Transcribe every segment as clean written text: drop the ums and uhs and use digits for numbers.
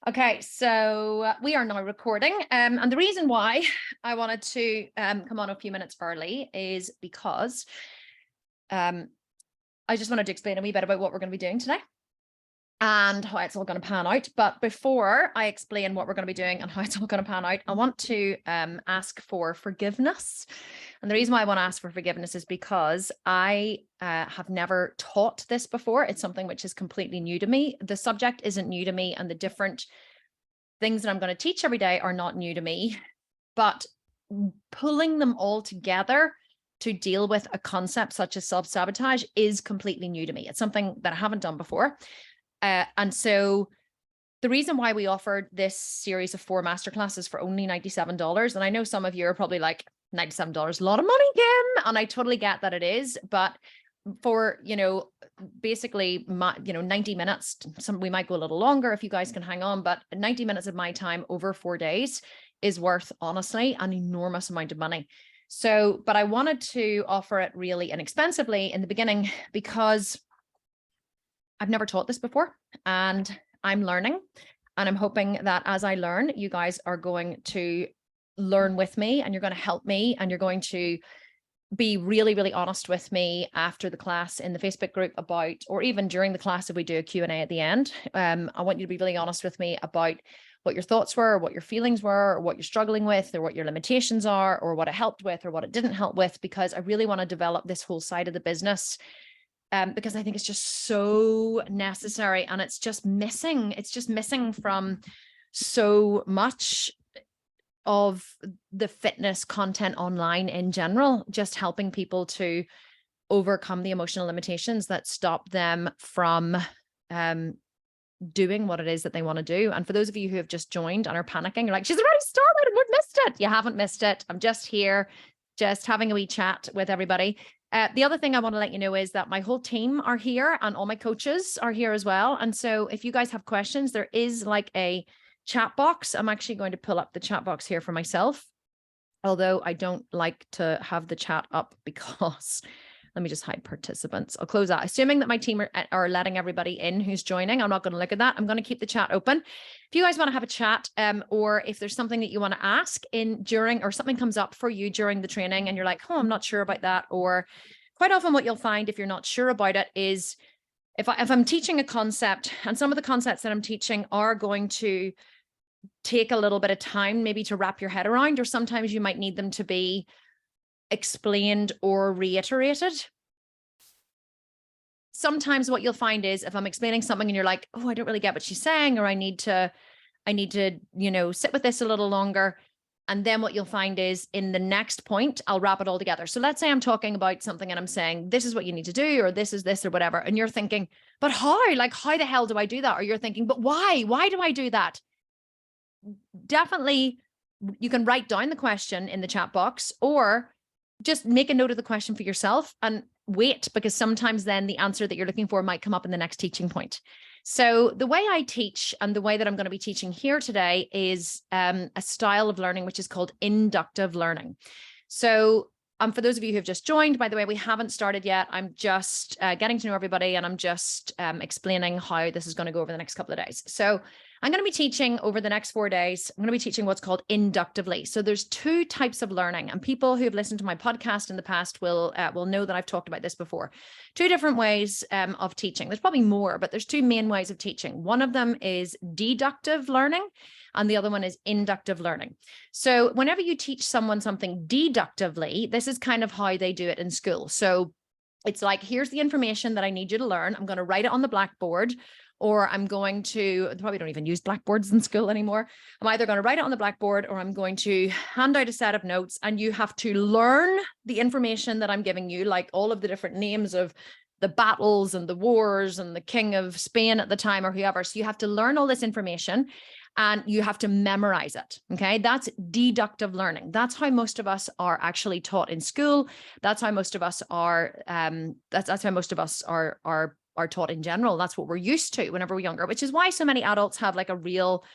Okay, so we are now recording. And the reason why I wanted to come on a few minutes early is because I just wanted to explain a wee bit about what we're going to be doing today and how it's all going to pan out. But before I explain what we're going to be doing and how it's all going to pan out, I want to ask for forgiveness. And the reason why I want to ask for forgiveness is because I have never taught this before. It's something which is completely new to me. The subject isn't new to me, and the different things that I'm going to teach every day are not new to me, but pulling them all together to deal with a concept such as self-sabotage is completely new to me. It's something that I haven't done before. And so the reason why we offered this series of 4 masterclasses for only $97, and I know some of you are probably like, $97, a lot of money, Kim, and I totally get that it is, but for, basically 90 minutes, we might go a little longer if you guys can hang on, but 90 minutes of my time over 4 days is worth, honestly, an enormous amount of money. So, but I wanted to offer it really inexpensively in the beginning because I've never taught this before and I'm learning, and I'm hoping that as I learn, you guys are going to learn with me and you're going to help me, and you're going to be really, really honest with me after the class in the Facebook group about, or even during the class if we do a Q&A at the end. I want you to be really honest with me about what your thoughts were, or what your feelings were, or what you're struggling with, or what your limitations are, or what it helped with, or what it didn't help with, because I really want to develop this whole side of the business. Because I think it's just so necessary, and it's just missing. It's just missing from so much of the fitness content online in general, just helping people to overcome the emotional limitations that stop them from doing what it is that they want to do. And for those of you who have just joined and are panicking, you're like, she's already started and we've missed it. You haven't missed it. I'm just here, just having a wee chat with everybody. The other thing I want to let you know is that my whole team are here and all my coaches are here as well. And so if you guys have questions, there is like a chat box. I'm actually going to pull up the chat box here for myself, although I don't like to have the chat up because let me just hide participants. I'll close that. Assuming that my team are letting everybody in who's joining, I'm not going to look at that. I'm going to keep the chat open. If you guys want to have a chat, or if there's something that you want to ask during, or something comes up for you during the training and you're like, oh, I'm not sure about that. Or quite often what you'll find if you're not sure about it is if I'm teaching a concept, and some of the concepts that I'm teaching are going to take a little bit of time maybe to wrap your head around, or sometimes you might need them to be explained or reiterated. Sometimes what you'll find is if I'm explaining something and you're like, oh, I don't really get what she's saying, or I need to, sit with this a little longer. And then what you'll find is in the next point, I'll wrap it all together. So let's say I'm talking about something and I'm saying, this is what you need to do, or this is this, or whatever. And you're thinking, but how? Like, how the hell do I do that? Or you're thinking, but why? Why do I do that? Definitely, you can write down the question in the chat box, or just make a note of the question for yourself and wait, because sometimes then the answer that you're looking for might come up in the next teaching point. So the way I teach, and the way that I'm going to be teaching here today, is a style of learning which is called inductive learning. So for those of you who have just joined, by the way, we haven't started yet. I'm just getting to know everybody, and I'm just explaining how this is going to go over the next couple of days. So I'm going to be teaching over the next 4 days. I'm going to be teaching what's called inductively. So there's 2 types of learning, and people who have listened to my podcast in the past will know that I've talked about this before. 2 different ways of teaching. There's probably more, but there's 2 main ways of teaching. One of them is deductive learning, and the other one is inductive learning. So whenever you teach someone something deductively, this is kind of how they do it in school. So it's like, here's the information that I need you to learn. I'm going to write it on the blackboard, or I'm going to, they probably don't even use blackboards in school anymore. I'm either going to write it on the blackboard, or I'm going to hand out a set of notes, and you have to learn the information that I'm giving you, like all of the different names of the battles and the wars and the king of Spain at the time, or whoever. So you have to learn all this information and you have to memorize it. Okay. That's deductive learning. That's how most of us are actually taught in school. That's how most of us are, that's how most of us are taught in general. That's what we're used to whenever we're younger, which is why so many adults have like a real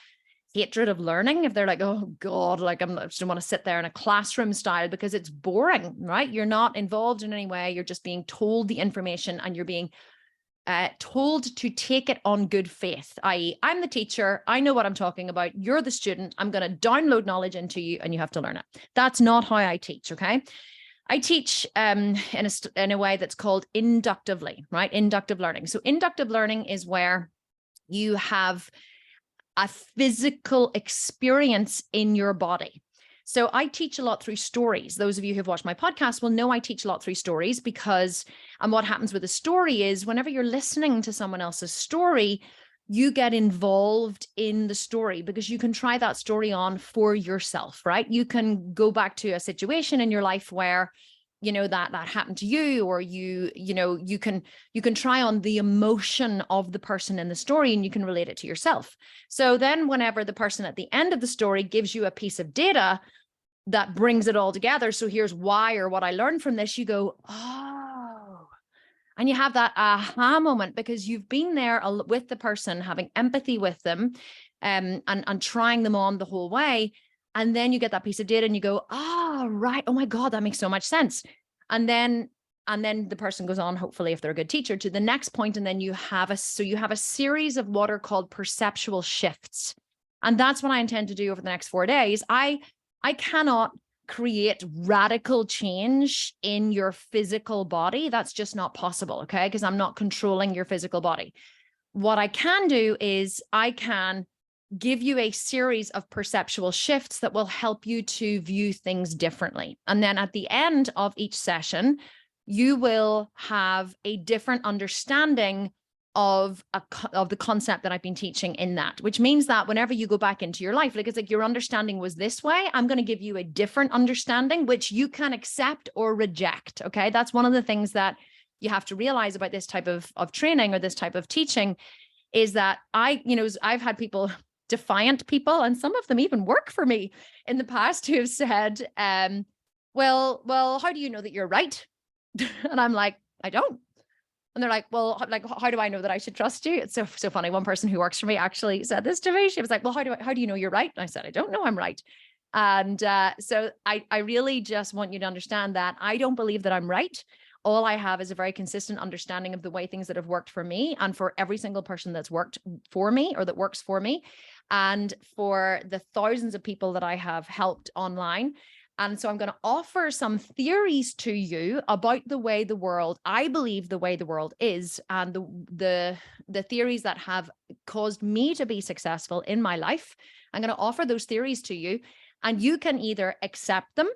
hatred of learning. If they're like, oh God, like I just don't want to sit there in a classroom style because it's boring, right? You're not involved in any way. You're just being told the information and you're being told to take it on good faith, i.e., I'm the teacher, I know what I'm talking about, you're the student, I'm going to download knowledge into you and you have to learn it. That's not how I teach, okay? I teach in a way that's called inductively, right? Inductive learning. So inductive learning is where you have a physical experience in your body. So I teach a lot through stories. Those of you who've watched my podcast will know I teach a lot through stories because, and what happens with a story is whenever you're listening to someone else's story, you get involved in the story because you can try that story on for yourself, right? You can go back to a situation in your life where, you know, that happened to you, or you can try on the emotion of the person in the story and you can relate it to yourself. So then whenever the person at the end of the story gives you a piece of data that brings it all together, so here's why, or what I learned from this, you go, oh, and you have that aha moment because you've been there with the person, having empathy with them, and trying them on the whole way. And then you get that piece of data and you go, oh, right. Oh my God, that makes so much sense. And then the person goes on, hopefully, if they're a good teacher, to the next point. And then you have a series of what are called perceptual shifts. And that's what I intend to do over the next 4 days. I cannot create radical change in your physical body. That's just not possible, okay? Because I'm not controlling your physical body. What I can do is I can give you a series of perceptual shifts that will help you to view things differently. And then at the end of each session, you will have a different understanding of the concept that I've been teaching in that, which means that whenever you go back into your life, like it's like your understanding was this way, I'm going to give you a different understanding, which you can accept or reject. Okay. That's one of the things that you have to realize about this type of training or this type of teaching is that I've had people, defiant people, and some of them even work for me in the past, who have said, well, how do you know that you're right? And I'm like, I don't. And they're like, well, like, how do I know that I should trust you? It's so funny. One person who works for me actually said this to me. She was like, well, how do you know you're right? And I said, I don't know I'm right. And so I really just want you to understand that I don't believe that I'm right. All I have is a very consistent understanding of the way things that have worked for me and for every single person that's worked for me or that works for me, and for the thousands of people that I have helped online. And so I'm going to offer some theories to you about the way the world, I believe the way the world is, and the theories that have caused me to be successful in my life. I'm going to offer those theories to you, and you can either accept them.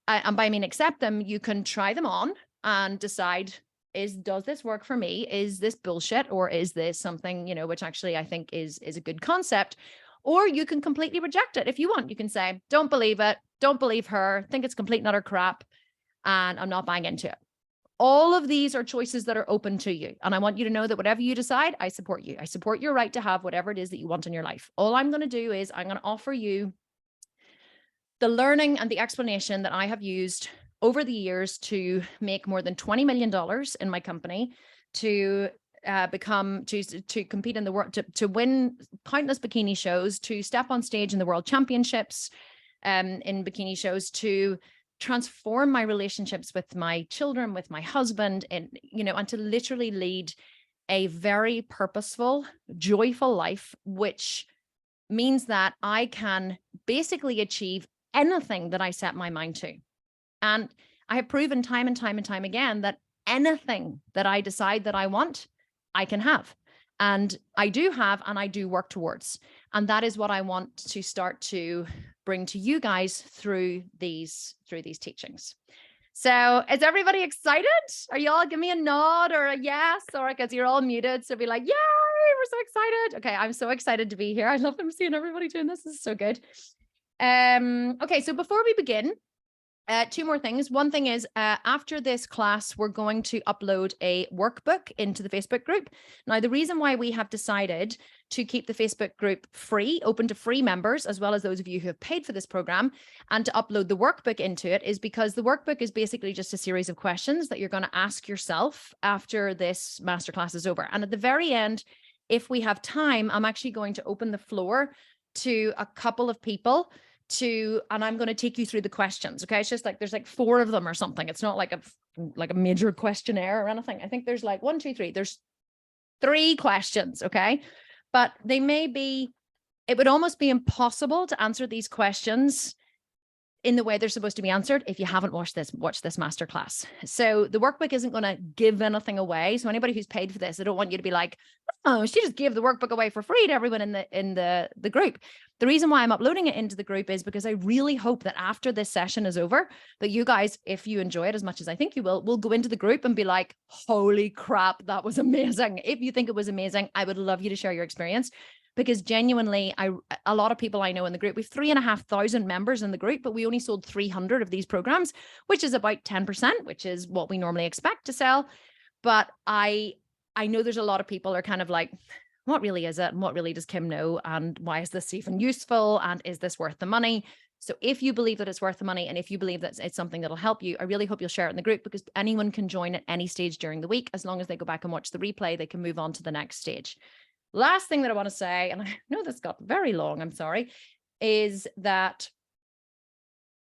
And by I mean accept them, you can try them on and decide, does this work for me? Is this bullshit? Or is this something, which actually I think is a good concept? Or you can completely reject it. If you want, you can say, don't believe it. Don't believe her. Think it's complete and utter crap. And I'm not buying into it. All of these are choices that are open to you. And I want you to know that whatever you decide, I support you. I support your right to have whatever it is that you want in your life. All I'm going to do is I'm going to offer you the learning and the explanation that I have used over the years to make more than $20 million in my company, to compete in the world, to win countless bikini shows, to step on stage in the world championships in bikini shows, to transform my relationships with my children, with my husband, and to literally lead a very purposeful, joyful life, which means that I can basically achieve anything that I set my mind to. And I have proven time and time and time again that anything that I decide that I want, I can have. And I do have, and I do work towards. And that is what I want to start to bring to you guys through these teachings. So is everybody excited? Are you all, give me a nod or a yes, or because you're all muted. So be like, yay, we're so excited. Okay, I'm so excited to be here. I love seeing everybody doing this. This is so good. Okay, so before we begin, two more things. One thing is, after this class, we're going to upload a workbook into the Facebook group. Now, the reason why we have decided to keep the Facebook group free, open to free members, as well as those of you who have paid for this program, and to upload the workbook into it, is because the workbook is basically just a series of questions that you're going to ask yourself after this masterclass is over. And at the very end, if we have time, I'm actually going to open the floor to a couple of people and I'm going to take you through the questions. Okay. It's just like, there's like 4 of them or something. It's not like a major questionnaire or anything. I think there's like 1, 2, 3. There's 3 questions, okay? But they may be, it would almost be impossible to answer these questions in the way they're supposed to be answered if you haven't watched this masterclass. So the workbook isn't going to give anything away. So anybody who's paid for this, I don't want you to be like, oh, she just gave the workbook away for free to everyone in the group. The reason why I'm uploading it into the group is because I really hope that after this session is over, that you guys, if you enjoy it as much as I think you will go into the group and be like, holy crap, that was amazing. If you think it was amazing, I would love you to share your experience. Because genuinely, a lot of people I know in the group, we have 3,500 members in the group, but we only sold 300 of these programs, which is about 10%, which is what we normally expect to sell. But I know there's a lot of people are kind of like, what really is it? And what really does Kim know? And why is this even useful? And is this worth the money? So if you believe that it's worth the money, and if you believe that it's something that'll help you, I really hope you'll share it in the group, because anyone can join at any stage during the week. As long as they go back and watch the replay, they can move on to the next stage. Last thing that I want to say, and I know this got very long, I'm sorry, is that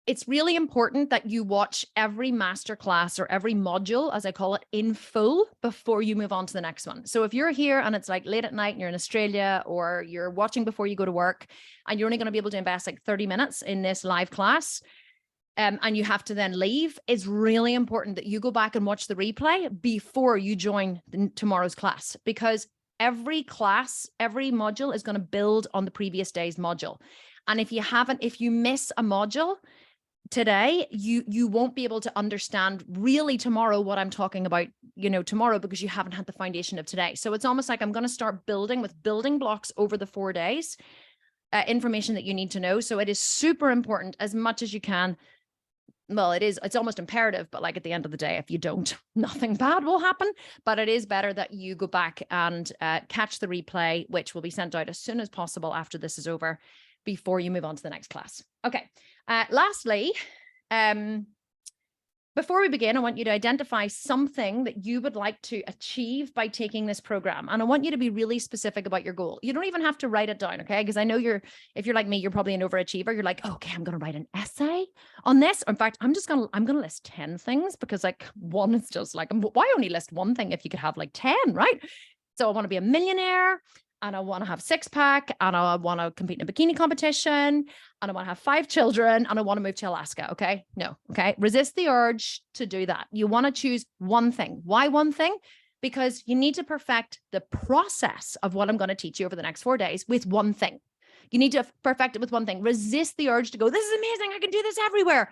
it's really important that you watch every masterclass or every module, as I call it, in full before you move on to the next one. So if you're here and it's like late at night and you're in Australia, or you're watching before you go to work and you're only going to be able to invest like 30 minutes in this live class, and you have to then leave, it's really important that you go back and watch the replay before you join tomorrow's class, because every class, every module is going to build on the previous day's module. And if you miss a module today, you won't be able to understand really tomorrow what I'm talking about, tomorrow, because you haven't had the foundation of today. So it's almost like I'm going to start building with building blocks over the 4 days, information that you need to know. So it is super important, as much as you can. Well, it's almost imperative, but like at the end of the day, if you don't, nothing bad will happen. But it is better that you go back and catch the replay, which will be sent out as soon as possible after this is over, before you move on to the next class. Okay. Lastly, before we begin, I want you to identify something that you would like to achieve by taking this program. And I want you to be really specific about your goal. You don't even have to write it down, okay? Because I know if you're like me, you're probably an overachiever. You're like, okay, I'm going to write an essay on this. In fact, I'm going to list 10 things, because like one is just like, why only list one thing if you could have like 10, right? So I want to be a millionaire, and I want to have 6-pack, and I want to compete in a bikini competition, and I want to have 5 children, and I want to move to Alaska. Okay. No. Okay. Resist the urge to do that. You want to choose one thing. Why one thing? Because you need to perfect the process of what I'm going to teach you over the next 4 days with one thing. You need to perfect it with one thing. Resist the urge to go, this is amazing, I can do this everywhere.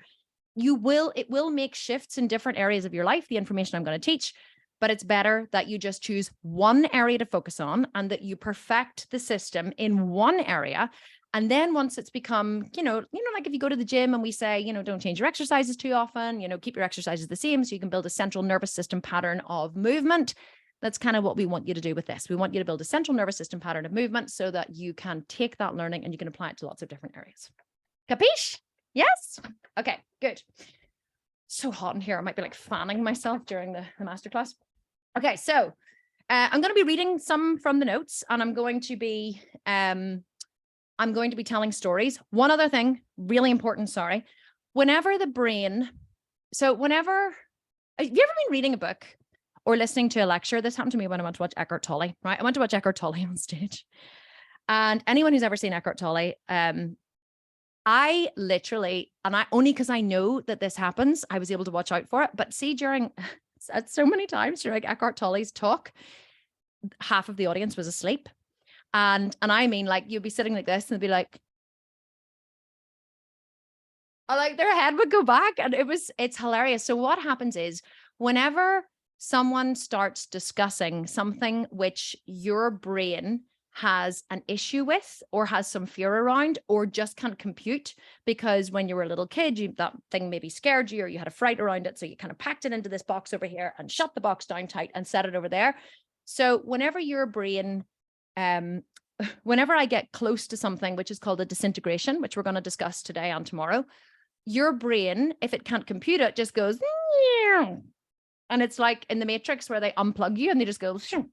It will make shifts in different areas of your life, the information I'm going to teach. But it's better that you just choose one area to focus on, and that you perfect the system in one area. And then once it's become, like if you go to the gym and we say, don't change your exercises too often, keep your exercises the same so you can build a central nervous system pattern of movement. That's kind of what we want you to do with this. We want you to build a central nervous system pattern of movement so that you can take that learning and you can apply it to lots of different areas. Capiche? Yes? Okay, good. So hot in here. I might be like fanning myself during the masterclass. Okay, so I'm going to be reading some from the notes, and I'm going to be telling stories. One other thing, really important, sorry. Have you ever been reading a book or listening to a lecture? This happened to me when I went to watch Eckhart Tolle, right? I went to watch Eckhart Tolle on stage. And anyone who's ever seen Eckhart Tolle, I literally, only because I know that this happens, I was able to watch out for it. But see, so many times during Eckhart Tolle's talk, half of the audience was asleep. And I mean, like, you'd be sitting like this and they'd be like their head would go back, and it's hilarious. So what happens is, whenever someone starts discussing something which your brain has an issue with, or has some fear around, or just can't compute, because when you were a little kid, that thing maybe scared you, or you had a fright around it. So you kind of packed it into this box over here and shut the box down tight and set it over there. So whenever your brain, whenever I get close to something which is called a disintegration, which we're going to discuss today and tomorrow, your brain, if it can't compute it, just goes, and it's like in the Matrix where they unplug you and they just go, shoo.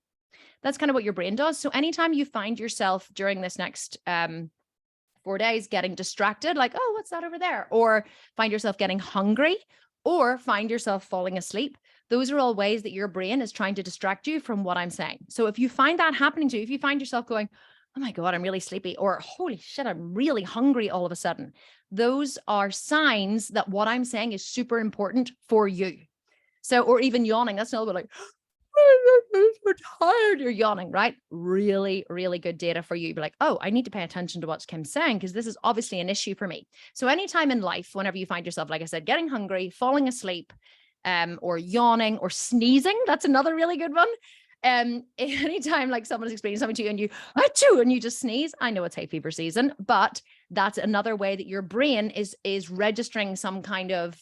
That's kind of what your brain does. So anytime you find yourself during this next 4 days getting distracted, like, oh, what's that over there? Or find yourself getting hungry, or find yourself falling asleep. Those are all ways that your brain is trying to distract you from what I'm saying. So if you find that happening to you, if you find yourself going, oh my God, I'm really sleepy, or holy shit, I'm really hungry all of a sudden, those are signs that what I'm saying is super important for you. So, or even yawning, that's another one, like, I'm so tired, you're yawning, right? Really, really good data for you. Be like, oh, I need to pay attention to what Kim's saying because this is obviously an issue for me. So anytime in life, whenever you find yourself, like I said, getting hungry, falling asleep, or yawning or sneezing, that's another really good one. Anytime like someone's explaining something to you and you achoo and you just sneeze, I know it's hay fever season, but that's another way that your brain is registering some kind of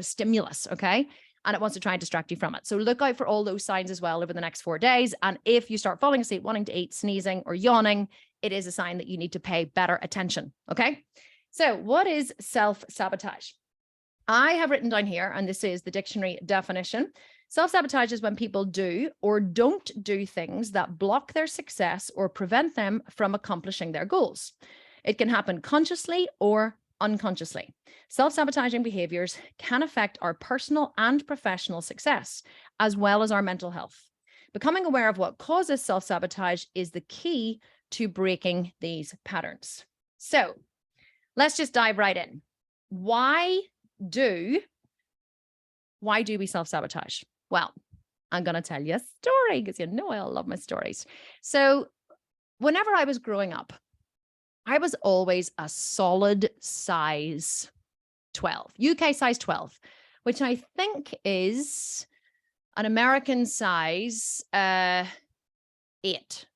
stimulus, okay? And it wants to try and distract you from it. So look out for all those signs as well over the next 4 days. And if you start falling asleep, wanting to eat, sneezing, or yawning, it is a sign that you need to pay better attention, okay? So what is self-sabotage? I have written down here, and this is the dictionary definition. Self-sabotage is when people do or don't do things that block their success or prevent them from accomplishing their goals. It can happen consciously or unconsciously. Self-sabotaging behaviors can affect our personal and professional success, as well as our mental health. Becoming aware of what causes self-sabotage is the key to breaking these patterns. So let's just dive right in. Why do we self-sabotage? Well, I'm going to tell you a story because you know I love my stories. So whenever I was growing up, I was always a solid size 12, UK size 12, which I think is an American size 8.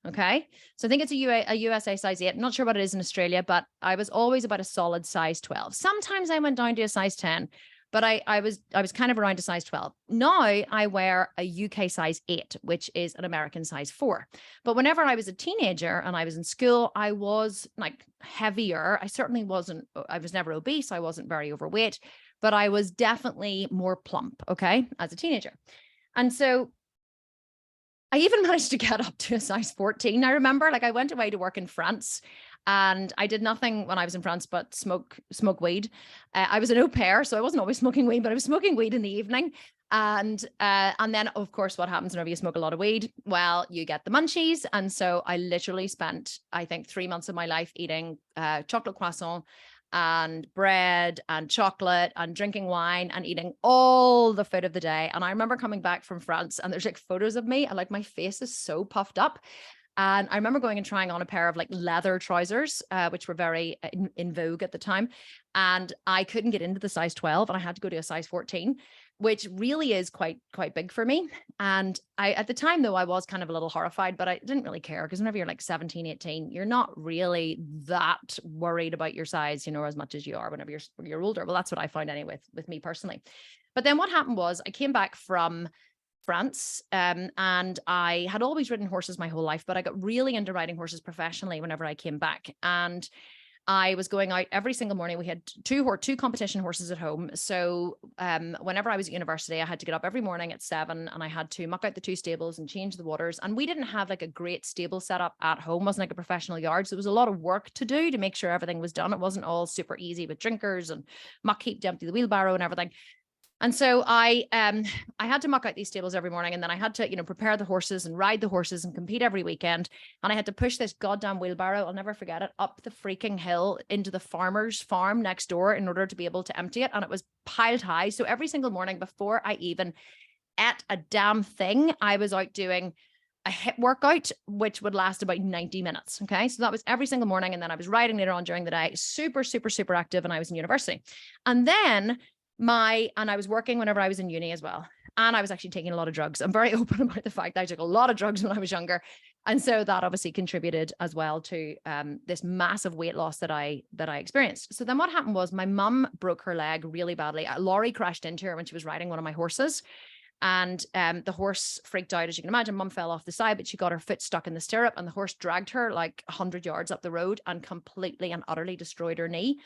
Okay. So I think it's a USA size 8. I'm not sure what it is in Australia, but I was always about a solid size 12. Sometimes I went down to a size 10, but I was kind of around a size 12. Now I wear a UK size 8, which is an American size 4. But whenever I was a teenager and I was in school, I was like heavier. I was never obese. I wasn't very overweight, but I was definitely more plump, okay, as a teenager. And so I even managed to get up to a size 14. I remember, like, I went away to work in France and I did nothing when I was in France but smoke weed. I was an au pair, so I wasn't always smoking weed, but I was smoking weed in the evening. And then, of course, what happens whenever you smoke a lot of weed? Well, you get the munchies. And so I literally spent, I think, 3 months of my life eating chocolate croissant and bread and chocolate and drinking wine and eating all the food of the day. And I remember coming back from France and there's like photos of me and like my face is so puffed up. And I remember going and trying on a pair of like leather trousers, which were very in vogue at the time. And I couldn't get into the size 12 and I had to go to a size 14, which really is quite big for me. And at the time though, I was kind of a little horrified, but I didn't really care because whenever you're like 17, 18, you're not really that worried about your size, as much as you are whenever you're older. Well, that's what I found anyway with me personally. But then what happened was I came back from France, and I had always ridden horses my whole life, but I got really into riding horses professionally whenever I came back. And I was going out every single morning. We had two competition horses at home. So whenever I was at university, I had to get up every morning at 7 and I had to muck out the 2 stables and change the waters. And we didn't have like a great stable set up at home. It wasn't like a professional yard. So there was a lot of work to do to make sure everything was done. It wasn't all super easy with drinkers and muck heap to empty the wheelbarrow and everything. And so I had to muck out these stables every morning, and then I had to, prepare the horses and ride the horses and compete every weekend. And I had to push this goddamn wheelbarrow, I'll never forget it, up the freaking hill into the farmer's farm next door in order to be able to empty it. And it was piled high. So every single morning before I even ate a damn thing, I was out doing a HIIT workout, which would last about 90 minutes. Okay. So that was every single morning. And then I was riding later on during the day, super, super, super active. And I was in university. And then I was working whenever I was in uni as well. And I was actually taking a lot of drugs. I'm very open about the fact that I took a lot of drugs when I was younger. And so that obviously contributed as well to this massive weight loss that I experienced. So then what happened was my mum broke her leg really badly. A lorry crashed into her when she was riding one of my horses. And the horse freaked out, as you can imagine. Mum fell off the side, but she got her foot stuck in the stirrup and the horse dragged her like 100 yards up the road and completely and utterly destroyed her knee.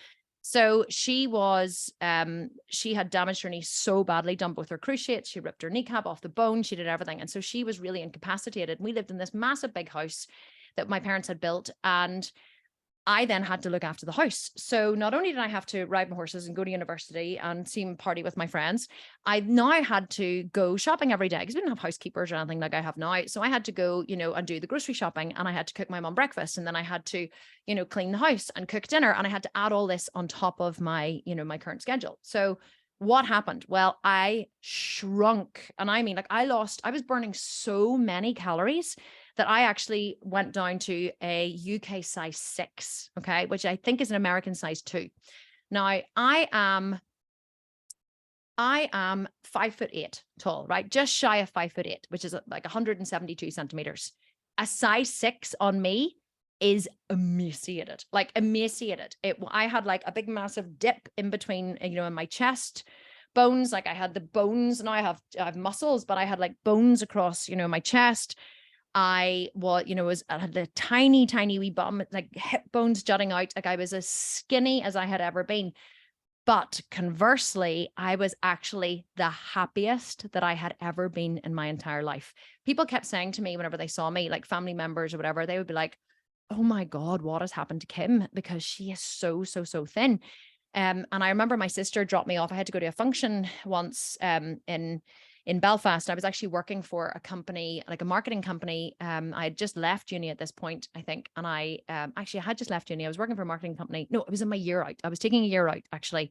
So she had damaged her knee so badly, done both her cruciates. She ripped her kneecap off the bone. She did everything. And so she was really incapacitated. And we lived in this massive big house that my parents had built. And I then had to look after the house. So not only did I have to ride my horses and go to university and see party with my friends, I now had to go shopping every day because we didn't have housekeepers or anything like I have now. So I had to go, and do the grocery shopping, and I had to cook my mom breakfast, and then I had to, clean the house and cook dinner, and I had to add all this on top of my, my current schedule. So what happened? Well, I shrunk, and I mean, like I was burning so many calories that I actually went down to a UK size 6, okay, which I think is an American size 2. Now, I am 5'8" tall, right? Just shy of 5'8", which is like 172 centimeters. A size 6 on me is emaciated, like emaciated. I had like a big massive dip in between, in my chest bones. Like I had the bones, and I have muscles, but I had like bones across, my chest. I had a tiny, tiny wee bum, like hip bones jutting out. Like I was as skinny as I had ever been. But conversely, I was actually the happiest that I had ever been in my entire life. People kept saying to me whenever they saw me, like family members or whatever, they would be like, oh my God, what has happened to Kim? Because she is so, so, so thin. And I remember my sister dropped me off. I had to go to a function once in Belfast. I was actually working for a company, like a marketing company. I had just left uni at this point, I think. And I had just left uni. I was working for a marketing company. No, it was in my year out. I was taking a year out actually.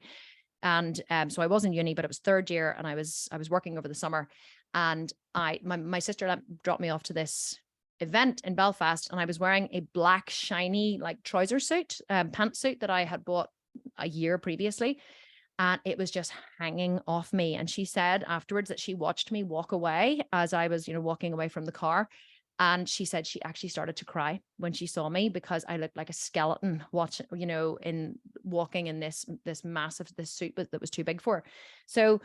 And so I was in uni, but it was third year, and I was working over the summer. And my sister dropped me off to this event in Belfast, and I was wearing a black shiny like trouser suit, pantsuit that I had bought a year previously, and it was just hanging off me. And she said afterwards that she watched me walk away as I was, walking away from the car. And she said she actually started to cry when she saw me because I looked like a skeleton walking in this massive suit that was too big for her. So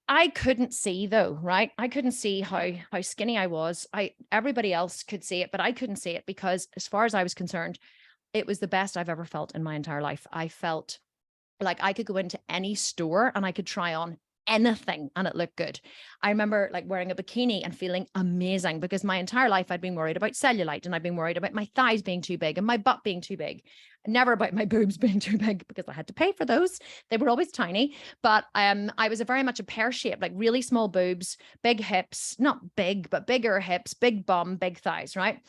I couldn't see though, right? I couldn't see how skinny I was. Everybody else could see it, but I couldn't see it because as far as I was concerned, it was the best I've ever felt in my entire life. I felt like I could go into any store and I could try on anything and it looked good. I remember like wearing a bikini and feeling amazing because my entire life I'd been worried about cellulite, and I'd been worried about my thighs being too big and my butt being too big. Never about my boobs being too big because I had to pay for those. They were always tiny, but I was very much a pear shape, like really small boobs, big hips, not big, but bigger hips, big bum, big thighs, right?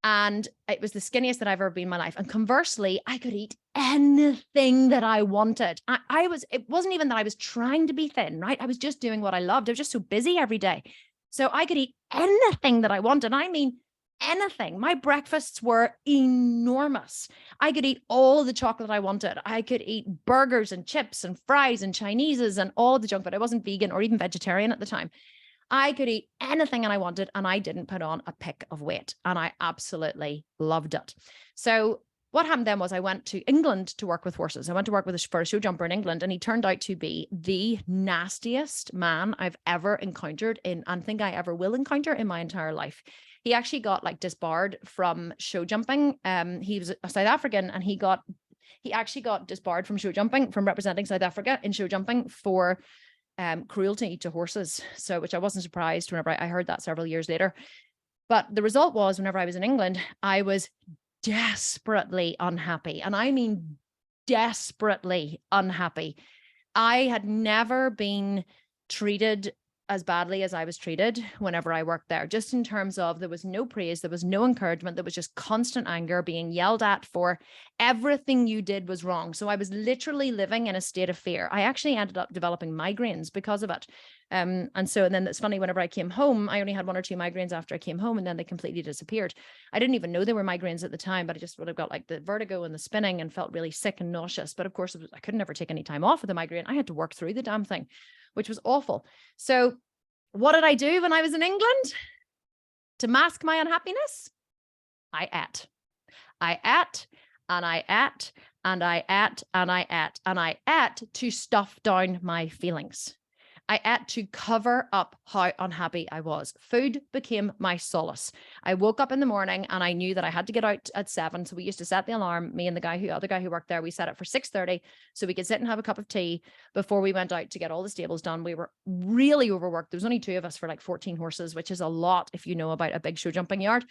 And it was the skinniest that I've ever been in my life. And conversely, I could eat anything that I wanted. It wasn't even that I was trying to be thin, right? I was just doing what I loved. I was just so busy every day. So I could eat anything that I wanted. I mean, anything. My breakfasts were enormous. I could eat all the chocolate I wanted. I could eat burgers and chips and fries and Chineses and all the junk, but I wasn't vegan or even vegetarian at the time. I could eat anything I wanted, and I didn't put on a pick of weight, and I absolutely loved it. So what happened then was I went to England to work with horses. I went to work for a show jumper in England, and he turned out to be the nastiest man I've ever encountered and think I ever will encounter in my entire life. He actually got like disbarred from show jumping. He was a South African, and he actually got disbarred from show jumping, from representing South Africa in show jumping for cruelty to horses. So, which I wasn't surprised whenever I heard that several years later. But the result was, whenever I was in England, I was desperately unhappy. And I mean, desperately unhappy. I had never been treated as badly as I was treated whenever I worked there, just in terms of there was no praise, there was no encouragement, there was just constant anger, being yelled at for everything you did was wrong. So I was literally living in a state of fear. I actually ended up developing migraines because of it. And then it's funny, whenever I came home, I only had 1 or 2 migraines after I came home, and then they completely disappeared. I didn't even know they were migraines at the time, but I just would have got like the vertigo and the spinning and felt really sick and nauseous. But of course, I could never take any time off with the migraine. I had to work through the damn thing, which was awful. So what did I do when I was in England to mask my unhappiness? I ate. I ate and I ate and I ate and I ate and I ate to stuff down my feelings. I ate to cover up how unhappy I was. Food became my solace. I woke up in the morning and I knew that I had to get out at 7. So we used to set the alarm, me and the other guy who worked there, we set it for 6:30 so we could sit and have a cup of tea before we went out to get all the stables done. We were really overworked. There was only 2 of us for like 14 horses, which is a lot if you know about a big show jumping yard.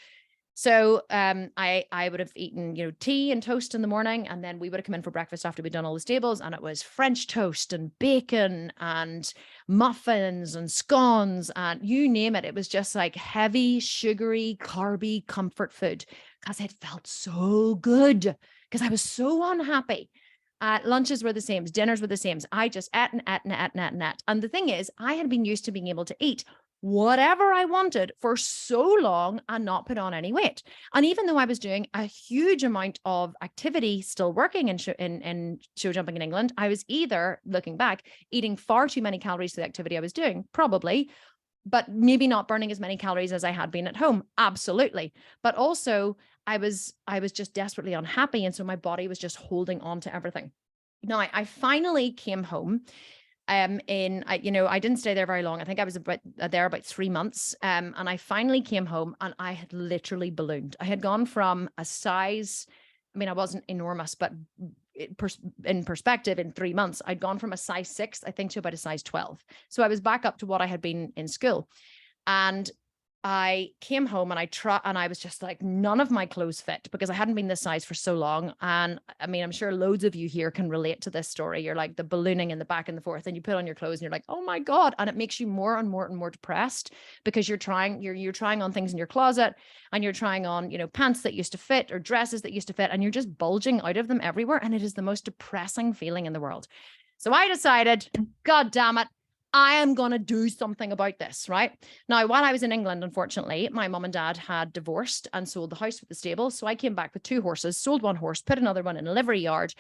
So I would have eaten, tea and toast in the morning, and then we would have come in for breakfast after we'd done all the stables, and it was French toast and bacon and muffins and scones and you name it. It was just like heavy, sugary, carby comfort food because it felt so good because I was so unhappy. Lunches were the same, dinners were the same. I just ate and ate and ate and ate and ate. And the thing is, I had been used to being able to eat whatever I wanted for so long and not put on any weight. And even though I was doing a huge amount of activity, still working in show jumping in England, I was either, looking back, eating far too many calories for the activity I was doing, probably, but maybe not burning as many calories as I had been at home. Absolutely. But also I was just desperately unhappy. And so my body was just holding on to everything. Now I finally came home. I didn't stay there very long. I think I was there about 3 months. And I finally came home and I had literally ballooned. I had gone from a size, I wasn't enormous, but in perspective, in 3 months, I'd gone from a size 6, I think, to about a size 12. So I was back up to what I had been in school. And I came home and I was just like, none of my clothes fit because I hadn't been this size for so long. And I'm sure loads of you here can relate to this story. You're like the ballooning in the back and the forth, and you put on your clothes and you're like, oh my God. And it makes you more and more and more depressed because you're trying on things in your closet and you're trying on, pants that used to fit or dresses that used to fit, and you're just bulging out of them everywhere. And it is the most depressing feeling in the world. So I decided, God damn it, I am going to do something about this, right? Now, while I was in England, unfortunately, my mum and dad had divorced and sold the house with the stable. So I came back with 2 horses, sold 1 horse, put another one in a livery yard.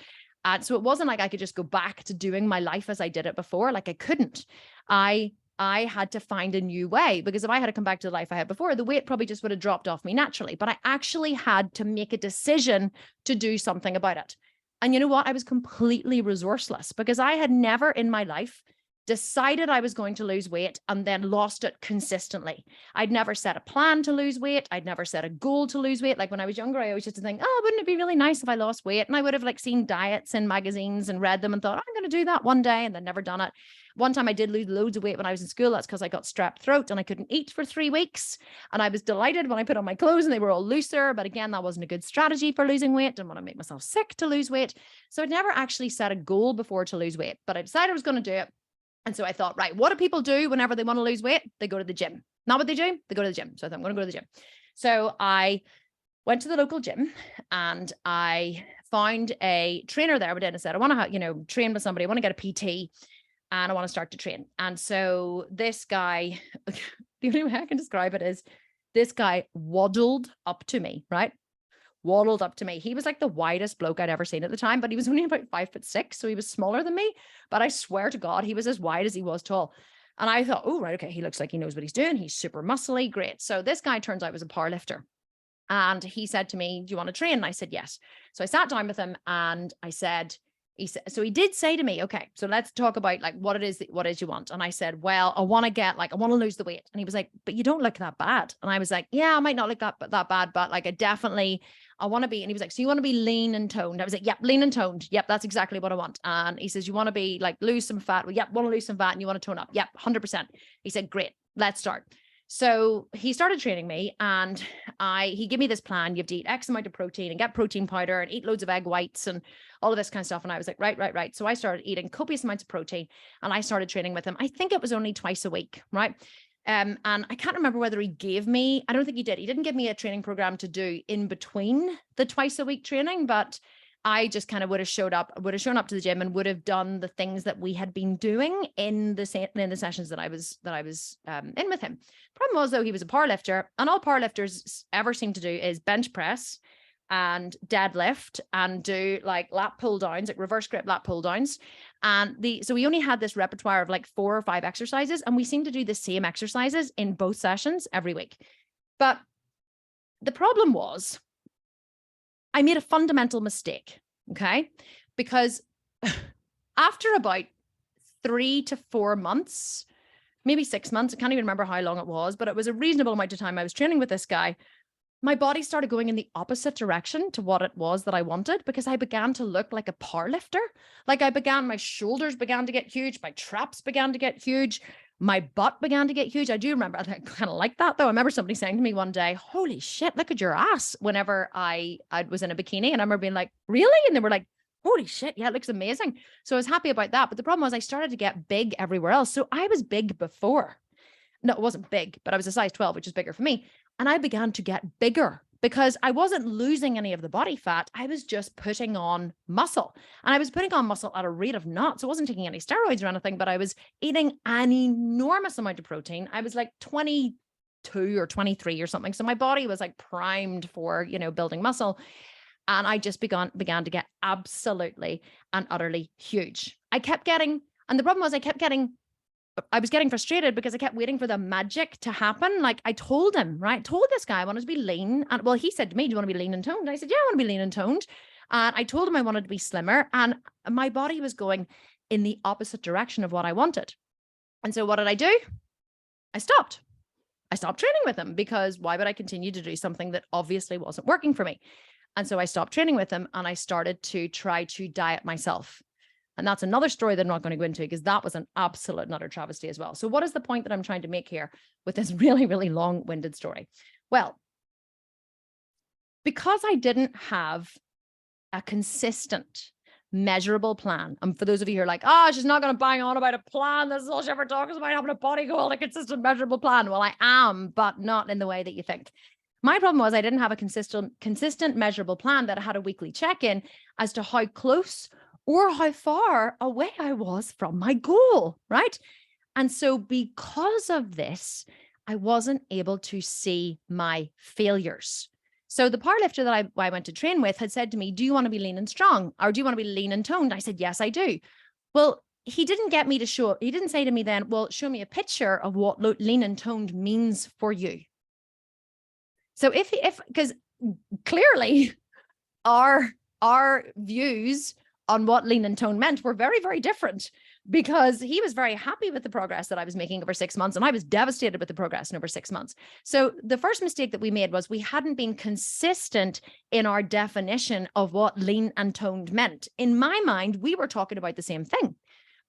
And so it wasn't like I could just go back to doing my life as I did it before. Like I couldn't. I had to find a new way, because if I had to come back to the life I had before, the weight probably just would have dropped off me naturally. But I actually had to make a decision to do something about it. And you know what? I was completely resourceless because I had never in my life decided I was going to lose weight and then lost it consistently. I'd never set a plan to lose weight. I'd never set a goal to lose weight. Like when I was younger, I always used to think, oh, wouldn't it be really nice if I lost weight? And I would have seen diets in magazines and read them and thought, I'm going to do that one day, and then never done it. One time I did lose loads of weight when I was in school. That's because I got strep throat and I couldn't eat for 3 weeks. And I was delighted when I put on my clothes and they were all looser. But again, that wasn't a good strategy for losing weight. Didn't want to make myself sick to lose weight. So I'd never actually set a goal before to lose weight, but I decided I was going to do it. And so I thought, right, what do people do whenever they want to lose weight? They go to the gym. Not what they do, they go to the gym. So I thought, I'm going to go to the gym. So I went to the local gym and I found a trainer there. And I said, I want to, train with somebody. I want to get a PT and I want to start to train. And so this guy, the only way I can describe it is this guy waddled up to me, right? Waddled up to me. He was like the widest bloke I'd ever seen at the time, but he was only about 5'6". So he was smaller than me, but I swear to God, he was as wide as he was tall. And I thought, oh, right, okay. He looks like he knows what he's doing. He's super muscly. Great. So this guy turns out was a power lifter. And he said to me, do you want to train? And I said, yes. So I sat down with him and I said, he did say to me, okay, so let's talk about what it is you want. And I said, well, I want to lose the weight. And he was like, but you don't look that bad. And I was like, yeah, I might not look that bad, but I want to be. And he was like, so you want to be lean and toned? I was like, yep, lean and toned. Yep, that's exactly what I want. And he says, you want to be lose some fat? Well, yep, want to lose some fat and you want to tone up. Yep, 100%. He said, great, let's start. So he started training me and he gave me this plan. You have to eat X amount of protein and get protein powder and eat loads of egg whites and all of this kind of stuff. And I was like, right. So I started eating copious amounts of protein and I started training with him. I think it was only twice a week, right? And I can't remember whether he gave me, I don't think he did. He didn't give me a training program to do in between the twice a week training, but I just kind of would have shown up to the gym and would have done the things that we had been doing in the sessions that I was in with him. Problem was though, he was a power lifter, and all power lifters ever seem to do is bench press and deadlift and do lat pull downs, reverse grip lat pull downs. And so we only had this repertoire of 4 or 5 exercises, and we seemed to do the same exercises in both sessions every week. But the problem was I made a fundamental mistake, okay? Because after about 3 to 4 months, maybe 6 months, I can't even remember how long it was, but it was a reasonable amount of time I was training with this guy, my body started going in the opposite direction to what it was that I wanted, because I began to look like a power lifter. My shoulders began to get huge, my traps began to get huge. My butt began to get huge. I do remember, I kind of like that though. I remember somebody saying to me one day, holy shit, look at your ass, whenever I was in a bikini. And I remember being like, really? And they were like, holy shit, yeah, it looks amazing. So I was happy about that. But the problem was I started to get big everywhere else. So I was big before. No, it wasn't big, but I was a size 12, which is bigger for me. And I began to get bigger because I wasn't losing any of the body fat. I was just putting on muscle, and I was putting on muscle at a rate of knots. I wasn't taking any steroids or anything, but I was eating an enormous amount of protein. I was like 22 or 23 or something. So my body was like primed for, building muscle. And I just began to get absolutely and utterly huge. And the problem was I was getting frustrated because I kept waiting for the magic to happen. Like I told him, right? Told this guy I wanted to be lean. And well, he said to me, do you want to be lean and toned? And I said, yeah, I want to be lean and toned. And I told him I wanted to be slimmer, and my body was going in the opposite direction of what I wanted. And so what did I do? I stopped training with him, because why would I continue to do something that obviously wasn't working for me? And so I stopped training with him, and I started to try to diet myself. And that's another story that I'm not going to go into, because that was an absolute and utter travesty as well. So what is the point that I'm trying to make here with this really, really long-winded story? Well, because I didn't have a consistent, measurable plan. And for those of you who are like, she's not going to bang on about a plan. This is all she ever talks about, having a body goal, a consistent, measurable plan. Well, I am, but not in the way that you think. My problem was I didn't have a consistent, measurable plan that had a weekly check-in as to how close or how far away I was from my goal, right? And so because of this, I wasn't able to see my failures. So the powerlifter that I went to train with had said to me, do you want to be lean and strong? Or do you want to be lean and toned? I said, yes, I do. Well, he didn't get me to he didn't say to me then, well, show me a picture of what lean and toned means for you. So because clearly our views on what lean and toned meant were very, very different, because he was very happy with the progress that I was making over 6 months, and I was devastated with the progress in over 6 months. So the first mistake that we made was we hadn't been consistent in our definition of what lean and toned meant. In my mind, we were talking about the same thing,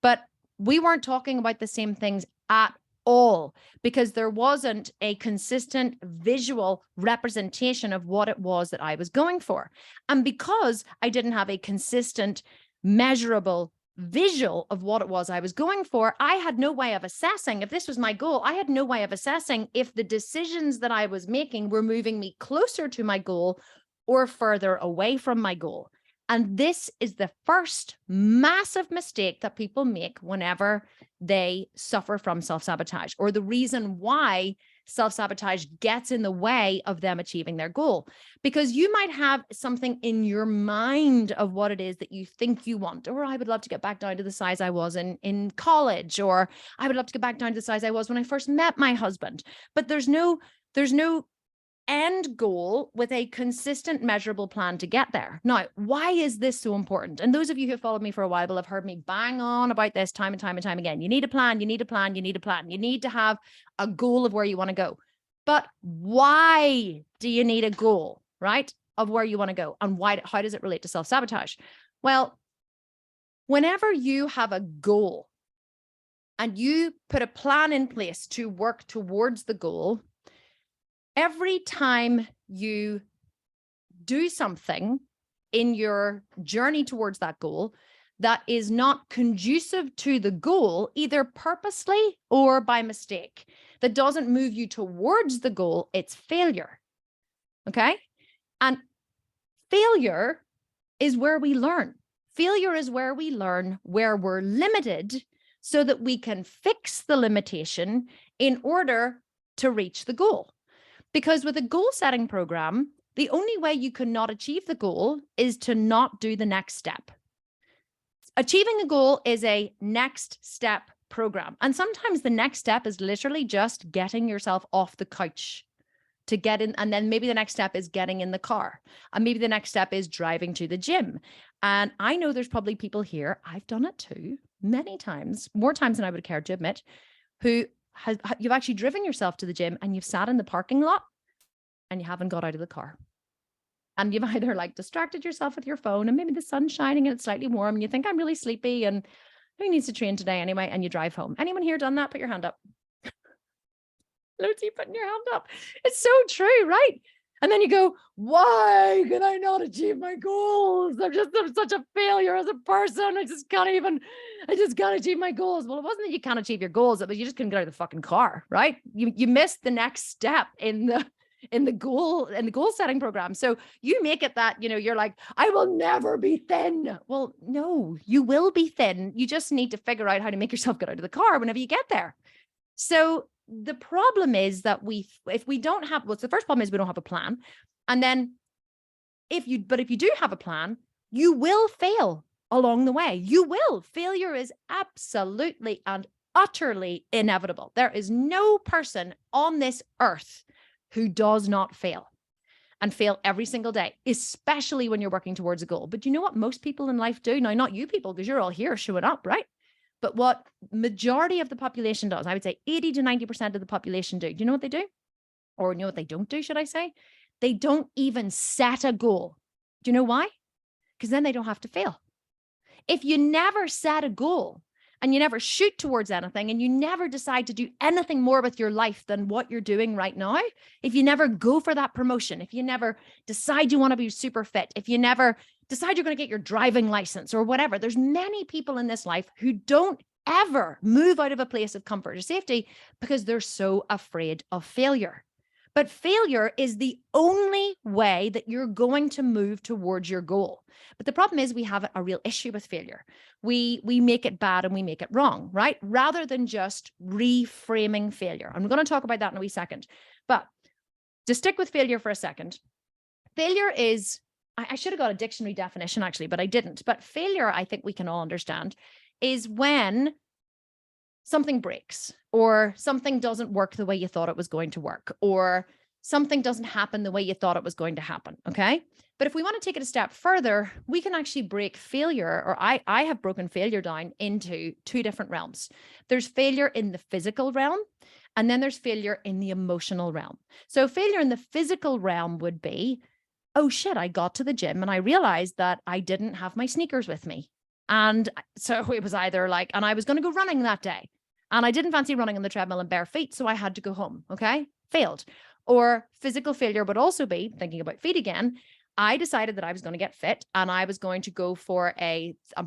but we weren't talking about the same things at all, because there wasn't a consistent visual representation of what it was that I was going for. And because I didn't have a consistent, measurable visual of what it was I was going for, I had no way of assessing if this was my goal. I had no way of assessing if the decisions that I was making were moving me closer to my goal or further away from my goal. And this is the first massive mistake that people make whenever they suffer from self-sabotage, or the reason why self-sabotage gets in the way of them achieving their goal. Because you might have something in your mind of what it is that you think you want, or I would love to get back down to the size I was in college, or I would love to get back down to the size I was when I first met my husband. But there's no end goal with a consistent, measurable plan to get there. Now, why is this so important? And those of you who have followed me for a while will have heard me bang on about this time and time and time again. You need a plan, you need a plan, you need a plan. You need to have a goal of where you want to go. But why do you need a goal, right, of where you want to go? And how does it relate to self-sabotage? Well, whenever you have a goal and you put a plan in place to work towards the goal, every time you do something in your journey towards that goal that is not conducive to the goal, either purposely or by mistake, that doesn't move you towards the goal, it's failure. Okay? And failure is where we learn. Failure is where we learn where we're limited so that we can fix the limitation in order to reach the goal. Because with a goal setting program, the only way you cannot achieve the goal is to not do the next step. Achieving a goal is a next step program. And sometimes the next step is literally just getting yourself off the couch to get in. And then maybe the next step is getting in the car. And maybe the next step is driving to the gym. And I know there's probably people here, I've done it too, many times, more times than I would care to admit, who you've actually driven yourself to the gym and you've sat in the parking lot and you haven't got out of the car. And you've either like distracted yourself with your phone, and maybe the sun's shining and it's slightly warm and you think I'm really sleepy and Who needs to train today anyway? And you drive home. Anyone here done that? Put your hand up. Loads of you putting your hand up. It's so true, right? And then you go, why can I not achieve my goals? I'm such a failure as a person. I just can't achieve my goals. Well, it wasn't that you can't achieve your goals. It was you just couldn't get out of the fucking car, right? You missed the next step in the goal setting program. So you make it that, you're like, I will never be thin. Well, no, you will be thin. You just need to figure out how to make yourself get out of the car whenever you get there. So the problem is that if we don't have, the first problem is we don't have a plan. And then if you do have a plan, you will fail along the way. You will. Failure is absolutely and utterly inevitable. There is no person on this earth who does not fail and fail every single day, especially when you're working towards a goal. But you know what most people in life do? Now, not you people, because you're all here showing up, right? But what majority of the population does, I would say 80 to 90% of the population do. Do you know what they do? Or you know what they don't do, should I say? They don't even set a goal. Do you know why? Because then they don't have to fail. If you never set a goal and you never shoot towards anything and you never decide to do anything more with your life than what you're doing right now, if you never go for that promotion, if you never decide you want to be super fit, if you never decide you're going to get your driving license or whatever, there's many people in this life who don't ever move out of a place of comfort or safety because they're so afraid of failure. But failure is the only way that you're going to move towards your goal. But the problem is we have a real issue with failure. We make it bad and we make it wrong, right? Rather than just reframing failure. I'm going to talk about that in a wee second. But to stick with failure for a second, failure is, I should have got a dictionary definition actually, but I didn't. But failure, I think we can all understand, is when something breaks or something doesn't work the way you thought it was going to work, or something doesn't happen the way you thought it was going to happen. Okay. But if we want to take it a step further, we can actually break failure, or I have broken failure down into two different realms. There's failure in the physical realm, and then there's failure in the emotional realm. So failure in the physical realm would be, oh shit, I got to the gym and I realized that I didn't have my sneakers with me. And so it was either like, and I was going to go running that day and I didn't fancy running on the treadmill in bare feet. So I had to go home. Okay. Failed. Or physical failure would also be, thinking about feet again, I decided that I was going to get fit and I was going to go for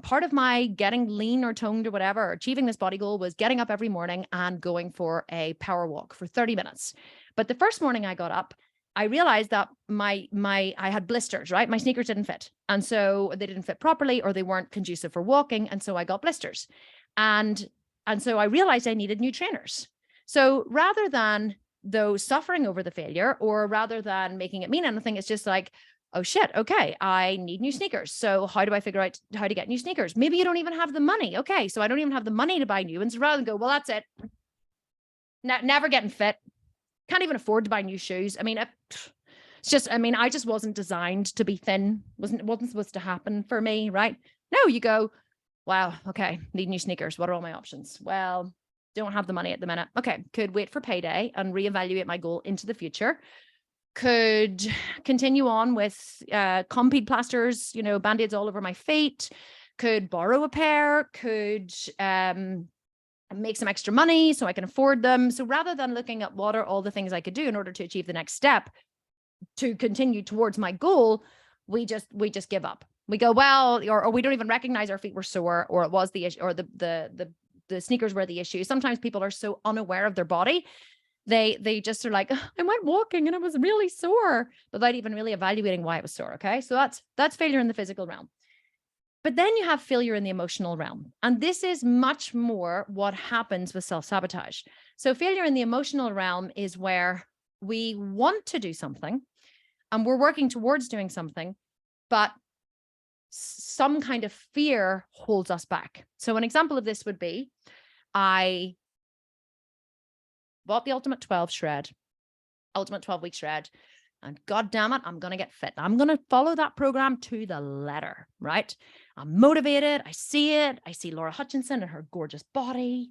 part of my getting lean or toned or whatever, or achieving this body goal was getting up every morning and going for a power walk for 30 minutes. But the first morning I got up, I realized that I had blisters, right? My sneakers didn't fit. And so they didn't fit properly, or they weren't conducive for walking. And so I got blisters. And so I realized I needed new trainers. So rather than suffering over the failure, or rather than making it mean anything, it's just like, oh shit, okay, I need new sneakers. So how do I figure out how to get new sneakers? Maybe you don't even have the money. Okay, so I don't even have the money to buy new ones. Rather than go, well, that's it. Never getting fit. Can't even afford to buy new shoes. I mean, it's just, I just wasn't designed to be thin. Wasn't supposed to happen for me, right? No, you go, wow, okay, need new sneakers. What are all my options? Well, don't have the money at the minute. Okay, could wait for payday and reevaluate my goal into the future. Could continue on with Compeed plasters, Band-Aids all over my feet. Could borrow a pair. Could make some extra money so I can afford them. So rather than looking at what are all the things I could do in order to achieve the next step to continue towards my goal, we just give up. We go, well, or we don't even recognize our feet were sore, or it was the issue, or the sneakers were the issue. Sometimes people are so unaware of their body. They just are like, I went walking and it was really sore, without even really evaluating why it was sore. Okay. So that's failure in the physical realm. But then you have failure in the emotional realm. And this is much more what happens with self-sabotage. So failure in the emotional realm is where we want to do something and we're working towards doing something, but some kind of fear holds us back. So an example of this would be, I bought the Ultimate 12-week shred. And God damn it, I'm going to get fit. I'm going to follow that program to the letter, right? I'm motivated. I see it. I see Laura Hutchinson and her gorgeous body.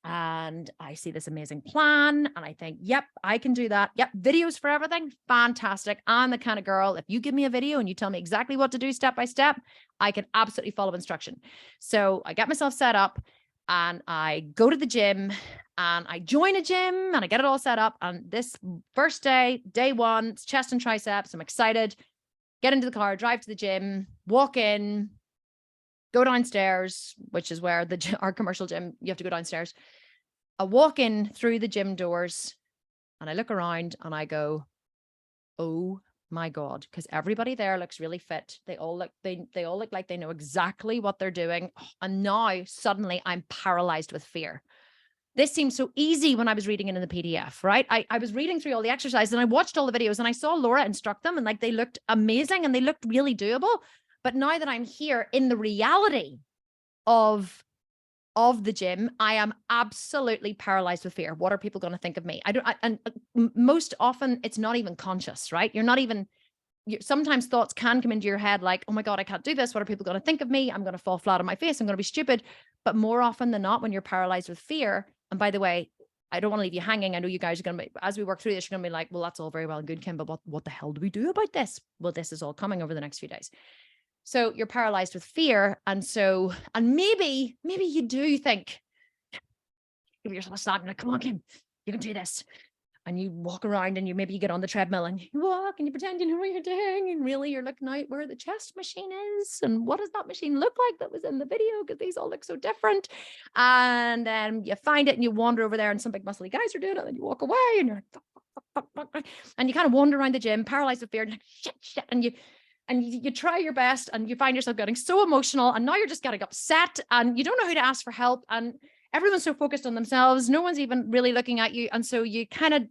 And I see this amazing plan and I think, yep, I can do that. Yep. Videos for everything. Fantastic. I'm the kind of girl, if you give me a video and you tell me exactly what to do step by step, I can absolutely follow instruction. So I get myself set up and I go to the gym and I join a gym and I get it all set up. And this first day, day one, it's chest and triceps. I'm excited. Get into the car, drive to the gym, walk in, go downstairs, which is where our commercial gym, you have to go downstairs. I walk in through the gym doors and I look around and I go, oh my God, because everybody there looks really fit. They all look like they know exactly what they're doing. And now suddenly I'm paralyzed with fear. This seems so easy when I was reading it in the PDF, right? I was reading through all the exercises and I watched all the videos and I saw Laura instruct them and like they looked amazing and they looked really doable. But now that I'm here in the reality of the gym, I am absolutely paralyzed with fear. What are people going to think of me? And most often it's not even conscious, right? Sometimes thoughts can come into your head like, oh my God, I can't do this. What are people going to think of me? I'm going to fall flat on my face. I'm going to be stupid. But more often than not, when you're paralyzed with fear, and by the way, I don't want to leave you hanging. I know you guys are going to be, as we work through this, you're going to be like, well, that's all very well and good, Kim, but what the hell do we do about this? Well, this is all coming over the next few days. So you're paralyzed with fear. And maybe you do think, give yourself a slap and like, come on, Kim, you can do this. And you walk around and you get on the treadmill and you walk and you pretend you know what you're doing. And really you're looking out where the chest machine is. And what does that machine look like that was in the video? Because these all look so different. And then you find it and you wander over there and some big muscly guys are doing it. And then you walk away and you're like, fuck. And you kind of wander around the gym, paralyzed with fear. And like, shit. And you try your best and you find yourself getting so emotional. And now you're just getting upset and you don't know who to ask for help. And everyone's so focused on themselves. No one's even really looking at you. And so you kind of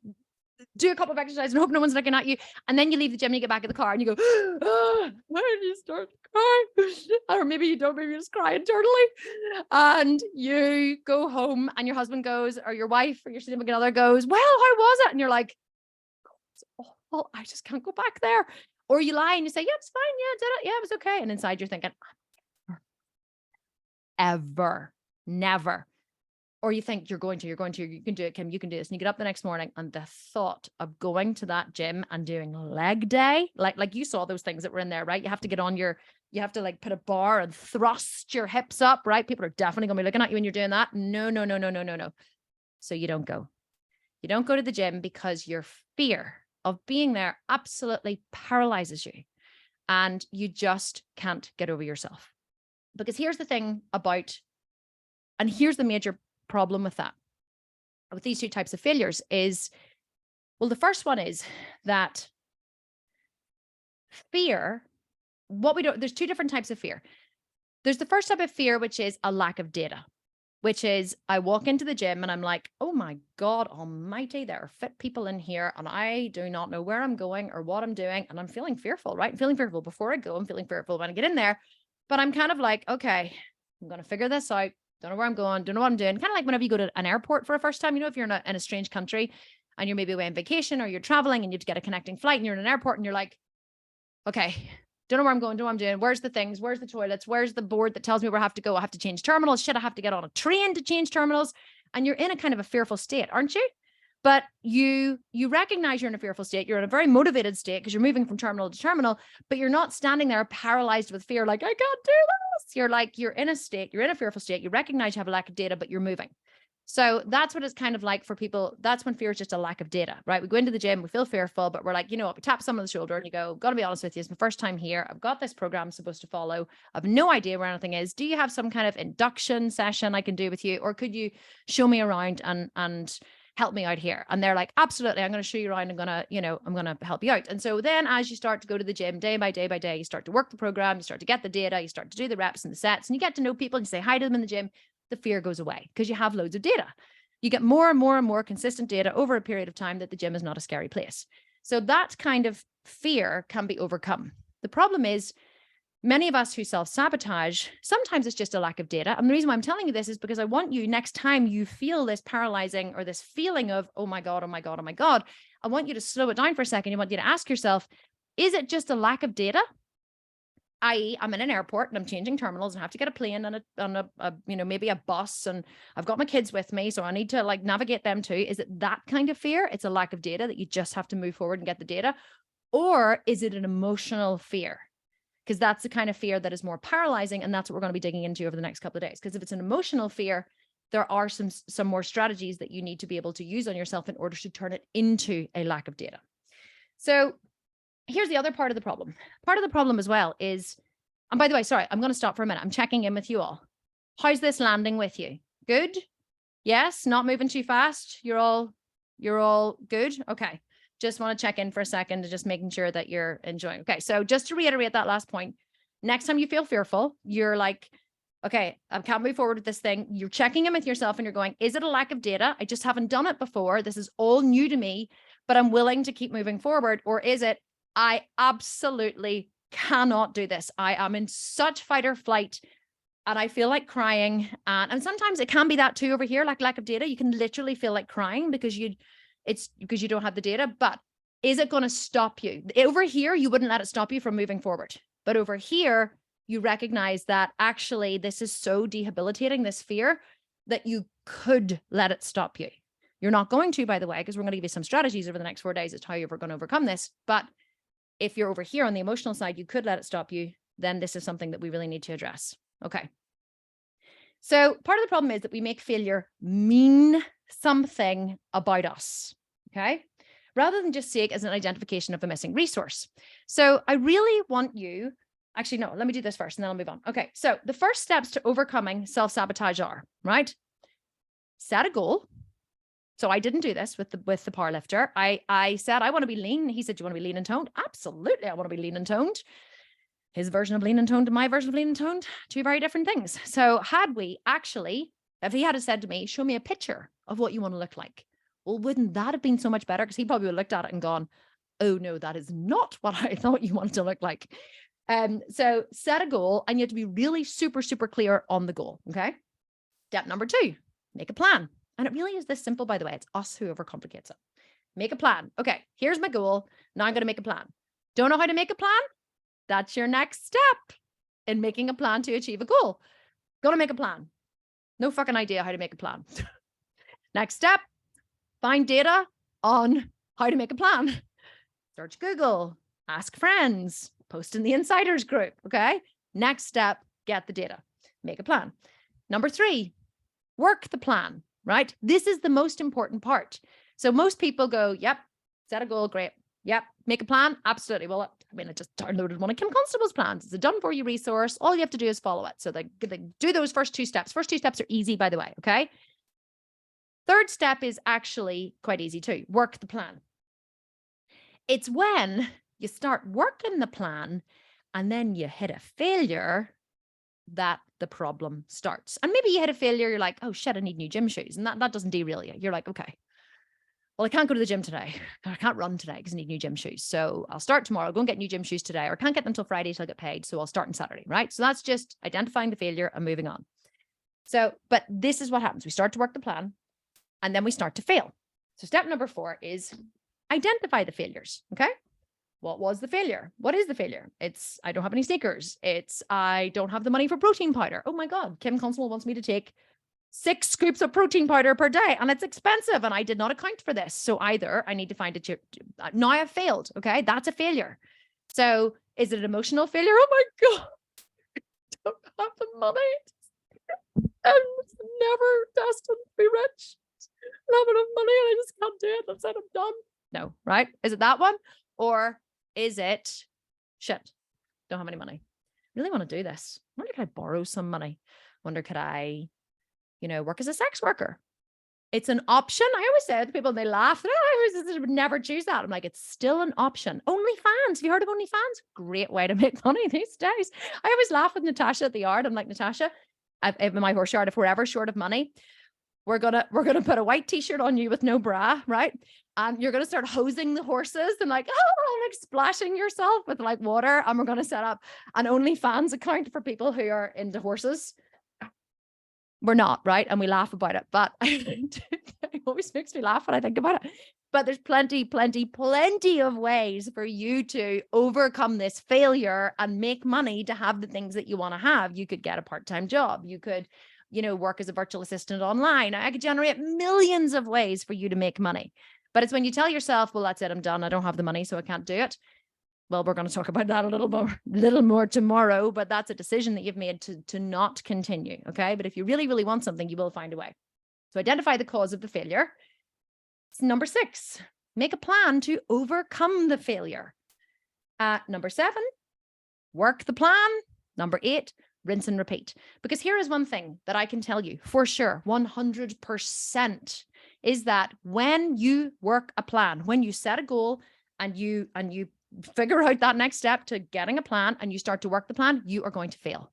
do a couple of exercises and hope no one's looking at you. And then you leave the gym and you get back in the car and you go, why did you start to cry? Or maybe you don't, maybe you just cry internally. And you go home and your husband goes, or your wife or your significant other goes, well, how was it? And you're like, it's awful. I just can't go back there. Or you lie and you say, yeah, it's fine. Yeah, I did it. Yeah, it was okay. And inside you're thinking, never. Or you think you can do it, Kim, you can do this. And you get up the next morning and the thought of going to that gym and doing leg day, like you saw those things that were in there, right? You have to get on you have to like put a bar and thrust your hips up, right? People are definitely going to be looking at you when you're doing that. No. So you don't go. You don't go to the gym because your fear of being there absolutely paralyzes you and you just can't get over yourself. Because here's the thing and here's the major problem with these two types of failures is, well, the first one is that fear, there's two different types of fear. There's the first type of fear, which is a lack of data, which is I walk into the gym and I'm like, oh my God almighty, there are fit people in here and I do not know where I'm going or what I'm doing. And I'm feeling fearful, right? I'm feeling fearful before I go. I'm feeling fearful when I get in there, but I'm kind of like, okay, I'm going to figure this out. Don't know where I'm going. Don't know what I'm doing. Kind of like whenever you go to an airport for a first time, if you're in a strange country and you're maybe away on vacation or you're traveling and you have to get a connecting flight and you're in an airport and you're like, okay, don't know where I'm going. Don't know what I'm doing. Where's the things? Where's the toilets? Where's the board that tells me where I have to go? I have to change terminals. Shit, I have to get on a train to change terminals. And you're in a kind of a fearful state, aren't you? But you recognize you're in a fearful state. You're in a very motivated state because you're moving from terminal to terminal, but you're not standing there paralyzed with fear. Like, I can't do this. You're in a fearful state. You recognize you have a lack of data, but you're moving. So that's what it's kind of like for people. That's when fear is just a lack of data, right? We go into the gym, we feel fearful, but we're like, we tap someone on the shoulder and you go, gotta be honest with you, it's my first time here. I've got this program I'm supposed to follow. I have no idea where anything is. Do you have some kind of induction session I can do with you? Or could you show me around and help me out here? And they're like, absolutely. I'm going to show you around. I'm going to help you out. And so then as you start to go to the gym day by day, you start to work the program, you start to get the data, you start to do the reps and the sets, and you get to know people and you say hi to them in the gym. The fear goes away because you have loads of data. You get more and more consistent data over a period of time that the gym is not a scary place. So that kind of fear can be overcome. The problem is many of us who self-sabotage, sometimes it's just a lack of data. And the reason why I'm telling you this is because I want you, next time you feel this paralyzing or this feeling of, oh my God, I want you to slow it down for a second. I want you to ask yourself, is it just a lack of data? I'm in an airport and I'm changing terminals and have to get a plane and a maybe a bus, and I've got my kids with me, so I need to like navigate them too. Is it that kind of fear? It's a lack of data that you just have to move forward and get the data. Or is it an emotional fear? Because that's the kind of fear that is more paralyzing. And that's what we're going to be digging into over the next couple of days. Because if it's an emotional fear, there are some more strategies that you need to be able to use on yourself in order to turn it into a lack of data. So here's the other part of the problem. Part of the problem as well is, and by the way, sorry, I'm going to stop for a minute. I'm checking in with you all. How's this landing with you? Good? Yes? Not moving too fast? You're all good? Okay. Just want to check in for a second to just making sure that you're enjoying. Okay. So just to reiterate that last point, next time you feel fearful, you're like, okay, I can't move forward with this thing. You're checking in with yourself and you're going, is it a lack of data? I just haven't done it before. This is all new to me, but I'm willing to keep moving forward. Or is it, I absolutely cannot do this. I am in such fight or flight and I feel like crying. And sometimes it can be that too over here, like lack of data. You can literally feel like crying because it's because you don't have the data. But is it going to stop you? Over here, you wouldn't let it stop you from moving forward. But over here, you recognize that actually this is so debilitating, this fear, that you could let it stop you. You're not going to, by the way, because we're going to give you some strategies over the next 4 days as to how you're going to overcome this. But if you're over here on the emotional side, you could let it stop you, then this is something that we really need to address. Okay. So part of the problem is that we make failure mean something about us. Okay. Rather than just see it as an identification of a missing resource. So I really want you, actually, no, let me do this first and then I'll move on. Okay. So the first steps to overcoming self-sabotage are, right? Set a goal. So I didn't do this with the power lifter. I said, I want to be lean. He said, do you want to be lean and toned? Absolutely. I want to be lean and toned. His version of lean and toned and my version of lean and toned, two very different things. So had we actually, if he had said to me, show me a picture of what you want to look like. Well, wouldn't that have been so much better? Because he probably would have looked at it and gone, oh no, that is not what I thought you wanted to look like. So set a goal and you have to be really super, super clear on the goal. Okay. Step number 2, make a plan. And it really is this simple, by the way. It's us who overcomplicates it. Make a plan. Okay, here's my goal. Now I'm going to make a plan. Don't know how to make a plan? That's your next step in making a plan to achieve a goal. Going to make a plan. No fucking idea how to make a plan. Next step, find data on how to make a plan. Search Google, ask friends, post in the insiders group. Okay. Next step, get the data, make a plan. Number 3, work the plan. Right? This is the most important part. So most people go, yep, set a goal, great. Yep, make a plan, absolutely. Well, I mean, I just downloaded one of Kim Constable's plans. It's a done for you resource. All you have to do is follow it. So they do those first 2 steps. First 2 steps are easy, by the way, okay? Third step is actually quite easy too. Work the plan. It's when you start working the plan and then you hit a failure that the problem starts. And maybe you hit a failure, you're like, oh shit, I need new gym shoes. And that doesn't derail you. You're like, okay, well, I can't go to the gym today. I can't run today because I need new gym shoes. So I'll start tomorrow, go and get new gym shoes today, or I can't get them until Friday till I get paid. So I'll start on Saturday, right? So that's just identifying the failure and moving on. So, but this is what happens. We start to work the plan and then we start to fail. So step number 4 is identify the failures. Okay. What was the failure? What is the failure? It's, I don't have any sneakers. It's, I don't have the money for protein powder. Oh my God. Kim Constable wants me to take 6 scoops of protein powder per day and it's expensive and I did not account for this. So either I need to find a now I've failed. Okay. That's a failure. So is it an emotional failure? Oh my God. I don't have the money. I'm never destined to be rich. I don't have enough money and I just can't do it. That's it. I'm done. No, right? Is it that one? Or is it, shit, don't have any money. Really want to do this. I wonder, could I borrow some money? Wonder, could I, work as a sex worker? It's an option. I always say to people, and they laugh. I would never choose that. I'm like, it's still an option. OnlyFans. Have you heard of OnlyFans? Great way to make money these days. I always laugh with Natasha at the yard. I'm like, Natasha, in my horse yard, if we're ever short of money, we're gonna put a white t-shirt on you with no bra, right? And you're gonna start hosing the horses and like splashing yourself with like water. And we're gonna set up an OnlyFans account for people who are into horses. We're not, right? And we laugh about it, but it always makes me laugh when I think about it. But there's plenty of ways for you to overcome this failure and make money to have the things that you want to have. You could get a part-time job. You could, work as a virtual assistant online. I could generate millions of ways for you to make money. But it's when you tell yourself, well, that's it, I'm done. I don't have the money, so I can't do it. Well, we're going to talk about that a little more tomorrow, but that's a decision that you've made to not continue. Okay. But if you really, really want something, you will find a way. So identify the cause of the failure. Number 6, make a plan to overcome the failure. Number 7, work the plan. Number 8, rinse and repeat. Because here is one thing that I can tell you for sure, 100%, is that when you work a plan, when you set a goal and you figure out that next step to getting a plan and you start to work the plan, you are going to fail.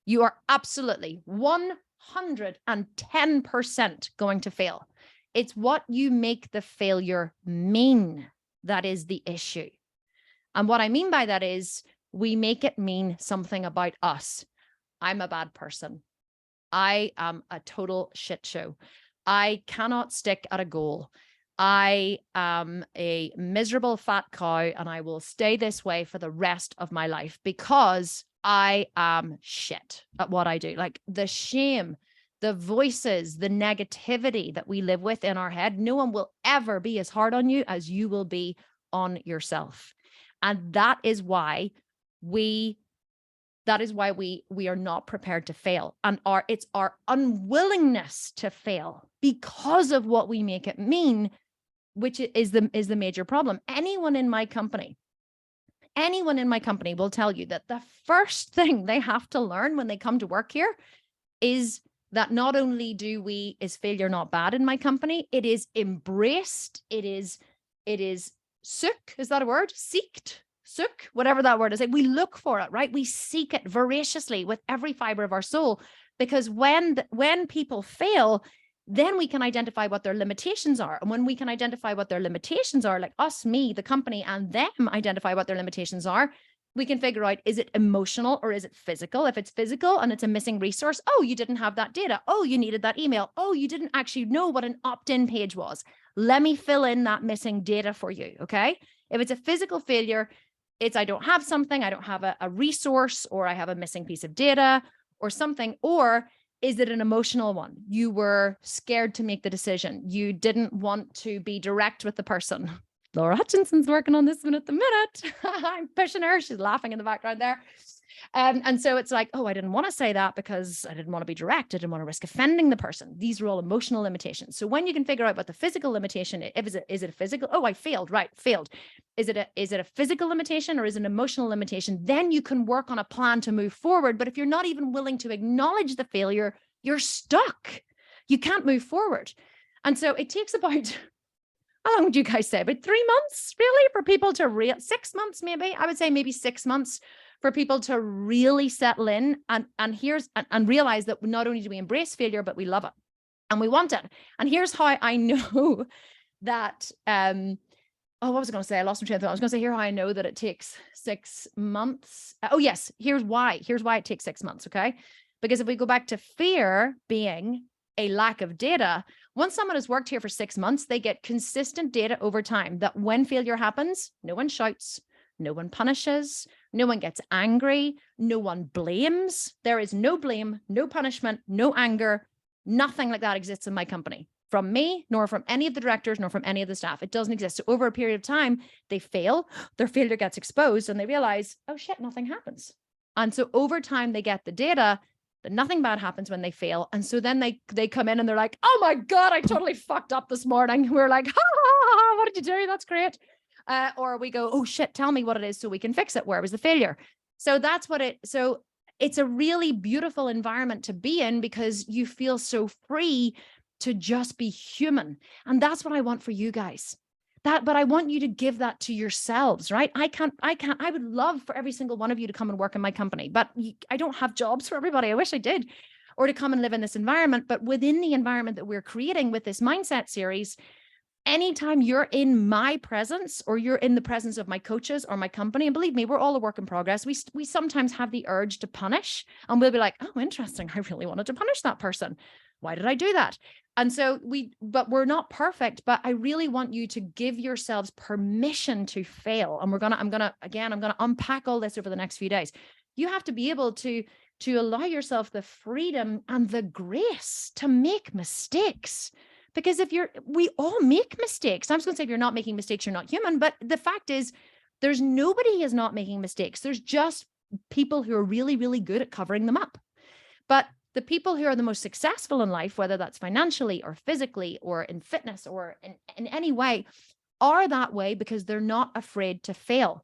You are absolutely 110% going to fail. It's what you make the failure mean that is the issue. And what I mean by that is we make it mean something about us. I'm a bad person. I am a total shit show. I cannot stick at a goal. I am a miserable fat cow and I will stay this way for the rest of my life because I am shit at what I do. Like the shame, the voices, the negativity that we live with in our head, no one will ever be as hard on you as you will be on yourself. And that is why we are not prepared to fail. And it's our unwillingness to fail because of what we make it mean, which is the major problem. Anyone in my company will tell you that the first thing they have to learn when they come to work here is that not only is failure not bad in my company, it is embraced. It is sook. Is that a word? Seeked, sook, whatever that word is. Like we look for it, right? We seek it voraciously with every fiber of our soul, because when people fail, then we can identify what their limitations are. And when we can identify what their limitations are, like us, me, the company, and them identify what their limitations are, we can figure out, is it emotional or is it physical? If it's physical and it's a missing resource, oh, you didn't have that data. Oh, you needed that email. Oh, you didn't actually know what an opt-in page was. Let me fill in that missing data for you, okay? If it's a physical failure, it's I don't have something, I don't have a resource, or I have a missing piece of data or something. Or is it an emotional one? You were scared to make the decision. You didn't want to be direct with the person. Laura Hutchinson's working on this one at the minute. I'm pushing her. She's laughing in the background there. And so it's like, oh, I didn't want to say that because I didn't want to be direct. I didn't want to risk offending the person. These are all emotional limitations. So when you can figure out what the physical limitation is, is it a physical? Oh, I failed. Right. Failed. Is it a physical limitation or is it an emotional limitation? Then you can work on a plan to move forward. But if you're not even willing to acknowledge the failure, you're stuck. You can't move forward. And so it takes about, how long would you guys say? About 3 months, really, for people to 6 months, maybe. I would say maybe 6 months for people to really settle in and realize that not only do we embrace failure, but we love it and we want it. And here's how I know that, what was I going to say? I lost my train of thought. I was going to say, here's how I know that it takes 6 months. Oh yes. Here's why it takes 6 months. Okay. Because if we go back to fear being a lack of data, once someone has worked here for 6 months, they get consistent data over time that when failure happens, no one shouts, no one punishes, no one gets angry, no one blames. There is no blame, no punishment, no anger. Nothing like that exists in my company, from me, nor from any of the directors, nor from any of the staff. It doesn't exist. So over a period of time, they fail, their failure gets exposed, and they realize, oh shit, nothing happens. And so over time, they get the data that nothing bad happens when they fail. And so then they come in and they're like, oh my God, I totally fucked up this morning. We're like, ha, ha, ha, what did you do? That's great. Or we go, oh shit, tell me what it is so we can fix it. Where was the failure? So so it's a really beautiful environment to be in because you feel so free to just be human. And that's what I want for you guys. But I want you to give that to yourselves, right? I would love for every single one of you to come and work in my company, but I don't have jobs for everybody. I wish I did, or to come and live in this environment. But within the environment that we're creating with this mindset series, anytime you're in my presence or you're in the presence of my coaches or my company, and believe me, we're all a work in progress. We sometimes have the urge to punish, and we'll be like, oh, interesting. I really wanted to punish that person. Why did I do that? And so but we're not perfect, but I really want you to give yourselves permission to fail. And I'm going to unpack all this over the next few days. You have to be able to allow yourself the freedom and the grace to make mistakes. Because we all make mistakes. I'm just going to say, if you're not making mistakes, you're not human. But the fact is, there's nobody is not making mistakes. There's just people who are really, really good at covering them up. But the people who are the most successful in life, whether that's financially or physically or in fitness or in any way, are that way because they're not afraid to fail.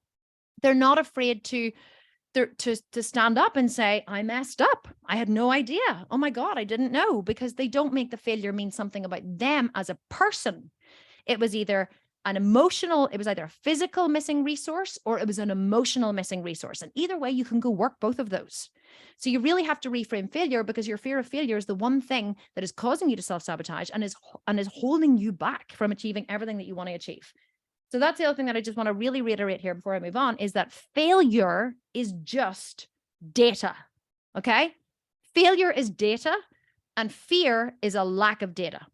They're not afraid to stand up and say, I messed up. I had no idea. Oh my God, I didn't know, because they don't make the failure mean something about them as a person. It was either a physical missing resource, or it was an emotional missing resource. And either way, you can go work both of those. So you really have to reframe failure, because your fear of failure is the one thing that is causing you to self-sabotage and is holding you back from achieving everything that you want to achieve. So that's the other thing that I just want to really reiterate here before I move on, is that failure is just data. Okay? Failure is data, and fear is a lack of data.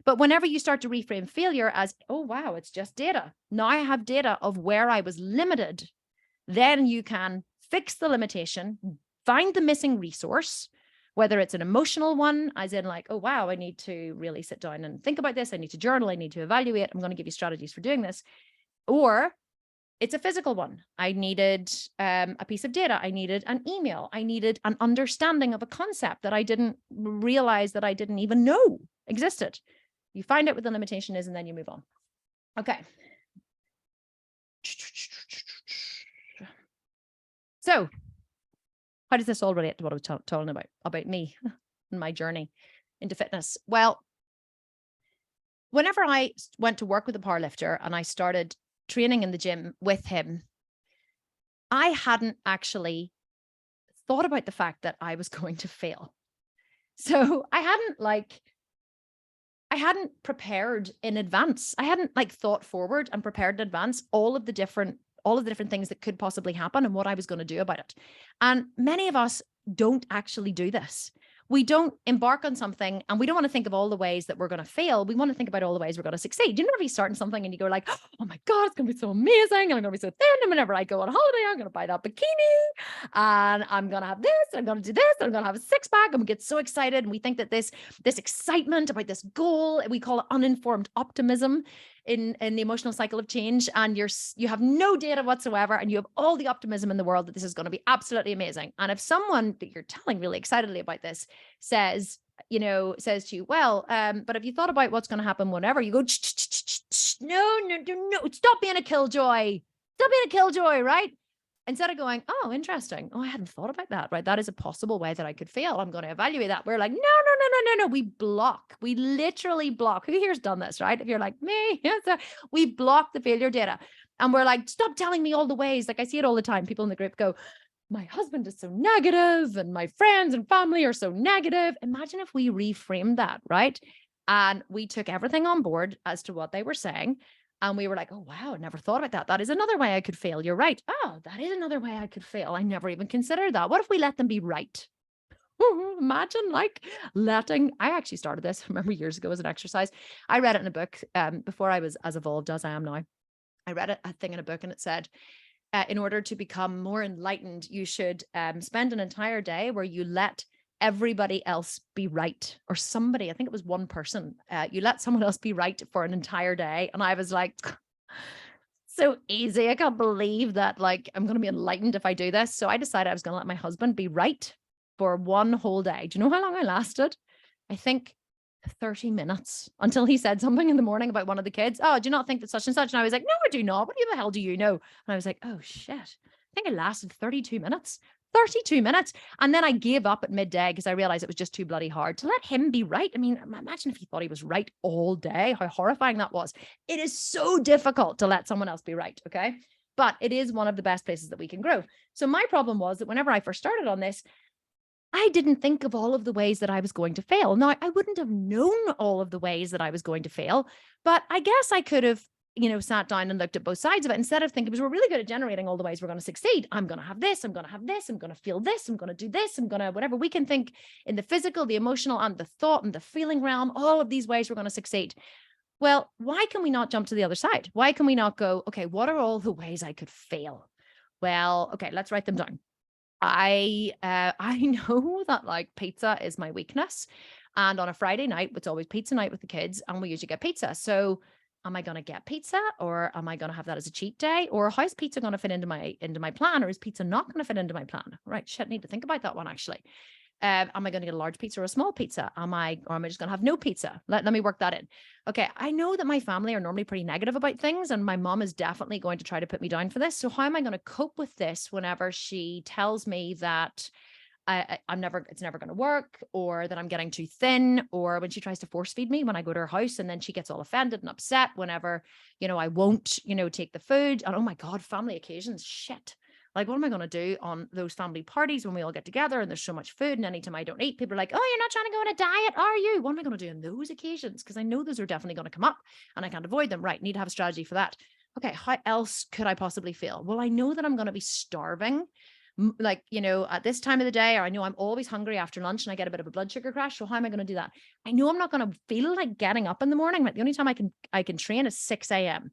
But whenever you start to reframe failure as, oh, wow, it's just data. Now I have data of where I was limited. Then you can fix the limitation, find the missing resource, whether it's an emotional one, as in like, oh, wow, I need to really sit down and think about this. I need to journal. I need to evaluate. I'm going to give you strategies for doing this. Or it's a physical one. I needed a piece of data. I needed an email. I needed an understanding of a concept that I didn't realize that I didn't even know existed. You find out what the limitation is, and then you move on. Okay. So how does this all relate to what I was talking about me and my journey into fitness? Well, whenever I went to work with a powerlifter and I started training in the gym with him, I hadn't actually thought about the fact that I was going to fail. So I hadn't prepared in advance. I hadn't thought forward and prepared in advance all of the different things that could possibly happen and what I was going to do about it. And many of us don't actually do this. We don't embark on something and we don't want to think of all the ways that we're going to fail. We want to think about all the ways we're going to succeed. You know, if you start something and you go like, oh my God, it's going to be so amazing. And I'm going to be so thin. And whenever I go on holiday, I'm going to buy that bikini and I'm going to have this, and I'm going to do this, and I'm going to have a six pack. And we get so excited. And we think that this excitement about this goal, we call it uninformed optimism in the emotional cycle of change. And you have no data whatsoever. And you have all the optimism in the world that this is going to be absolutely amazing. And if someone that you're telling really excitedly about this says to you, well, but have you thought about what's going to happen whenever? You go, no, stop being a killjoy. Stop being a killjoy, right? Instead of going, oh, interesting. Oh, I hadn't thought about that, right? That is a possible way that I could fail. I'm going to evaluate that. We're like, no. We block. We literally block. Who here's done this, right? If you're like me, we block the failure data. And we're like, stop telling me all the ways. Like I see it all the time. People in the group go, my husband is so negative and my friends and family are so negative. Imagine if we reframed that, right? And we took everything on board as to what they were saying. And we were like, oh, wow, I never thought about that. That is another way I could fail. You're right. Oh, that is another way I could fail. I never even considered that. What if we let them be right? Imagine I actually started this, I remember years ago as an exercise. I read it in a book before I was as evolved as I am now. I read a thing in a book and it said, in order to become more enlightened, you should spend an entire day where you let everybody else be right, or somebody, I think it was one person, you let someone else be right for an entire day. And I was like, so easy. I can't believe that I'm going to be enlightened if I do this. So I decided I was going to let my husband be right for one whole day. Do you know how long I lasted? I think 30 minutes, until he said something in the morning about one of the kids. Oh, do you not think that such and such? And I was like, no, I do not. What the hell do you know? And I was like, oh shit. I think I lasted 32 minutes. 32 minutes. And then I gave up at midday because I realized it was just too bloody hard to let him be right. I mean, imagine if he thought he was right all day, how horrifying that was. It is so difficult to let someone else be right. Okay. But it is one of the best places that we can grow. So my problem was that whenever I first started on this, I didn't think of all of the ways that I was going to fail. Now, I wouldn't have known all of the ways that I was going to fail, but I guess I could have sat down and looked at both sides of it instead of thinking, because we're really good at generating all the ways we're going to succeed. I'm going to have this, I'm going to have this, I'm going to feel this, I'm going to do this, I'm going to whatever. We can think in the physical, the emotional, and the thought and the feeling realm, all of these ways we're going to succeed. Well, why can we not jump to the other side? Why can we not go, okay, what are all the ways I could fail? Well, okay, let's write them down. I know that like pizza is my weakness. And on a Friday night, it's always pizza night with the kids, and we usually get pizza. So am I going to get pizza, or am I going to have that as a cheat day? Or how's pizza going to fit into my plan? Or is pizza not going to fit into my plan? Right. Shit, I need to think about that one actually. Am I going to get a large pizza or a small pizza? Or am I just going to have no pizza? Let me work that in. Okay. I know that my family are normally pretty negative about things, and my mom is definitely going to try to put me down for this. So how am I going to cope with this whenever she tells me that it's never going to work, or that I'm getting too thin, or when she tries to force feed me when I go to her house, and then she gets all offended and upset whenever, I won't, take the food. And oh my God, family occasions, shit. Like, what am I going to do on those family parties when we all get together and there's so much food, and anytime I don't eat, people are like, oh, you're not trying to go on a diet, are you? What am I going to do on those occasions? Because I know those are definitely going to come up and I can't avoid them. Right. Need to have a strategy for that. Okay. How else could I possibly feel? Well, I know that I'm going to be starving, like, at this time of the day, or I know I'm always hungry after lunch and I get a bit of a blood sugar crash. So how am I going to do that? I know I'm not going to feel like getting up in the morning. Like, the only time I can train is 6 a.m.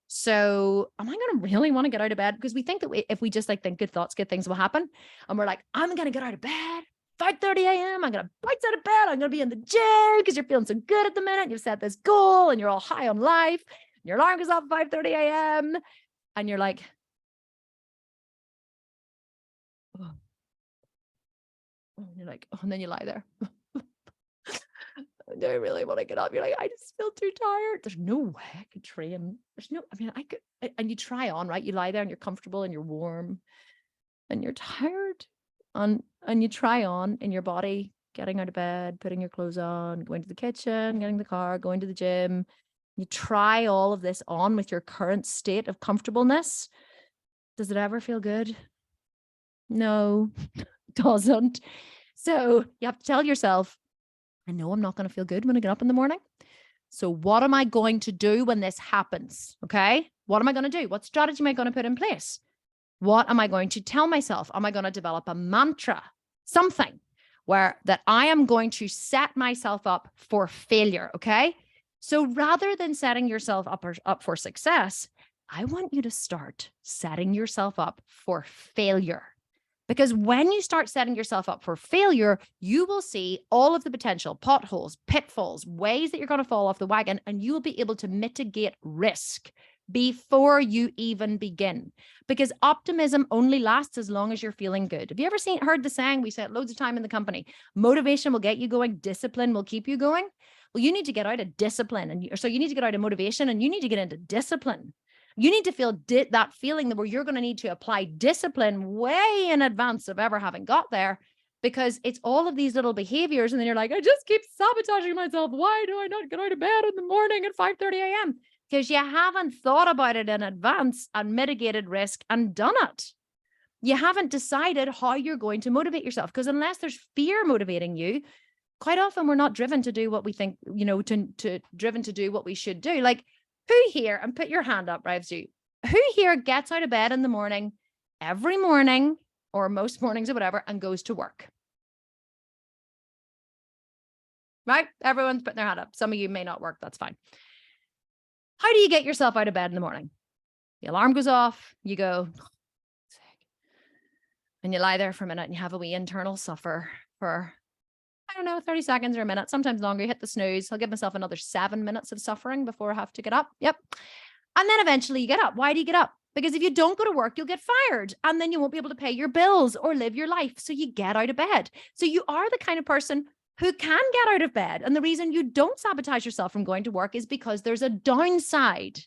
So am I going to really want to get out of bed? Because we think that if we just think good thoughts, good things will happen. And we're like, I'm going to get out of bed 5:30 a.m. I'm going to bounce out of bed. I'm going to be in the gym because you're feeling so good at the minute. You've set this goal and you're all high on life. Your alarm goes off at 5:30 a.m. And you're like, oh. And you're like, oh, and then you lie there. Do I really want to get up? You're like, I just feel too tired. There's no way I could train. I could, and you try on, right? You lie there and you're comfortable and you're warm and you're tired. And you try on in your body, getting out of bed, putting your clothes on, going to the kitchen, getting the car, going to the gym. You try all of this on with your current state of comfortableness. Does it ever feel good? No, it doesn't. So you have to tell yourself, I know I'm not going to feel good when I get up in the morning. So what am I going to do when this happens? Okay. What am I going to do? What strategy am I going to put in place? What am I going to tell myself? Am I going to develop a mantra, something that I am going to set myself up for failure? Okay. So rather than setting yourself up for success, I want you to start setting yourself up for failure. Because when you start setting yourself up for failure, you will see all of the potential potholes, pitfalls, ways that you're going to fall off the wagon, and you will be able to mitigate risk before you even begin. Because optimism only lasts as long as you're feeling good. Have you ever heard the saying? We say it loads of time in the company. Motivation will get you going. Discipline will keep you going. Well, you need to get out of discipline. So you need to get out of motivation and you need to get into discipline. You need to feel that feeling where you're going to need to apply discipline way in advance of ever having got there, because it's all of these little behaviors. And then you're like, I just keep sabotaging myself. Why do I not get out of bed in the morning at 5:30 a.m.? Because you haven't thought about it in advance and mitigated risk and done it. You haven't decided how you're going to motivate yourself, because unless there's fear motivating you, quite often we're not driven to do what we think, driven to do what we should do. Like, who here, and put your hand up, Rivesy, who here gets out of bed in the morning, every morning, or most mornings or whatever, and goes to work? Right? Everyone's putting their hand up. Some of you may not work. That's fine. How do you get yourself out of bed in the morning? The alarm goes off. You go, and you lie there for a minute and you have a wee internal suffer for, I don't know, 30 seconds or a minute, sometimes longer. You hit the snooze. I'll give myself another 7 minutes of suffering before I have to get up. Yep. And then eventually you get up. Why do you get up? Because if you don't go to work, you'll get fired and then you won't be able to pay your bills or live your life. So you get out of bed. So you are the kind of person who can get out of bed. And the reason you don't sabotage yourself from going to work is because there's a downside.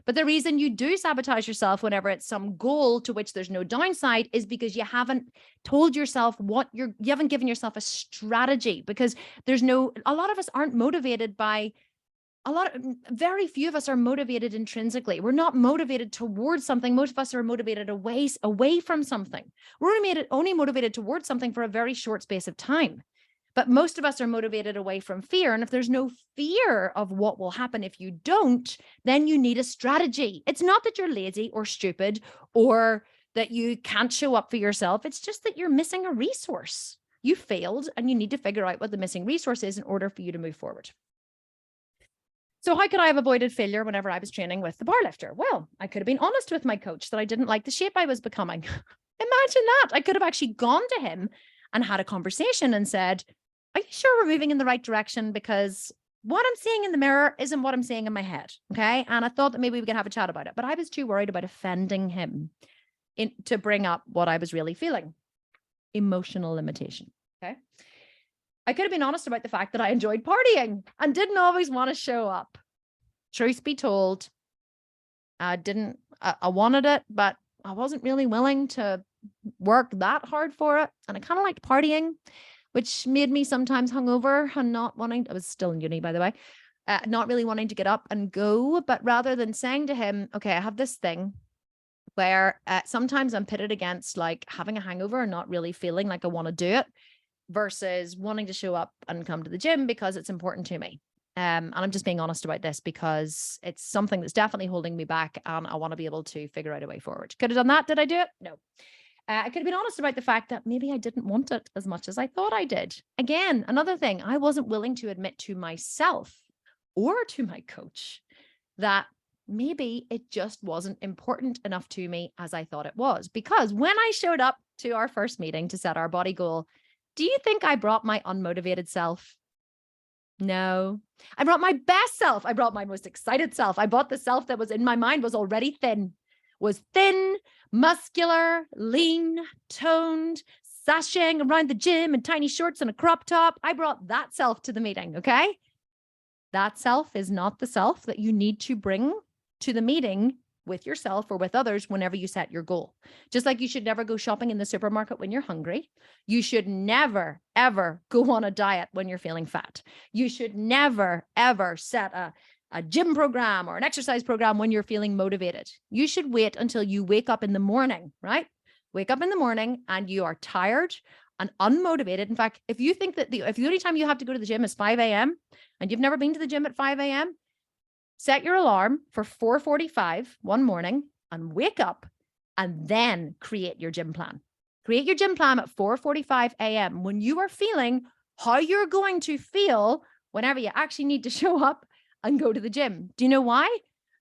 But the reason you do sabotage yourself whenever it's some goal to which there's no downside is because you haven't told yourself you haven't given yourself a strategy, because a lot of us aren't motivated by very few of us are motivated intrinsically. We're not motivated towards something. Most of us are motivated away from something. We're only motivated towards something for a very short space of time. But most of us are motivated away from fear. And if there's no fear of what will happen if you don't, then you need a strategy. It's not that you're lazy or stupid or that you can't show up for yourself. It's just that you're missing a resource. You failed and you need to figure out what the missing resource is in order for you to move forward. So how could I have avoided failure whenever I was training with the bar lifter? Well, I could have been honest with my coach that I didn't like the shape I was becoming. Imagine that. I could have actually gone to him and had a conversation and said, are you sure we're moving in the right direction? Because what I'm seeing in the mirror isn't what I'm seeing in my head. Okay. And I thought that maybe we could have a chat about it, but I was too worried about offending him to bring up what I was really feeling. Emotional limitation. Okay. I could have been honest about the fact that I enjoyed partying and didn't always want to show up. Truth be told, I wanted it, but I wasn't really willing to work that hard for it. And I kind of liked partying, which made me sometimes hungover and not wanting, I was still in uni, by the way, not really wanting to get up and go, but rather than saying to him, okay, I have this thing where sometimes I'm pitted against like having a hangover and not really feeling like I want to do it versus wanting to show up and come to the gym because it's important to me. And I'm just being honest about this because it's something that's definitely holding me back and I want to be able to figure out a way forward. Could have done that. Did I do it? No. I could have been honest about the fact that maybe I didn't want it as much as I thought I did. Again, another thing, I wasn't willing to admit to myself or to my coach that maybe it just wasn't important enough to me as I thought it was. Because when I showed up to our first meeting to set our body goal, do you think I brought my unmotivated self? No, I brought my best self. I brought my most excited self. I brought the self that was in my mind was already was thin, muscular, lean, toned, sashaying around the gym in tiny shorts and a crop top. I brought that self to the meeting. Okay. That self is not the self that you need to bring to the meeting with yourself or with others whenever you set your goal. Just like you should never go shopping in the supermarket when you're hungry. You should never, ever go on a diet when you're feeling fat. You should never, ever set a gym program or an exercise program when you're feeling motivated. You should wait until you wake up in the morning, right? Wake up in the morning and you are tired and unmotivated. In fact, if you think that if the only time you have to go to the gym is 5 a.m. and you've never been to the gym at 5 a.m., set your alarm for 4:45 one morning and wake up and then create your gym plan. Create your gym plan at 4:45 a.m. when you are feeling how you're going to feel whenever you actually need to show up and go to the gym. Do you know why?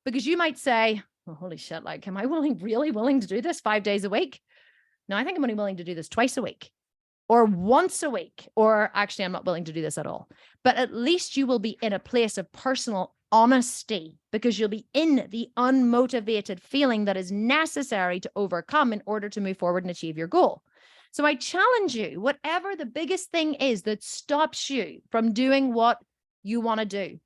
Because you might say, oh, holy shit, like, am I really willing to do this 5 days a week? No, I think I'm only willing to do this twice a week or once a week, or actually I'm not willing to do this at all. But at least you will be in a place of personal honesty because you'll be in the unmotivated feeling that is necessary to overcome in order to move forward and achieve your goal. So I challenge you, whatever the biggest thing is that stops you from doing what you want to do,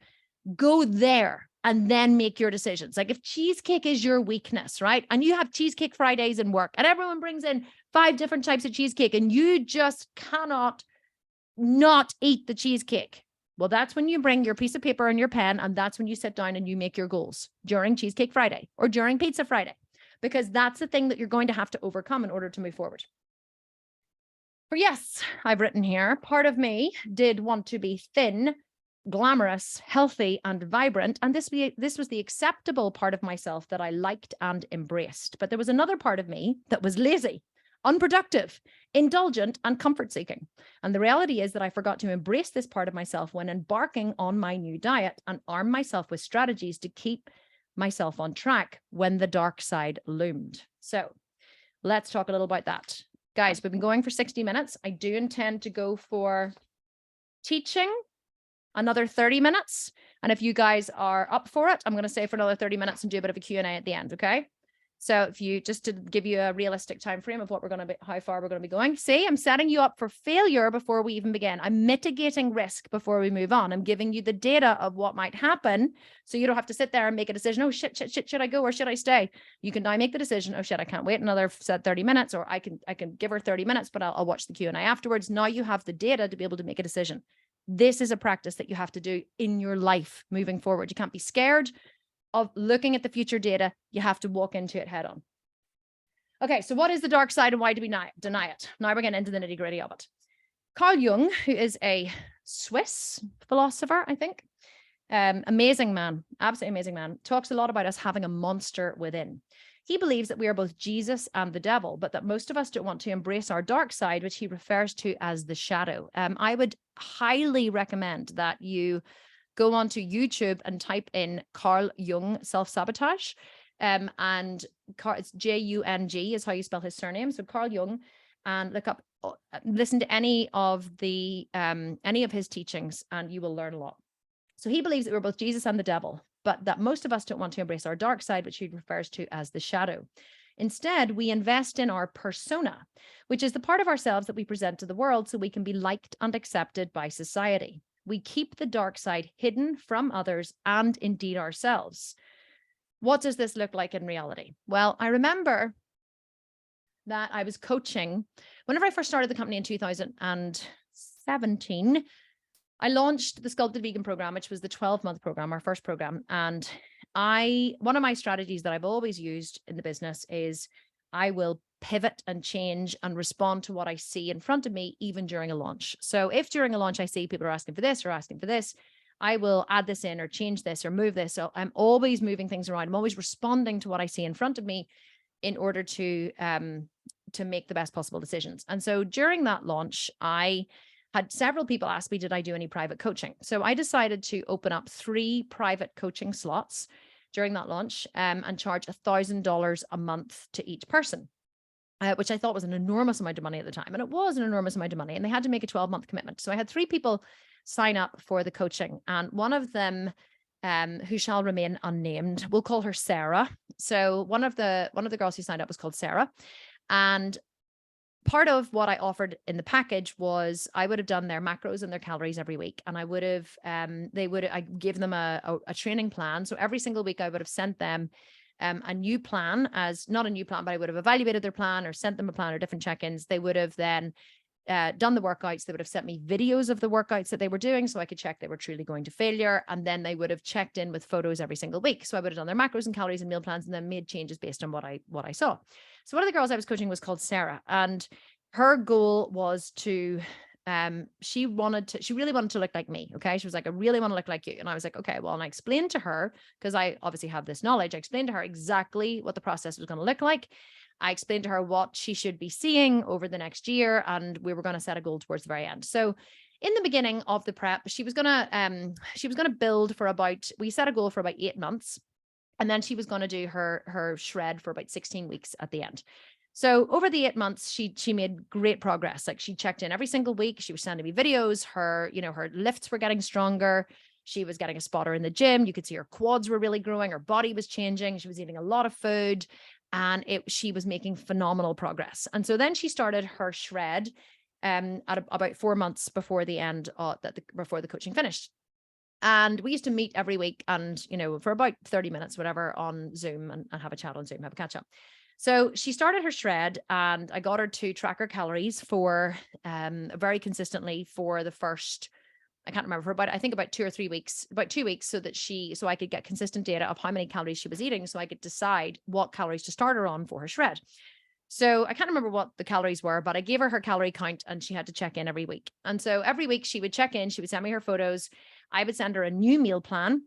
go there and then make your decisions. Like if cheesecake is your weakness, right? And you have cheesecake Fridays in work and everyone brings in 5 different types of cheesecake and you just cannot not eat the cheesecake. Well, that's when you bring your piece of paper and your pen, and that's when you sit down and you make your goals during Cheesecake Friday or during Pizza Friday, because that's the thing that you're going to have to overcome in order to move forward. For yes, I've written here, part of me did want to be thin, glamorous, healthy, and vibrant. And this was the acceptable part of myself that I liked and embraced. But there was another part of me that was lazy, unproductive, indulgent, and comfort-seeking. And the reality is that I forgot to embrace this part of myself when embarking on my new diet and arm myself with strategies to keep myself on track when the dark side loomed. So let's talk a little about that. Guys, we've been going for 60 minutes. I do intend to go for teaching another 30 minutes. And if you guys are up for it, I'm going to stay for another 30 minutes and do a bit of a Q&A at the end, okay? So if you, just to give you a realistic time frame of what we're going to be, how far we're going to be going. See, I'm setting you up for failure before we even begin. I'm mitigating risk before we move on. I'm giving you the data of what might happen. So you don't have to sit there and make a decision. Oh, shit, should I go or should I stay? You can now make the decision. Oh shit, I can't wait another set 30 minutes, or I can give her 30 minutes, but I'll watch the Q&A afterwards. Now you have the data to be able to make a decision. This is a practice that you have to do in your life moving forward. You can't be scared of looking at the future data. You have to walk into it head on. Okay, so what is the dark side and why do we deny it? Now we're getting into the nitty gritty of it. Carl Jung, who is a Swiss philosopher, I think, amazing man, absolutely amazing man, talks a lot about us having a monster within. He believes that we are both Jesus and the devil, but that most of us don't want to embrace our dark side, which he refers to as the shadow. I would highly recommend that you go onto YouTube and type in Carl Jung Self-Sabotage. And it's Jung is how you spell his surname. So Carl Jung, and look up, listen to any of his teachings, and you will learn a lot. So he believes that we're both Jesus and the devil, but that most of us don't want to embrace our dark side, which he refers to as the shadow. Instead, we invest in our persona, which is the part of ourselves that we present to the world so we can be liked and accepted by society. We keep the dark side hidden from others and indeed ourselves. What does this look like in reality? Well, I remember that I was coaching whenever I first started the company in 2017. I launched the Sculpted Vegan program, which was the 12-month program, our first program. And one of my strategies that I've always used in the business is I will pivot and change and respond to what I see in front of me, even during a launch. So if during a launch I see people are asking for this or asking for this, I will add this in or change this or move this. So I'm always moving things around. I'm always responding to what I see in front of me in order to make the best possible decisions. And so during that launch, I had several people ask me, did I do any private coaching? So I decided to open up 3 private coaching slots during that launch and charge $1,000 a month to each person, which I thought was an enormous amount of money at the time. And it was an enormous amount of money. And they had to make a 12-month commitment. So I had 3 people sign up for the coaching. And one of them, who shall remain unnamed, we'll call her Sarah. So one of the girls who signed up was called Sarah. And part of what I offered in the package was I would have done their macros and their calories every week. And I would have, I gave them a training plan. So every single week I would have sent them a new plan, not a new plan, but I would have evaluated their plan or sent them a plan or different check-ins. They would have then done the workouts. They would have sent me videos of the workouts that they were doing so I could check they were truly going to failure. And then they would have checked in with photos every single week. So I would have done their macros and calories and meal plans and then made changes based on what I saw. So one of the girls I was coaching was called Sarah, and her goal was to, she really wanted to look like me. Okay. She was like, I really want to look like you. And I was like, okay, well, and I explained to her, because I obviously have this knowledge. I explained to her exactly what the process was going to look like. I explained to her what she should be seeing over the next year, and we were going to set a goal towards the very end. So in the beginning of the prep, she was going to build for we set a goal for about 8 months. And then she was going to do her shred for about 16 weeks at the end. So over the 8 months, she made great progress. Like, she checked in every single week. She was sending me videos. Her lifts were getting stronger. She was getting a spotter in the gym. You could see her quads were really growing. Her body was changing. She was eating a lot of food, and she was making phenomenal progress. And so then she started her shred at about 4 months before the end, before the coaching finished. And we used to meet every week and, for about 30 minutes, whatever, on Zoom and have a chat on Zoom, have a catch up. So she started her shred, and I got her to track her calories for very consistently for the first, I can't remember, for about 2 or 3 weeks, about 2 weeks, so I could get consistent data of how many calories she was eating, so I could decide what calories to start her on for her shred. So I can't remember what the calories were, but I gave her calorie count, and she had to check in every week. And so every week she would check in, she would send me her photos. I would send her a new meal plan,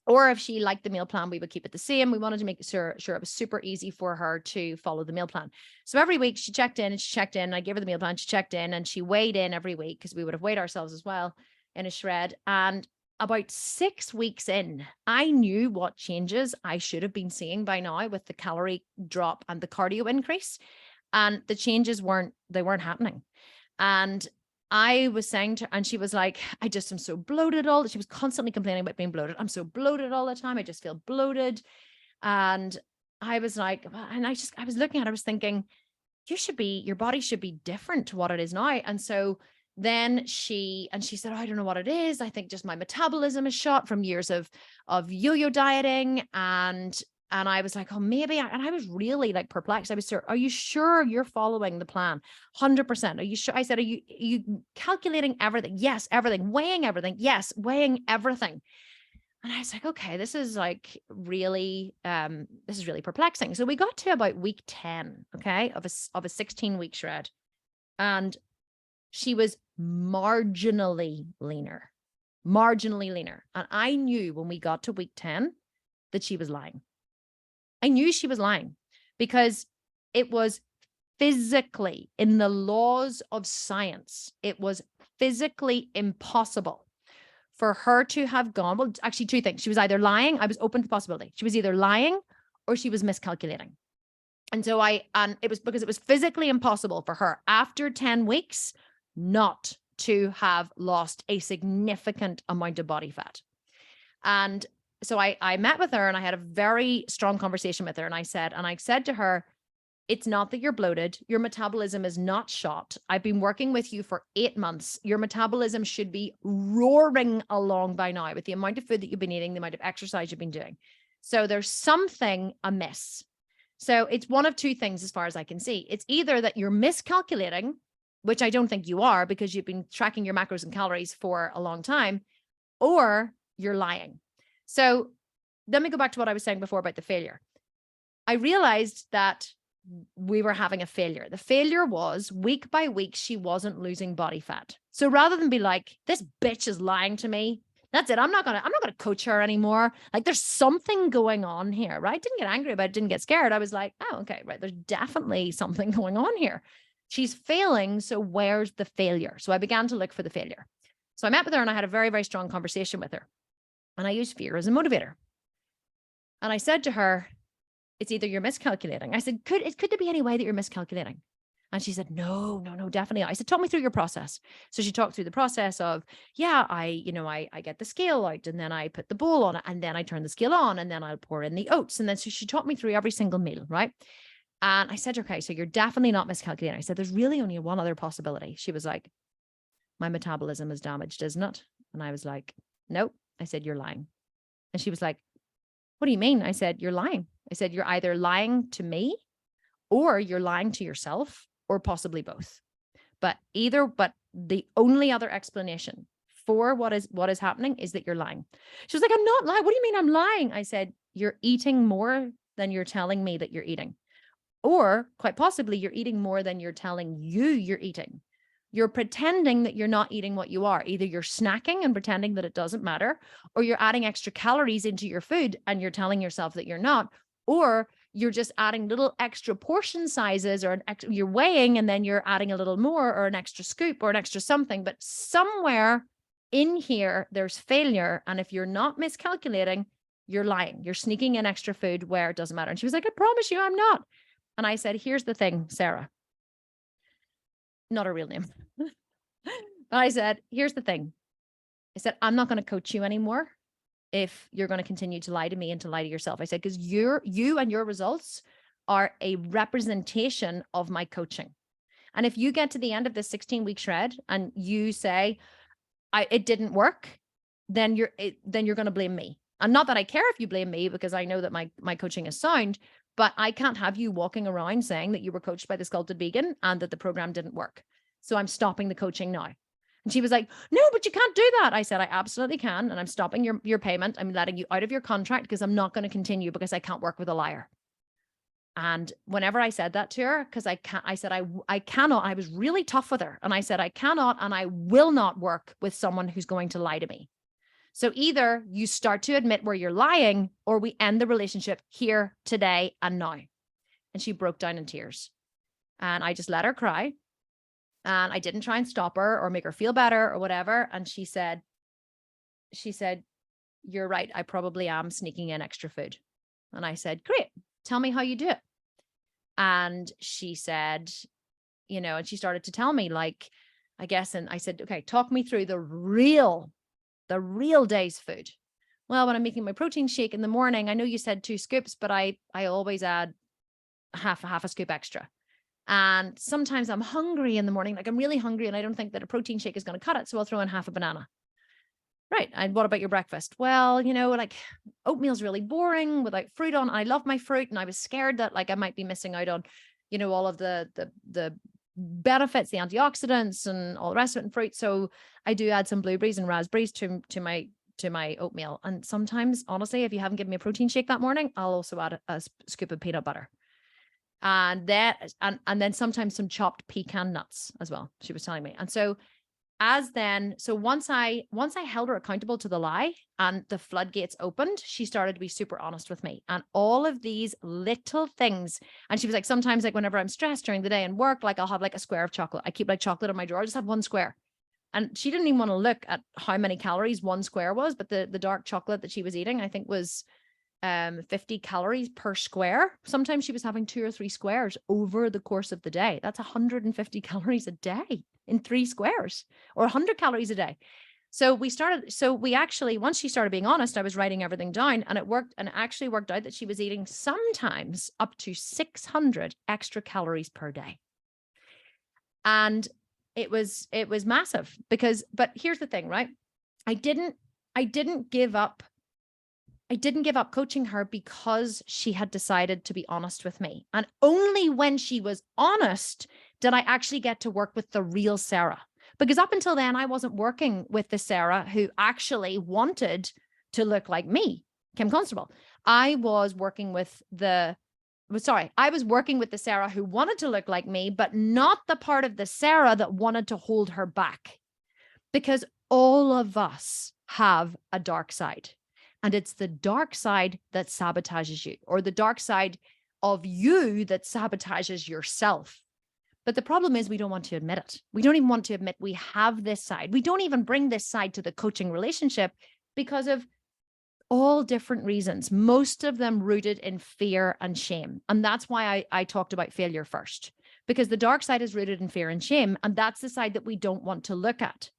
or if she liked the meal plan, we would keep it the same. We wanted to make sure it was super easy for her to follow the meal plan. So every week she checked in, and I gave her the meal plan. She checked in, and she weighed in every week, because we would have weighed ourselves as well in a shred. And about 6 weeks in, I knew what changes I should have been seeing by now with the calorie drop and the cardio increase. And the changes weren't happening. And I was saying to her, and she was like, I just am so bloated she was constantly complaining about being bloated. I'm so bloated all the time. I just feel bloated. And I was like, and I was looking at her, I was thinking, your body should be different to what it is now. And so then she said, oh, I don't know what it is. I think just my metabolism is shot from years of yo-yo dieting. And I was like, oh, maybe. And I was really like perplexed. I was sure, are you sure you're following the plan? 100%. Are you sure? I said, are you calculating everything? Yes, everything. Weighing everything? Yes, weighing everything. And I was like, okay, this is really perplexing. So we got to about week 10, okay, of a 16-week shred. And she was marginally leaner. Marginally leaner. And I knew when we got to week 10 that she was lying. I knew she was lying because it was physically, in the laws of science, it was physically impossible for her to have gone. Well, actually, two things. She was either lying. I was open to the possibility. She was either lying or she was miscalculating. And so and it was because it was physically impossible for her after 10 weeks not to have lost a significant amount of body fat. And so I met with her and I had a very strong conversation with her. And I said to her, it's not that you're bloated. Your metabolism is not shot. I've been working with you for 8 months. Your metabolism should be roaring along by now with the amount of food that you've been eating, the amount of exercise you've been doing. So there's something amiss. So it's one of two things as far as I can see. It's either that you're miscalculating, which I don't think you are because you've been tracking your macros and calories for a long time, or you're lying. So let me go back to what I was saying before about the failure. I realized that we were having a failure. The failure was week by week, she wasn't losing body fat. So rather than be like, this bitch is lying to me, that's it. I'm not gonna coach her anymore. Like there's something going on here, right? Didn't get angry about it, didn't get scared. I was like, oh, okay, right. There's definitely something going on here. She's failing. So where's the failure? So I began to look for the failure. So I met with her and I had a very, very strong conversation with her. And I used fear as a motivator. And I said to her, it's either you're miscalculating. I said, could there be any way that you're miscalculating? And she said, no, definitely. I said, talk me through your process. So she talked through the process of, yeah, I get the scale out and then I put the bowl on it and then I turn the scale on and then I'll pour in the oats. And then so she taught me through every single meal, right? And I said, okay, so you're definitely not miscalculating. I said, there's really only one other possibility. She was like, my metabolism is damaged, isn't it? And I was like, nope. I said, you're lying. And she was like, what do you mean? I said, you're lying. I said, you're either lying to me or you're lying to yourself or possibly both. But the only other explanation for what is happening is that you're lying. She was like, I'm not lying. What do you mean I'm lying? I said, you're eating more than you're telling me that you're eating. Or quite possibly you're eating more than you're telling you're eating. You're pretending that you're not eating what you are. Either you're snacking and pretending that it doesn't matter, or you're adding extra calories into your food and you're telling yourself that you're not, or you're just adding little extra portion sizes or you're weighing and then you're adding a little more or an extra scoop or an extra something. But somewhere in here, there's failure. And if you're not miscalculating, you're lying. You're sneaking in extra food where it doesn't matter. And she was like, I promise you, I'm not. And I said, here's the thing, Sarah. Not a real name. But I said, here's the thing. I said, I'm not going to coach you anymore if you're going to continue to lie to me and to lie to yourself. I said, because you and your results are a representation of my coaching. And if you get to the end of this 16-week shred and you say, it didn't work, then you're going to blame me. And not that I care if you blame me, because I know that my coaching is sound, but I can't have you walking around saying that you were coached by the Sculpted Vegan and that the program didn't work. So I'm stopping the coaching now. And she was like, no, but you can't do that. I said, I absolutely can. And I'm stopping your payment. I'm letting you out of your contract because I'm not going to continue because I can't work with a liar. And whenever I said that to her, because I cannot, I was really tough with her. And I said, I cannot, and I will not work with someone who's going to lie to me. So either you start to admit where you're lying or we end the relationship here, today, and now. And she broke down in tears. And I just let her cry. And I didn't try and stop her or make her feel better or whatever. And she said, you're right. I probably am sneaking in extra food. And I said, great. Tell me how you do it. And she said, and she started to tell me, like, I guess, and I said, okay, talk me through the real day's food. Well, when I'm making my protein shake in the morning, I know you said 2 scoops, but I always add half a scoop extra. And sometimes I'm hungry in the morning, like I'm really hungry and I don't think that a protein shake is going to cut it. So I'll throw in half a banana. Right. And what about your breakfast? Well, like oatmeal's really boring without fruit on. I love my fruit. And I was scared that like I might be missing out on, all of the benefits, the antioxidants and all the rest of it in fruit. So I do add some blueberries and raspberries to my oatmeal. And sometimes, honestly, if you haven't given me a protein shake that morning, I'll also add a scoop of peanut butter. And then sometimes some chopped pecan nuts as well, she was telling me. And so so once I held her accountable to the lie and the floodgates opened, she started to be super honest with me. And all of these little things. And she was like, sometimes like whenever I'm stressed during the day and work, like I'll have like a square of chocolate. I keep like chocolate in my drawer. I just have one square. And she didn't even want to look at how many calories one square was, but the dark chocolate that she was eating, I think was 50 calories per square. Sometimes she was having 2 or 3 squares over the course of the day. That's 150 calories a day in 3 squares, or 100 calories a day. So we actually, once she started being honest, I was writing everything down, and it worked, and it actually worked out that she was eating sometimes up to 600 extra calories per day. And it was massive but here's the thing, right? I didn't give up coaching her because she had decided to be honest with me. And only when she was honest did I actually get to work with the real Sarah. Because up until then, I wasn't working with the Sarah who actually wanted to look like me, Kim Constable. I was working with the Sarah who wanted to look like me, but not the part of the Sarah that wanted to hold her back. Because all of us have a dark side. And it's the dark side that sabotages you, or the dark side of you that sabotages yourself. But the problem is we don't want to admit it. We don't even want to admit we have this side. We don't even bring this side to the coaching relationship because of all different reasons, most of them rooted in fear and shame. And that's why I talked about failure first, because the dark side is rooted in fear and shame. And that's the side that we don't want to look at.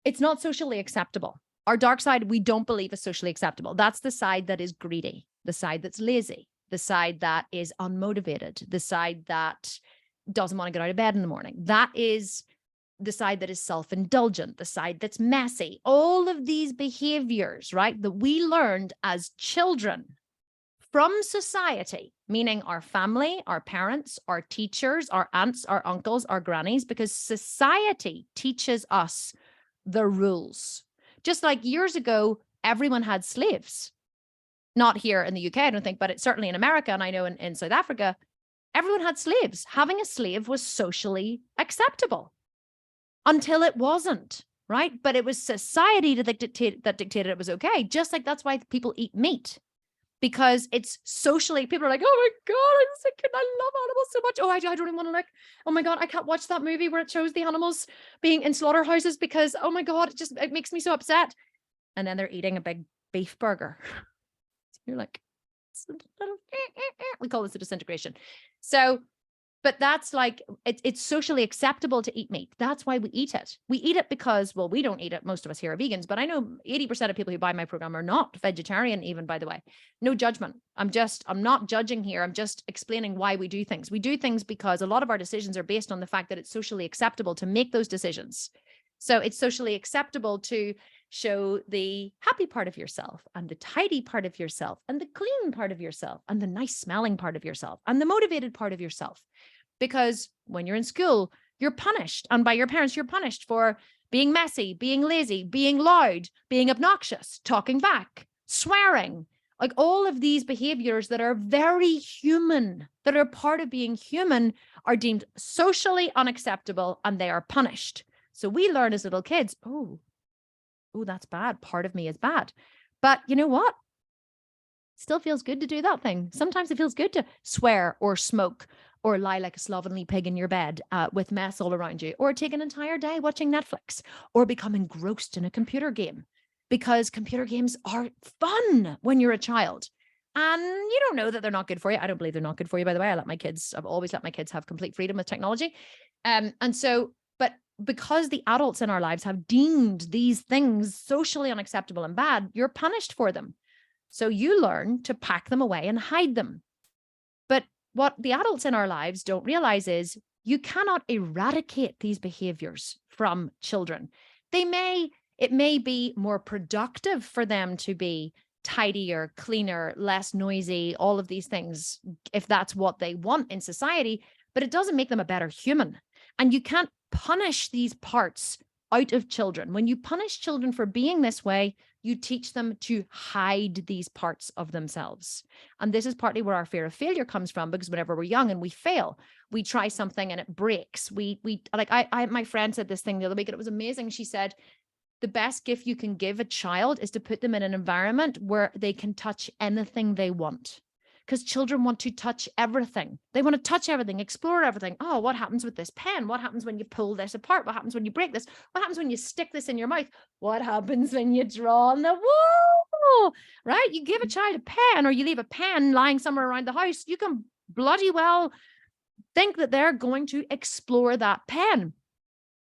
It's not socially acceptable. Our dark side, we don't believe is socially acceptable. That's the side that is greedy, the side that's lazy, the side that is unmotivated, the side that doesn't want to get out of bed in the morning. That is the side that is self-indulgent, the side that's messy. All of these behaviors, right, that we learned as children from society, meaning our family, our parents, our teachers, our aunts, our uncles, our grannies, because society teaches us the rules. Just like years ago, everyone had slaves. Not here in the UK, I don't think, but it's certainly in America, and I know in South Africa, everyone had slaves. Having a slave was socially acceptable until it wasn't, right? But it was society that dictated it was okay. Just like that's why people eat meat, because it's socially, people are like, oh my God, I'm sick and I love animals so much. Oh, I don't even want to look. Oh my God, I can't watch that movie where it shows the animals being in slaughterhouses because, oh my God, it makes me so upset. And then they're eating a big beef burger. You're like, we call this a disintegration. So, but that's like, it's socially acceptable to eat meat. That's why we eat it. We eat it because, well, we don't eat it. Most of us here are vegans, but I know 80% of people who buy my program are not vegetarian, even, by the way. No judgment. I'm not judging here. I'm just explaining why we do things. We do things because a lot of our decisions are based on the fact that it's socially acceptable to make those decisions. So it's socially acceptable to show the happy part of yourself and the tidy part of yourself and the clean part of yourself and the nice smelling part of yourself and the motivated part of yourself. Because when you're in school, you're punished. And by your parents, you're punished for being messy, being lazy, being loud, being obnoxious, talking back, swearing, like all of these behaviors that are very human, that are part of being human, are deemed socially unacceptable and they are punished. So we learn as little kids, oh, that's bad. Part of me is bad. But you know what? Still feels good to do that thing. Sometimes it feels good to swear or smoke or lie like a slovenly pig in your bed with mess all around you, or take an entire day watching Netflix, or become engrossed in a computer game, because computer games are fun when you're a child. And you don't know that they're not good for you. I don't believe they're not good for you, by the way. I've always let my kids have complete freedom with technology. But because the adults in our lives have deemed these things socially unacceptable and bad, you're punished for them. So you learn to pack them away and hide them. But what the adults in our lives don't realize is you cannot eradicate these behaviors from children. It may be more productive for them to be tidier, cleaner, less noisy, all of these things, if that's what they want in society, but it doesn't make them a better human. And you can't punish these parts out of children. When you punish children for being this way, you teach them to hide these parts of themselves. And this is partly where our fear of failure comes from, because whenever we're young and we fail, we try something and it breaks. My friend said this thing the other week and it was amazing. She said, the best gift you can give a child is to put them in an environment where they can touch anything they want. Because children want to touch everything. They want to touch everything, explore everything. Oh, what happens with this pen? What happens when you pull this apart? What happens when you break this? What happens when you stick this in your mouth? What happens when you draw on the wall? Right? You give a child a pen or you leave a pen lying somewhere around the house, you can bloody well think that they're going to explore that pen.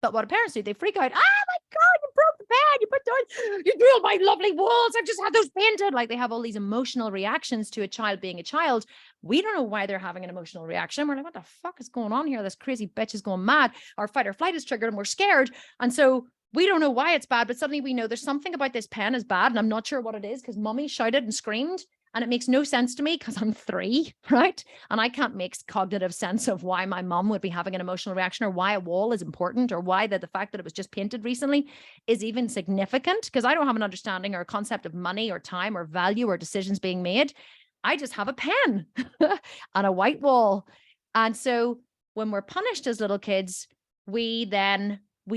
But what parents do, they freak out. Oh my God, you broke the pen, you put down, you drilled my lovely walls, I've just had those painted. Like they have all these emotional reactions to a child being a child. We don't know why they're having an emotional reaction. We're like, what the fuck is going on here? This crazy bitch is going mad. Our fight or flight is triggered and we're scared. And so we don't know why it's bad, but suddenly we know there's something about this pen is bad. And I'm not sure what it is because mommy shouted and screamed. And it makes no sense to me because I'm 3, right? And I can't make cognitive sense of why my mom would be having an emotional reaction or why a wall is important or why the fact that it was just painted recently is even significant, because I don't have an understanding or a concept of money or time or value or decisions being made. I just have a pen and a white wall. And so when we're punished as little kids, we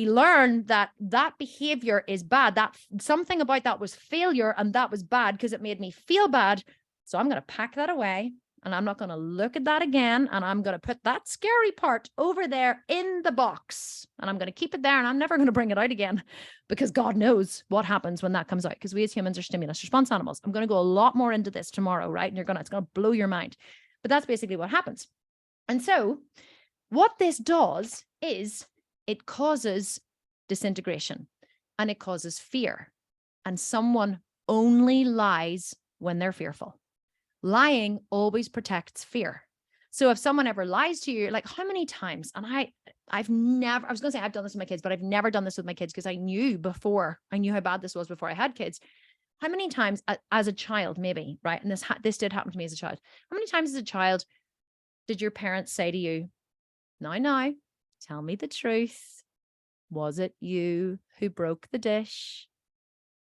learn that behavior is bad, that something about that was failure and that was bad because it made me feel bad. So I'm going to pack that away and I'm not going to look at that again. And I'm going to put that scary part over there in the box and I'm going to keep it there and I'm never going to bring it out again, because God knows what happens when that comes out, because we as humans are stimulus response animals. I'm going to go a lot more into this tomorrow, right? And it's going to blow your mind, but that's basically what happens. And so what this does is it causes disintegration and it causes fear. And someone only lies when they're fearful. Lying always protects fear. So if someone ever lies to you, like how many times, and I was going to say I've done this with my kids, but I've never done this with my kids because I knew how bad this was before I had kids. How many times as a child, maybe, right? And this did happen to me as a child. How many times as a child did your parents say to you, now, tell me the truth. Was it you who broke the dish?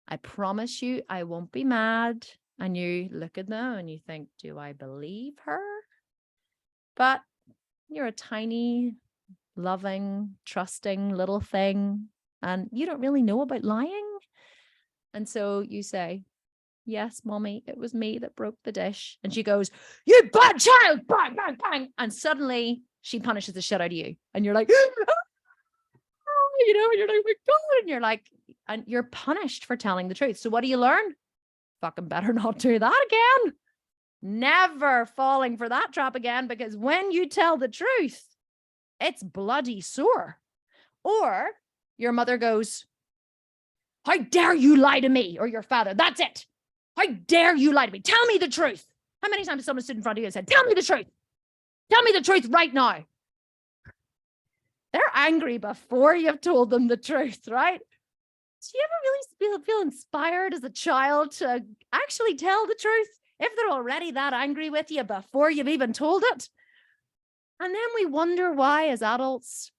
I promise you I won't be mad. And you look at them and you think, do I believe her? But you're a tiny, loving, trusting little thing, and you don't really know about lying. And so you say, yes, mommy, it was me that broke the dish. And she goes, you bad child, bang, bang, bang. And suddenly she punishes the shit out of you. And you're like, and you're like, oh my God. And you're like, and you're punished for telling the truth. So what do you learn? Fucking better not do that again. Never falling for that trap again, because when you tell the truth, it's bloody sore. Or your mother goes, how dare you lie to me? Or your father, that's it. How dare you lie to me? Tell me the truth. How many times has someone stood in front of you and said, tell me the truth. Tell me the truth right now. They're angry before you've told them the truth, right? Do you ever really feel inspired as a child to actually tell the truth if they're already that angry with you before you've even told it? And then we wonder why, as adults,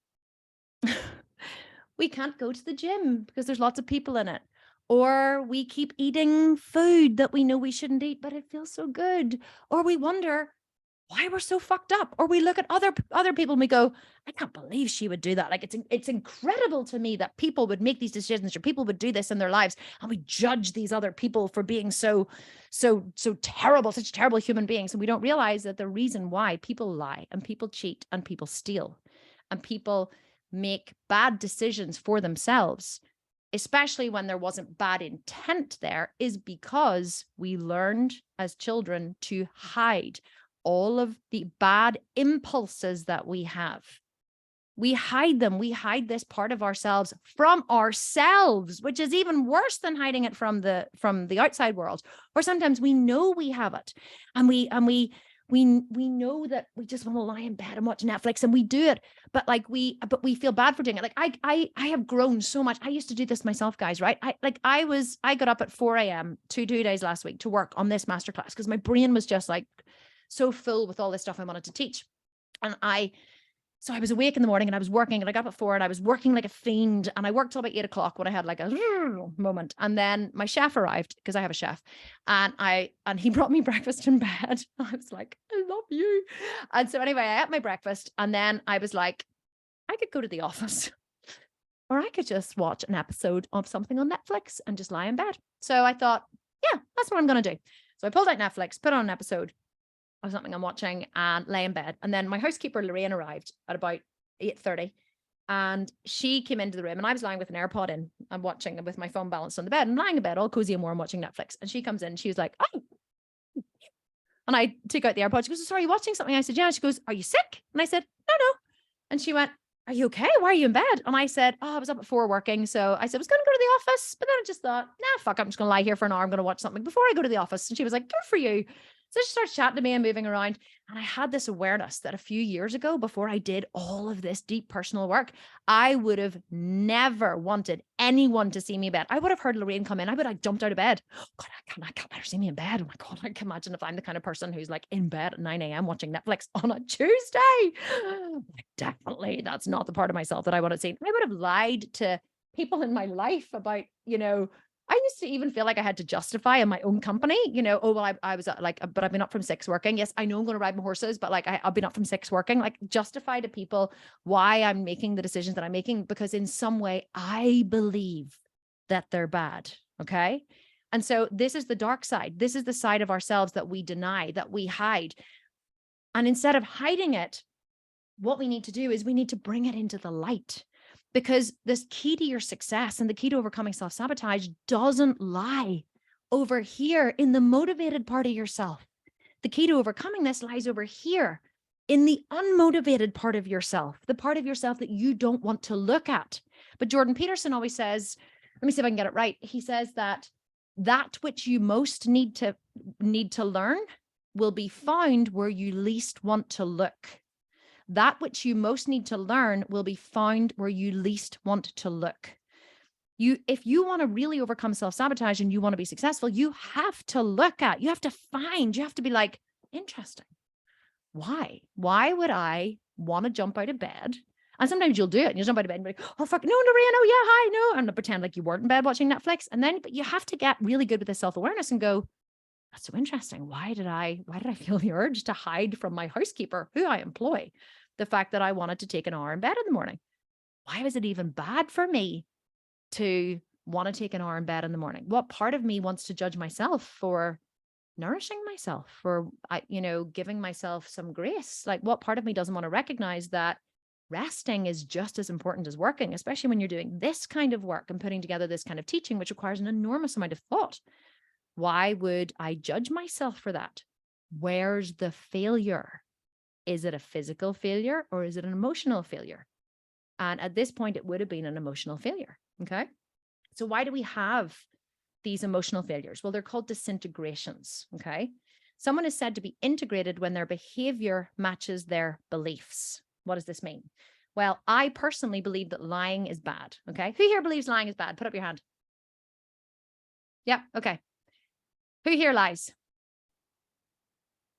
we can't go to the gym because there's lots of people in it. Or we keep eating food that we know we shouldn't eat, but it feels so good. Or we wonder why we're so fucked up. Or we look at other people and we go, I can't believe she would do that. Like it's incredible to me that people would make these decisions or people would do this in their lives. And we judge these other people for being so terrible, such terrible human beings. And we don't realize that the reason why people lie and people cheat and people steal and people make bad decisions for themselves, especially when there wasn't bad intent there, is because we learned as children to hide all of the bad impulses that we have. We hide them. We hide this part of ourselves from ourselves, which is even worse than hiding it from the outside world. Or sometimes we know we have it, and we know that we just want to lie in bed and watch Netflix, and we do it, but we feel bad for doing it. Like I have grown so much. I used to do this myself, guys, right? I got up at 4 a.m. 2 days last week to work on this masterclass because my brain was just like so full with all this stuff I wanted to teach. And I So I was awake in the morning and I was working, and I got up at 4 and I was working like a fiend, and I worked till about 8 o'clock when I had like a moment. And then my chef arrived, because I have a chef, and he brought me breakfast in bed. I was like, I love you. And so anyway, I ate my breakfast, and then I was like, I could go to the office, or I could just watch an episode of something on Netflix and just lie in bed. So I thought, yeah, that's what I'm going to do. So I pulled out Netflix, put on an episode of something I'm watching, and lay in bed. And then my housekeeper, Lorraine, arrived at about 8:30, and she came into the room, and I was lying with an AirPod in. I'm watching with my phone balanced on the bed. I'm lying in bed, all cozy and warm, watching Netflix. And she comes in, she was like, oh. And I took out the AirPod. She goes, sorry, are you watching something? I said, yeah. She goes, are you sick? And I said, no. And she went, are you okay? Why are you in bed? And I said, oh, I was up at 4 working. So I said, I was going to go to the office, but then I just thought, nah, fuck, I'm just going to lie here for an hour. I'm going to watch something before I go to the office. And she was like, good for you. So she starts chatting to me and moving around. And I had this awareness that a few years ago, before I did all of this deep personal work, I would have never wanted anyone to see me in bed. I would have heard Lorraine come in. I would have jumped out of bed. Oh God, I can't let her see me in bed. Oh my God, I can imagine if I'm the kind of person who's like in bed at 9 a.m. watching Netflix on a Tuesday. Like, definitely, that's not the part of myself that I want to see. I would have lied to people in my life about, I used to even feel like I had to justify in my own company, oh, well, I was like, but I've been up from 6 working. Yes, I know I'm going to ride my horses, but like, I've been up from 6 working, like justify to people why I'm making the decisions that I'm making, because in some way I believe that they're bad. Okay. And so this is the dark side. This is the side of ourselves that we deny, that we hide. And instead of hiding it, what we need to do is we need to bring it into the light. Because this key to your success and the key to overcoming self-sabotage doesn't lie over here in the motivated part of yourself. The key to overcoming this lies over here in the unmotivated part of yourself, the part of yourself that you don't want to look at. But Jordan Peterson always says, let me see if I can get it right. He says that which you most need to learn will be found where you least want to look. That which you most need to learn will be found where you least want to look. If you want to really overcome self-sabotage and you want to be successful, you have to you have to be like, interesting. Why would I want to jump out of bed? And sometimes you'll do it and you'll jump out of bed and be like, oh, fuck, no, Lorraine, oh yeah, hi, no. And pretend like you weren't in bed watching Netflix. But you have to get really good with the self-awareness and go, that's so interesting. Why did I feel the urge to hide from my housekeeper, who I employ, the fact that I wanted to take an hour in bed in the morning? Why was it even bad for me to want to take an hour in bed in the morning? What part of me wants to judge myself for nourishing myself, for, giving myself some grace? Like, what part of me doesn't want to recognize that resting is just as important as working, especially when you're doing this kind of work and putting together this kind of teaching, which requires an enormous amount of thought? Why would I judge myself for that? Where's the failure? Is it a physical failure or is it an emotional failure? And at this point, it would have been an emotional failure. Okay. So why do we have these emotional failures? Well, they're called disintegrations. Okay. Someone is said to be integrated when their behavior matches their beliefs. What does this mean? Well, I personally believe that lying is bad. Okay. Who here believes lying is bad? Put up your hand. Yeah. Okay. Who here lies?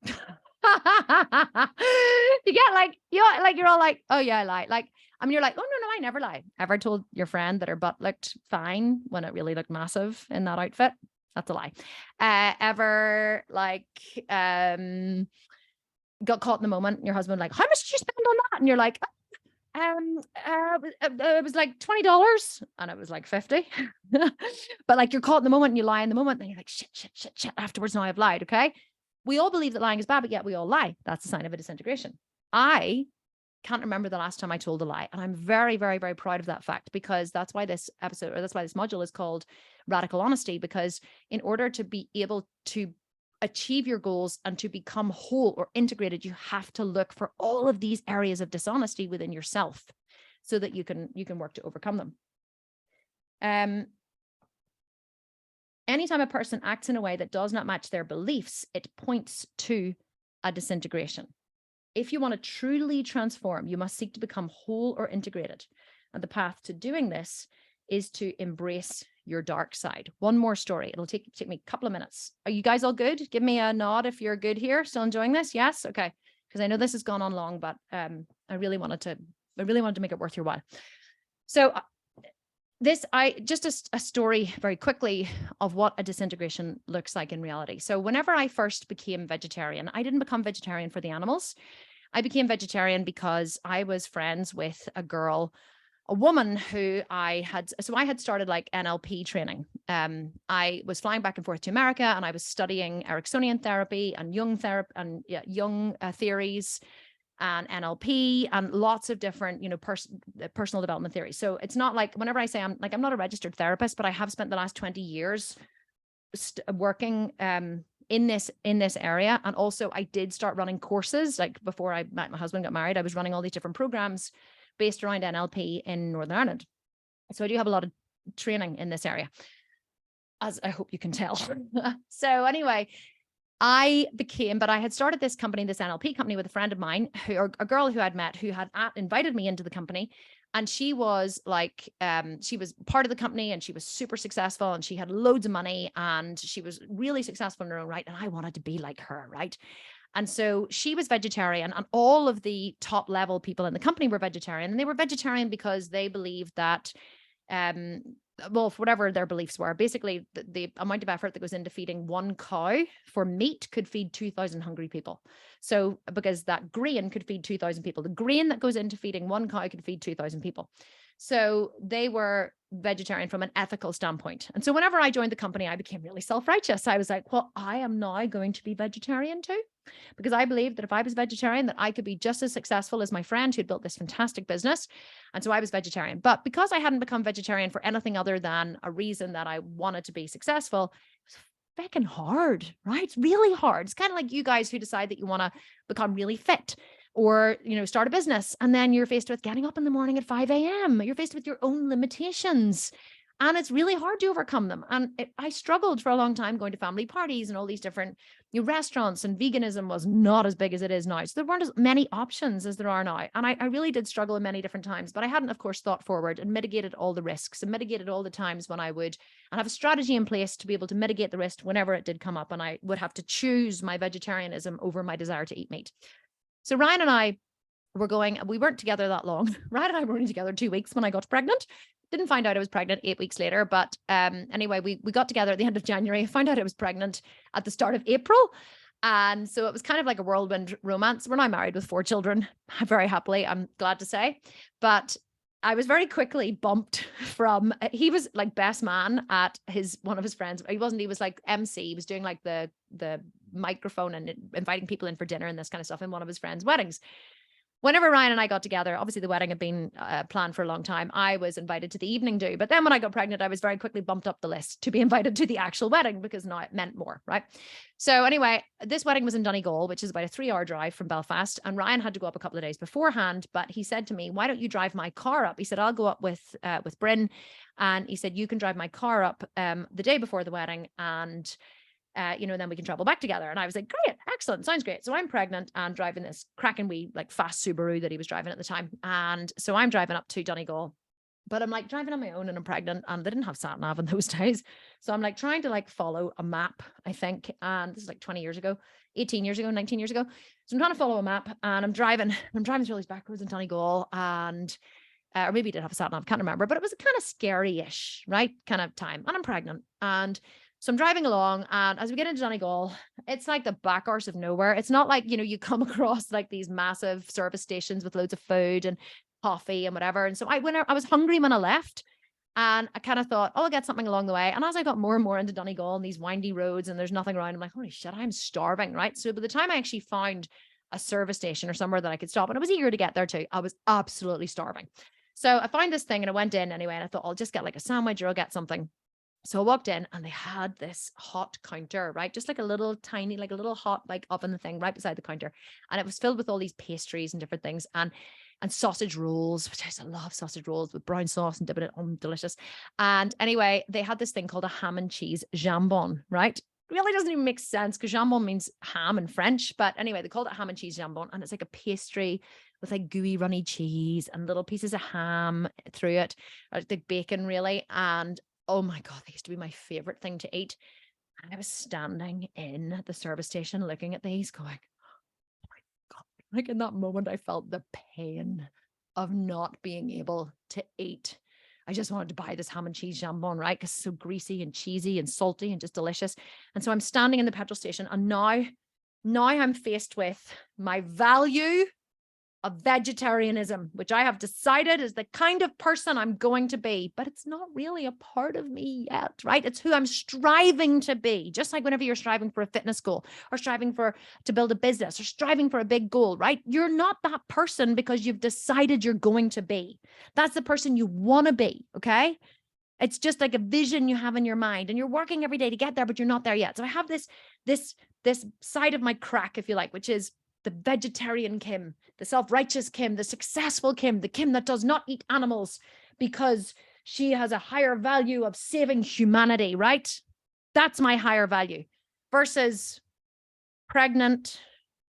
You get you're all like, oh yeah, I lie. Like, I mean, you're like, oh no, I never lie. Ever told your friend that her butt looked fine when it really looked massive in that outfit? That's a lie. Ever got caught in the moment and your husband like, how much did you spend on that? And you're like, it was like $20 and it was like 50. But like, you're caught in the moment and you lie in the moment and you're like, shit. Afterwards, now I've lied. Okay. We all believe that lying is bad, but yet we all lie. That's a sign of a disintegration. I can't remember the last time I told a lie. And I'm very, very, very proud of that fact, because that's why this episode, or that's why this module is called Radical Honesty, because in order to be able to achieve your goals and to become whole or integrated, you have to look for all of these areas of dishonesty within yourself so that you can work to overcome them. Anytime a person acts in a way that does not match their beliefs, it points to a disintegration. If you want to truly transform, you must seek to become whole or integrated. And the path to doing this is to embrace your dark side. One more story. It'll take me a couple of minutes. Are you guys all good? Give me a nod if you're good here. Still enjoying this? Yes? Okay. because I know this has gone on long, but I really wanted to make it worth your while. So just a story very quickly of what a disintegration looks like in reality. So whenever I first became vegetarian, I didn't become vegetarian for the animals. I became vegetarian because I was friends with a woman who I had started like NLP training. I was flying back and forth to America, and I was studying Ericksonian therapy and Jung therapy and Jung theories and NLP and lots of different, personal development theories. So it's not like, whenever I say I'm not a registered therapist, but I have spent the last 20 years working in this area. And also I did start running courses. Like before I met my husband, got married, I was running all these different programs based around NLP in Northern Ireland. So I do have a lot of training in this area, as I hope you can tell. So anyway, I had started this company, this NLP company, with a friend of mine, a girl who I'd met, who had invited me into the company. And she was like, she was part of the company, and she was super successful, and she had loads of money, and she was really successful in her own right. And I wanted to be like her, right? And so she was vegetarian, and all of the top level people in the company were vegetarian. And they were vegetarian because they believed that, well, for whatever their beliefs were, basically the amount of effort that goes into feeding one cow for meat could feed 2,000 hungry people. So because that grain could feed 2,000 people, the grain that goes into feeding one cow could feed 2,000 people. So they were vegetarian from an ethical standpoint. And so whenever I joined the company, I became really self-righteous. I was like, well, I am now going to be vegetarian too, because I believed that if I was vegetarian, that I could be just as successful as my friend who'd built this fantastic business. And so I was vegetarian. But because I hadn't become vegetarian for anything other than a reason that I wanted to be successful, it was fucking hard, right? It's really hard. It's kind of like you guys who decide that you want to become really fit, or, start a business, and then you're faced with getting up in the morning at 5 a.m. You're faced with your own limitations, and it's really hard to overcome them. And I struggled for a long time going to family parties and all these different restaurants, and veganism was not as big as it is now. So there weren't as many options as there are now. And I really did struggle in many different times, but I hadn't, of course, thought forward and mitigated all the risks and mitigated all the times when I would, and have a strategy in place to be able to mitigate the risk whenever it did come up, and I would have to choose my vegetarianism over my desire to eat meat. So Ryan and I we weren't together that long. Ryan and I were only together 2 weeks when I got pregnant. Didn't find out I was pregnant 8 weeks later. But anyway, we got together at the end of January, found out I was pregnant at the start of April. And so it was kind of like a whirlwind romance. We're now married with 4 children, very happily, I'm glad to say. But I was very quickly bumped from, he was like best man at one of his friends. He was like MC. He was doing like the microphone and inviting people in for dinner and this kind of stuff in one of his friends' weddings. Whenever Ryan and I got together, obviously the wedding had been planned for a long time. I was invited to the evening do, but then when I got pregnant, I was very quickly bumped up the list to be invited to the actual wedding, because now it meant more, right? So anyway, this wedding was in Donegal, which is about a 3-hour drive from Belfast. And Ryan had to go up a couple of days beforehand, but he said to me, why don't you drive my car up? He said, I'll go up with Bryn. And he said, you can drive my car up the day before the wedding, and then we can travel back together. And I was like, great, excellent, sounds great. So I'm pregnant and driving this cracking wee, like fast Subaru that he was driving at the time. And so I'm driving up to Donegal, but I'm like driving on my own, and I'm pregnant, and they didn't have sat nav in those days. So I'm like trying to like follow a map, I think. And this is like 20 years ago, 18 years ago, 19 years ago. So I'm trying to follow a map, and I'm driving through these back roads in Donegal, and or maybe it did have a sat nav, can't remember, but it was a kind of scary-ish, right, kind of time. And I'm pregnant. And so I'm driving along, and as we get into Donegal, it's like the back arse of nowhere. It's not like, you come across like these massive service stations with loads of food and coffee and whatever. And so I was hungry when I left, and I kind of thought, oh, I'll get something along the way. And as I got more and more into Donegal and these windy roads and there's nothing around, I'm like, holy shit, I'm starving, right? So by the time I actually found a service station or somewhere that I could stop, and I was eager to get there too, I was absolutely starving. So I found this thing, and I went in anyway, and I thought, I'll just get like a sandwich, or I'll get something. So I walked in, and they had this hot counter, right? Just like a little tiny, like a little hot, like oven thing right beside the counter. And it was filled with all these pastries and different things, and sausage rolls, which I love sausage rolls with brown sauce and dipping it on, delicious. And anyway, they had this thing called a ham and cheese jambon, right? Really doesn't even make sense, because jambon means ham in French. But anyway, they called it ham and cheese jambon, and it's like a pastry with like gooey runny cheese and little pieces of ham through it, like bacon really. And oh my God, they used to be my favorite thing to eat. And I was standing in the service station looking at these going, oh my God, Like in that moment, I felt the pain of not being able to eat. I just wanted to buy this ham and cheese jambon, right? Because it's so greasy and cheesy and salty and just delicious. And so I'm standing in the petrol station, and now I'm faced with my value of vegetarianism, which I have decided is the kind of person I'm going to be, but it's not really a part of me yet, right? It's who I'm striving to be. Just like whenever you're striving for a fitness goal or striving to build a business or striving for a big goal, right? You're not that person because you've decided you're going to be. That's the person you want to be, okay? It's just like a vision you have in your mind, and you're working every day to get there, but you're not there yet. So I have this side of my crack, if you like, which is the vegetarian Kim, the self-righteous Kim, the successful Kim, the Kim that does not eat animals because she has a higher value of saving humanity, right? That's my higher value versus pregnant,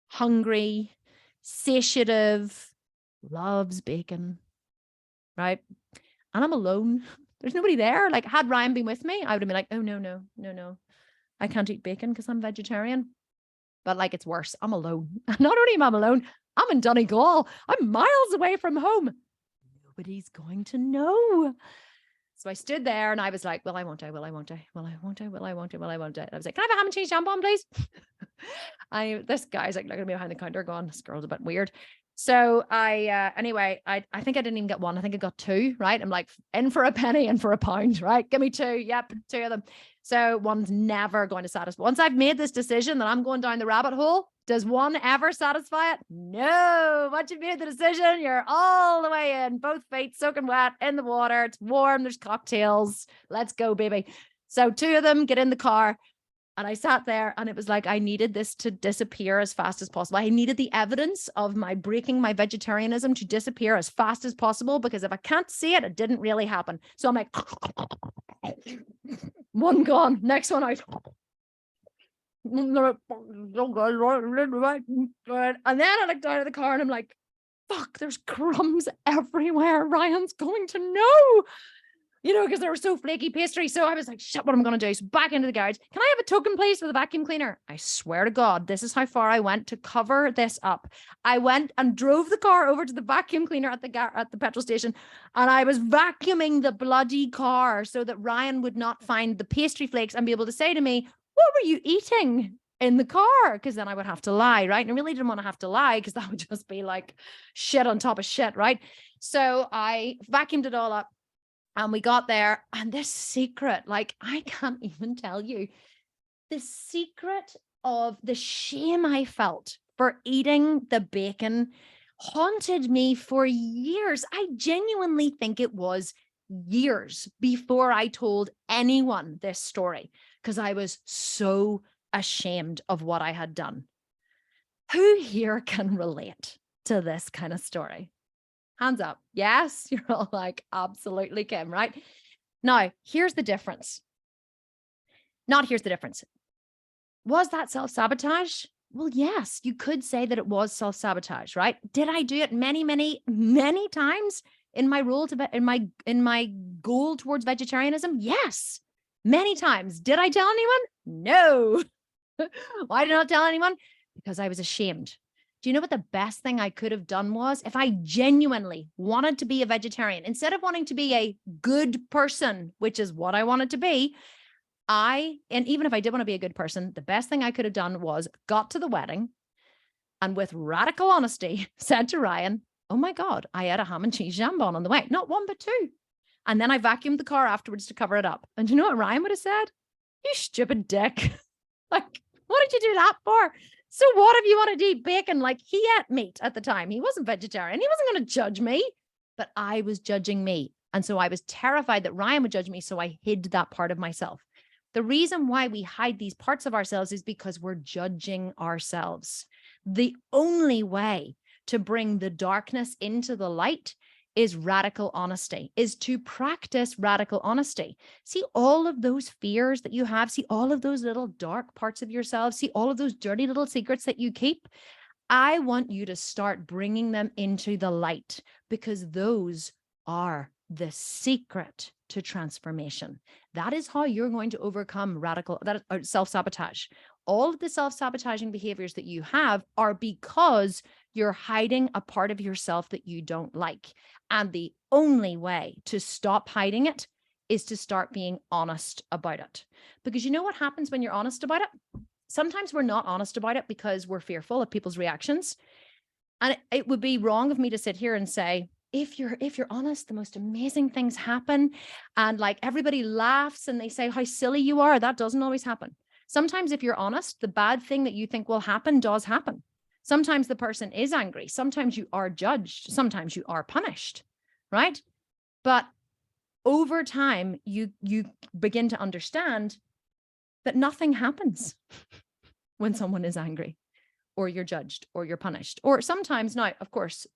hungry, satiative, loves bacon, right? And I'm alone. There's nobody there. Like, had Ryan been with me, I would have been like, oh, no. I can't eat bacon because I'm vegetarian. But like, it's worse. I'm alone. Not only am I alone, I'm in Donegal. I'm miles away from home. Nobody's going to know. So I stood there and I was like, will I, won't I? Will I, won't I? Will I, won't I? Will I, won't I? Will I, won't I? I was like, can I have a ham and cheese jambon, please? This guy's like looking at me behind the counter going, this girl's a bit weird. So anyway, I think I didn't even get one. I think I got two, right? I'm like, in for a penny, in for a pound, right? Give me two. Yep, two of them. So one's never going to satisfy. Once I've made this decision that I'm going down the rabbit hole, does one ever satisfy it? No. Once you've made the decision, you're all the way in, both feet soaking wet in the water. It's warm. There's cocktails. Let's go, baby. So two of them get in the car. And I sat there, and it was like, I needed this to disappear as fast as possible. I needed the evidence of my breaking my vegetarianism to disappear as fast as possible, because if I can't see it, it didn't really happen. So I'm like, one gone, next one out. And then I looked out of the car and I'm like, fuck, there's crumbs everywhere. Ryan's going to know. Because they were so flaky pastry. So I was like, shit, what am I going to do? So back into the garage. Can I have a token, please, for the vacuum cleaner? I swear to God, this is how far I went to cover this up. I went and drove the car over to the vacuum cleaner at the petrol station. And I was vacuuming the bloody car so that Ryan would not find the pastry flakes and be able to say to me, what were you eating in the car? Because then I would have to lie, right? And I really didn't want to have to lie, because that would just be like shit on top of shit, right? So I vacuumed it all up. And we got there, and this secret, like, I can't even tell you, the secret of the shame I felt for eating the bacon haunted me for years. I genuinely think it was years before I told anyone this story, because I was so ashamed of what I had done. Who here can relate to this kind of story? Hands up. Yes, you're all like, absolutely, Kim, right? Now, here's the difference. Here's the difference. Was that self-sabotage? Well, yes, you could say that it was self-sabotage, right? Did I do it many, many, many times in my role in my goal towards vegetarianism? Yes, many times. Did I tell anyone? No. Why did I not tell anyone? Because I was ashamed. Do you know what the best thing I could have done was? If I genuinely wanted to be a vegetarian, instead of wanting to be a good person, which is what I wanted to be, and even if I did want to be a good person, the best thing I could have done was got to the wedding and with radical honesty said to Ryan, oh my God, I had a ham and cheese jambon on the way. Not one, but two. And then I vacuumed the car afterwards to cover it up. And do you know what Ryan would have said? You stupid dick. Like, what did you do that for? So what if you wanted to eat bacon? Like, he ate meat at the time. He wasn't vegetarian. He wasn't going to judge me, but I was judging me. And so I was terrified that Ryan would judge me. So I hid that part of myself. The reason why we hide these parts of ourselves is because we're judging ourselves. The only way to bring the darkness into the light is radical honesty, is to practice radical honesty. See all of those fears that you have, see all of those little dark parts of yourself, see all of those dirty little secrets that you keep. I want you to start bringing them into the light, because those are the secret to transformation. That is how you're going to overcome self-sabotage. All of the self-sabotaging behaviors that you have are because You're hiding a part of yourself that you don't like. And the only way to stop hiding it is to start being honest about it. Because you know what happens when you're honest about it? Sometimes we're not honest about it because we're fearful of people's reactions. And it would be wrong of me to sit here and say, if you're honest, the most amazing things happen. And like everybody laughs and they say how silly you are. That doesn't always happen. Sometimes if you're honest, the bad thing that you think will happen does happen. Sometimes the person is angry. Sometimes you are judged. Sometimes you are punished, right? But over time, you begin to understand that nothing happens when someone is angry or you're judged or you're punished. Or sometimes now, of course,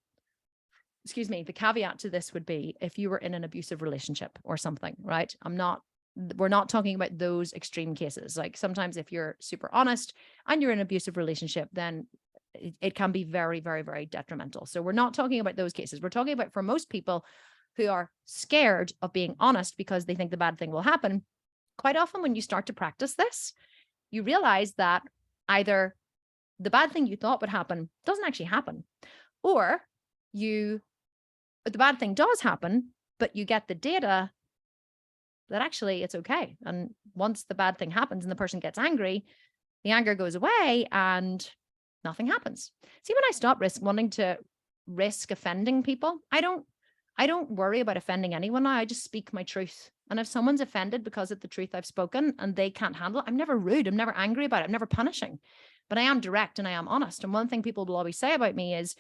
the caveat to this would be if you were in an abusive relationship or something, right? We're not talking about those extreme cases. Like sometimes if you're super honest and you're in an abusive relationship, then it can be very, very, very detrimental. So we're not talking about those cases. We're talking about for most people who are scared of being honest because they think the bad thing will happen. Quite often when you start to practice this, you realize that either the bad thing you thought would happen doesn't actually happen, or the bad thing does happen, but you get the data that actually it's okay. And once the bad thing happens and the person gets angry, the anger goes away and nothing happens. See, when I stop wanting to risk offending people, I don't worry about offending anyone now. I just speak my truth. And if someone's offended because of the truth I've spoken and they can't handle it, I'm never rude. I'm never angry about it. I'm never punishing, but I am direct and I am honest. And one thing people will always say about me is,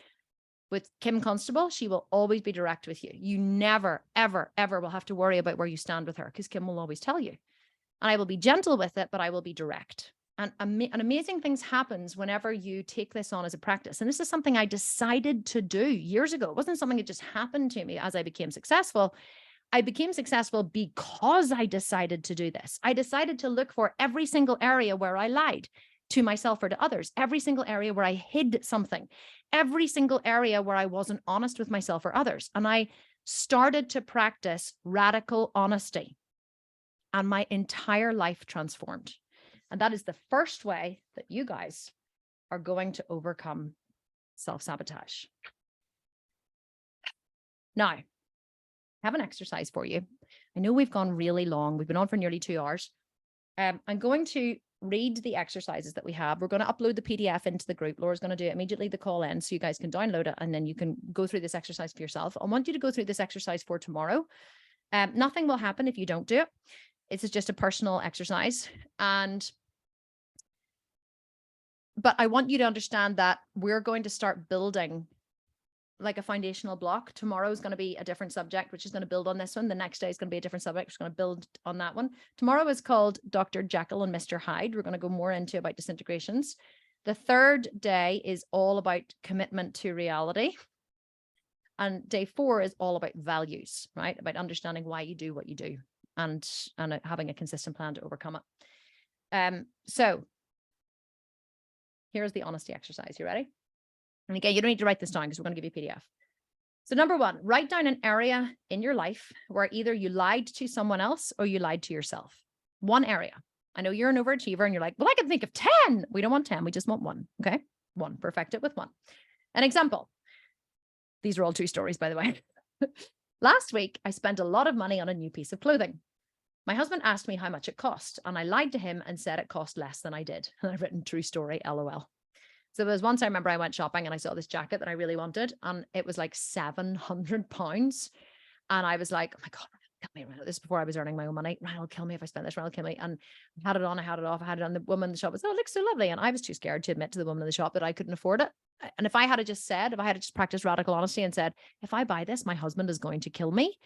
with Kim Constable, she will always be direct with you. You never, ever, ever will have to worry about where you stand with her because Kim will always tell you. And I will be gentle with it, but I will be direct. And amazing things happens whenever you take this on as a practice. And this is something I decided to do years ago. It wasn't something that just happened to me as I became successful. I became successful because I decided to do this. I decided to look for every single area where I lied to myself or to others, every single area where I hid something, every single area where I wasn't honest with myself or others. And I started to practice radical honesty, and my entire life transformed. And that is the first way that you guys are going to overcome self-sabotage. Now, I have an exercise for you. I know we've gone really long. We've been on for nearly 2 hours. I'm going to read the exercises that we have. We're going to upload the PDF into the group. Laura's going to do it immediately the call ends, so you guys can download it and then you can go through this exercise for yourself. I want you to go through this exercise for tomorrow. Nothing will happen if you don't do it. It's just a personal exercise. But I want you to understand that we're going to start building like a foundational block. Tomorrow is going to be a different subject, which is going to build on this one. The next day is going to be a different subject, which is going to build on that one. Tomorrow is called Dr. Jekyll and Mr. Hyde. We're going to go more into about disintegrations. The third day is all about commitment to reality. And day 4 is all about values, right? About understanding why you do what you do and having a consistent plan to overcome it. So here's the honesty exercise. You ready? And again, you don't need to write this down because we're going to give you a PDF. So number 1, write down an area in your life where either you lied to someone else or you lied to yourself. One area. I know you're an overachiever and you're like, well, I can think of 10. We don't want 10. We just want 1. Okay. 1. Perfect it with 1. An example. These are all true stories, by the way. Last week, I spent a lot of money on a new piece of clothing. My husband asked me how much it cost, and I lied to him and said it cost less than I did. And I've written true story, LOL. So there was once I remember I went shopping and I saw this jacket that I really wanted, and it was like £700. And I was like, oh my God, kill me. This is before I was earning my own money. Ryan will kill me if I spend this. Ryan will kill me. And I had it on, I had it off, I had it on. The woman in the shop was, oh, it looks so lovely. And I was too scared to admit to the woman in the shop that I couldn't afford it. And if I had just practiced radical honesty and said, if I buy this, my husband is going to kill me,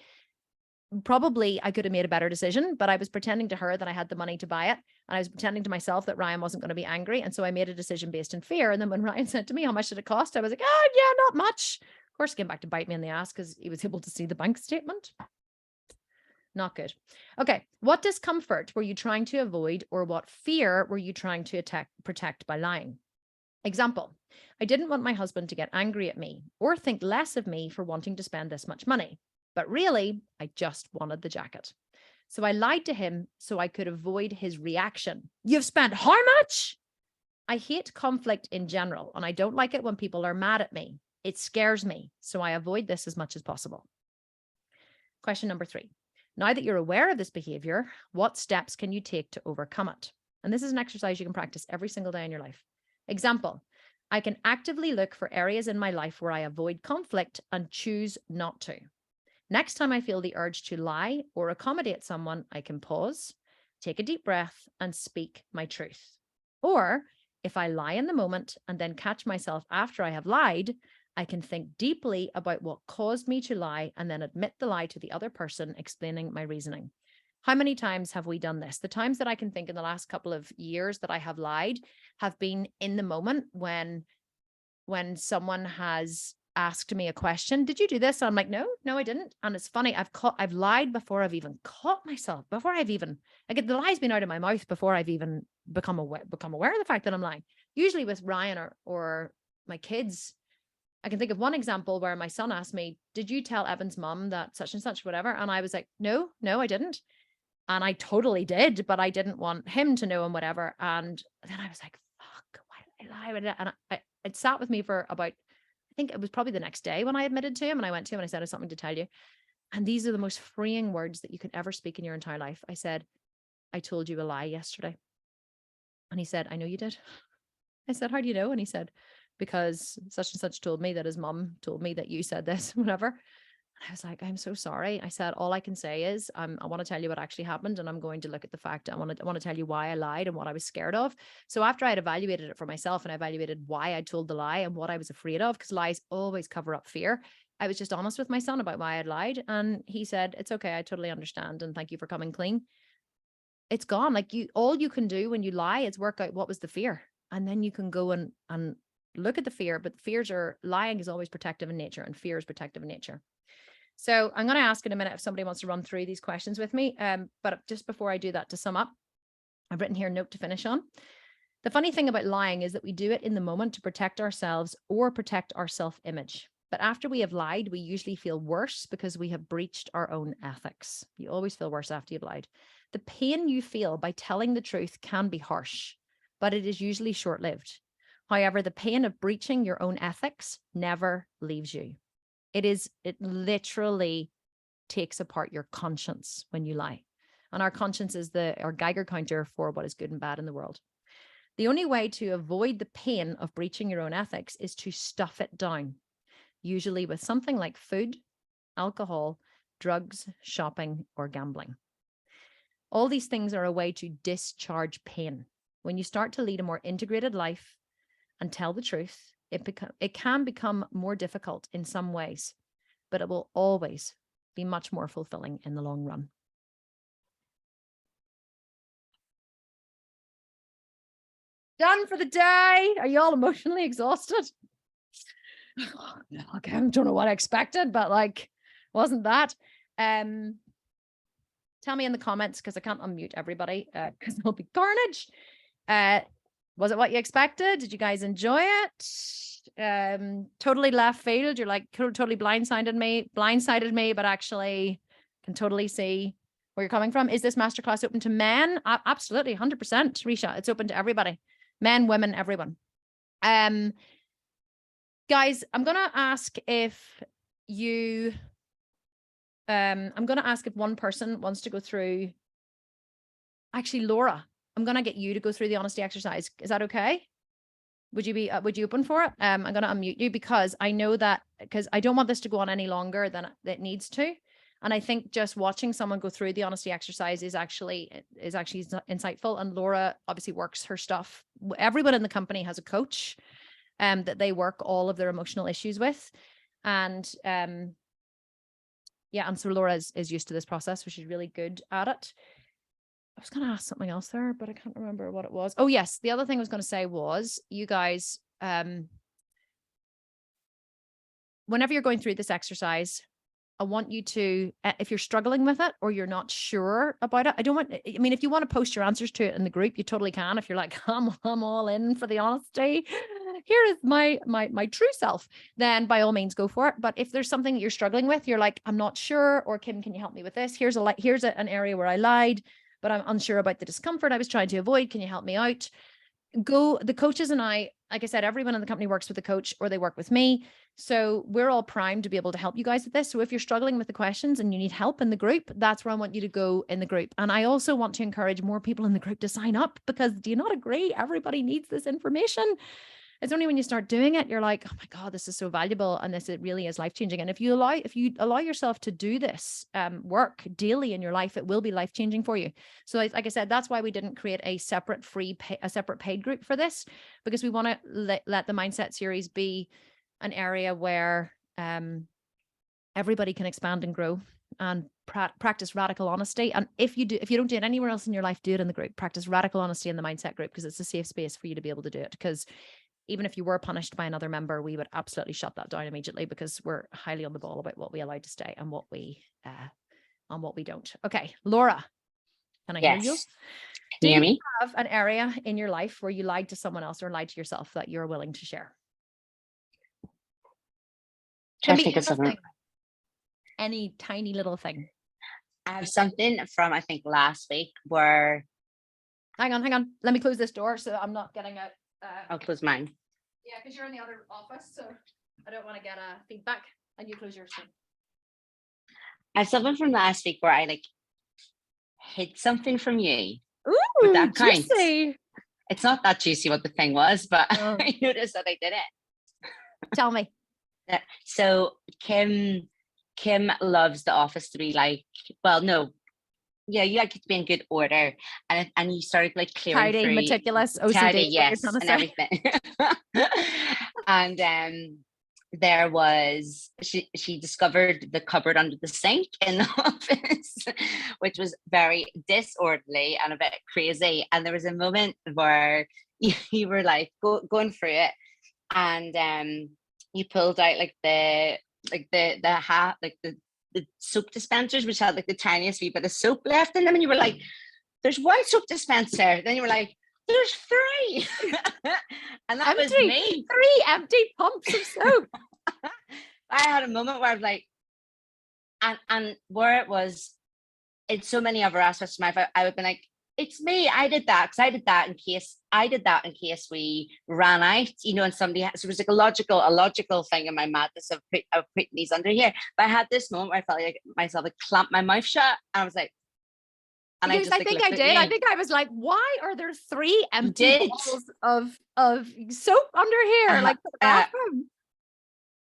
probably I could have made a better decision, but I was pretending to her that I had the money to buy it. And I was pretending to myself that Ryan wasn't going to be angry. And so I made a decision based in fear. And then when Ryan said to me, how much did it cost? I was like, oh yeah, not much. Of course, he came back to bite me in the ass because he was able to see the bank statement. Not good. Okay. What discomfort were you trying to avoid, or what fear were you trying to protect by lying? Example, I didn't want my husband to get angry at me or think less of me for wanting to spend this much money. But really, I just wanted the jacket. So I lied to him so I could avoid his reaction. You've spent how much? I hate conflict in general, and I don't like it when people are mad at me. It scares me, so I avoid this as much as possible. Question number 3. Now that you're aware of this behavior, what steps can you take to overcome it? And this is an exercise you can practice every single day in your life. Example, I can actively look for areas in my life where I avoid conflict and choose not to. Next time I feel the urge to lie or accommodate someone, I can pause, take a deep breath, and speak my truth. Or if I lie in the moment and then catch myself after I have lied, I can think deeply about what caused me to lie and then admit the lie to the other person, explaining my reasoning. How many times have we done this? The times that I can think in the last couple of years that I have lied have been in the moment when someone has asked me a question. Did you do this? And I'm like, no, I didn't. And it's funny. I've lied before I've even caught myself, before I've even, like, the lie's been out of my mouth before I've even become aware of the fact that I'm lying. Usually with Ryan or my kids, I can think of one example where my son asked me, did you tell Evan's mom that such and such, whatever? And I was like, no, I didn't. And I totally did, but I didn't want him to know and whatever. And then I was like, fuck, why did I lie? And it sat with me for about, I think it was probably the next day when I admitted to him, and I went to him and I said, I have something to tell you. And these are the most freeing words that you could ever speak in your entire life. I said, I told you a lie yesterday. And he said, I know you did. I said, how do you know? And he said, because such and such told me that his mom told me that you said this, whatever. And I was like, I'm so sorry. I said, all I can say is I want to tell you what actually happened, and I'm going to look at the fact. I want to tell you why I lied and what I was scared of. So after I had evaluated it for myself and I evaluated why I told the lie and what I was afraid of, because lies always cover up fear, I was just honest with my son about why I had lied. And he said, it's okay. I totally understand. And thank you for coming clean. It's gone. Like, all you can do when you lie is work out what was the fear. And then you can go and look at the fear, but lying is always protective in nature, and fear is protective in nature. So I'm going to ask in a minute if somebody wants to run through these questions with me. But just before I do that, to sum up, I've written here a note to finish on. The funny thing about lying is that we do it in the moment to protect ourselves or protect our self-image. But after we have lied, we usually feel worse because we have breached our own ethics. You always feel worse after you've lied. The pain you feel by telling the truth can be harsh, but it is usually short-lived. However, the pain of breaching your own ethics never leaves you. It literally takes apart your conscience when you lie. And our conscience is our Geiger counter for what is good and bad in the world. The only way to avoid the pain of breaching your own ethics is to stuff it down, usually with something like food, alcohol, drugs, shopping, or gambling. All these things are a way to discharge pain. When you start to lead a more integrated life and tell the truth, it can become more difficult in some ways, but it will always be much more fulfilling in the long run. Done for the day. Are you all emotionally exhausted? Okay, I don't know what I expected, but wasn't that? Tell me in the comments, because I can't unmute everybody, because there'll be carnage. Was it what you expected? Did you guys enjoy it? Totally left field. You're like, totally blindsided me, but actually can totally see where you're coming from. Is this masterclass open to men? Absolutely, 100%, Risha. It's open to everybody. Men, women, everyone. Guys, I'm going to ask if you, I'm going to ask if one person wants to go through. Actually, Laura, I'm going to get you to go through the honesty exercise. Is that okay? Would you open for it? I'm going to unmute you, because I know that, because I don't want this to go on any longer than it needs to. And I think just watching someone go through the honesty exercise is actually insightful. And Laura obviously works her stuff. Everyone in the company has a coach that they work all of their emotional issues with. And yeah, and so Laura is used to this process, which is really good at it. I was going to ask something else there, but I can't remember what it was. Oh, yes. The other thing I was going to say was, you guys, whenever you're going through this exercise, I want you to, if you're struggling with it or you're not sure about it, I mean, if you want to post your answers to it in the group, you totally can. If you're like, I'm all in for the honesty, here is my true self, then by all means go for it. But if there's something that you're struggling with, you're like, I'm not sure, or Kim, can you help me with this? Here's an area where I lied, but I'm unsure about the discomfort I was trying to avoid. Can you help me out? the coaches and I, like I said, everyone in the company works with a coach or they work with me. So we're all primed to be able to help you guys with this. So if you're struggling with the questions and you need help in the group, that's where I want you to go in the group. And I also want to encourage more people in the group to sign up, because do you not agree? Everybody needs this information. It's only when you start doing it, you're like, oh my God, this is so valuable. And it really is life-changing. And if you allow yourself to do this work daily in your life, it will be life-changing for you. So like I said, that's why we didn't create a separate separate paid group for this, because we want to let the mindset series be an area where everybody can expand and grow and practice radical honesty. And if you don't do it anywhere else in your life, do it in the group. Practice radical honesty in the mindset group, because it's a safe space for you to be able to do it. Because even if you were punished by another member, we would absolutely shut that down immediately, because we're highly on the ball about what we allow to stay and what we don't. Okay, Laura, can I hear you? Do you have an area in your life where you lied to someone else or lied to yourself that you're willing to share? Can be anything, any tiny little thing. I have something from, I think, last week where... Hang on. Let me close this door so I'm not getting a... I'll close mine. Yeah, because you're in the other office, so I don't want to get a feedback. And you close yours too. I have something from last week where I hid something from you. Ooh, would that count? Juicy. It's not that juicy what the thing was, but I noticed that I did it. Tell me. So Kim loves the office to be you like it to be in good order, and you started clearing tidy, through, meticulous, OCD, tidy, yes, and everything. And there was she discovered the cupboard under the sink in the office, which was very disorderly and a bit crazy. And there was a moment where you were going through it, and you pulled out the soap dispensers, which had the tiniest wee bit of soap left in them, and you were like, there's one soap dispenser. Then you were like, there's 3. And that was me. 3 empty pumps of soap. I had a moment where I was like, and where it was in so many other aspects of my life, I would be like, it's me. I did that because I did that in case we ran out, and somebody so it was a logical thing in my madness of putting these under here. But I had this moment where I felt like myself clamped my mouth shut, and I was like, and because I think I did. I think I was like, why are there 3 empty bottles of soap under here? Like the bathroom.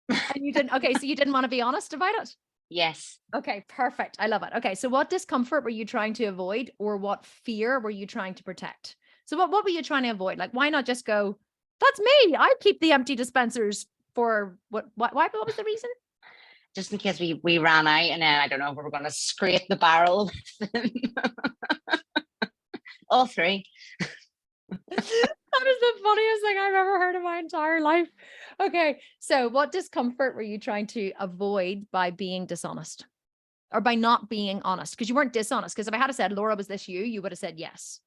And you didn't. Okay, so you didn't want to be honest about it. Yes. Okay, perfect. I love it. Okay, so what discomfort were you trying to avoid, or what fear were you trying to protect? So what were you trying to avoid? Why not just go, that's me. I keep the empty dispensers for what was the reason? Just in case we ran out, and then I don't know if we were going to scrape the barrel. All 3. That is the funniest thing I've ever heard in my entire life. Okay, so what discomfort were you trying to avoid by being dishonest, or by not being honest? Because you weren't dishonest. Because if I had said, Laura, was this you would have said yes.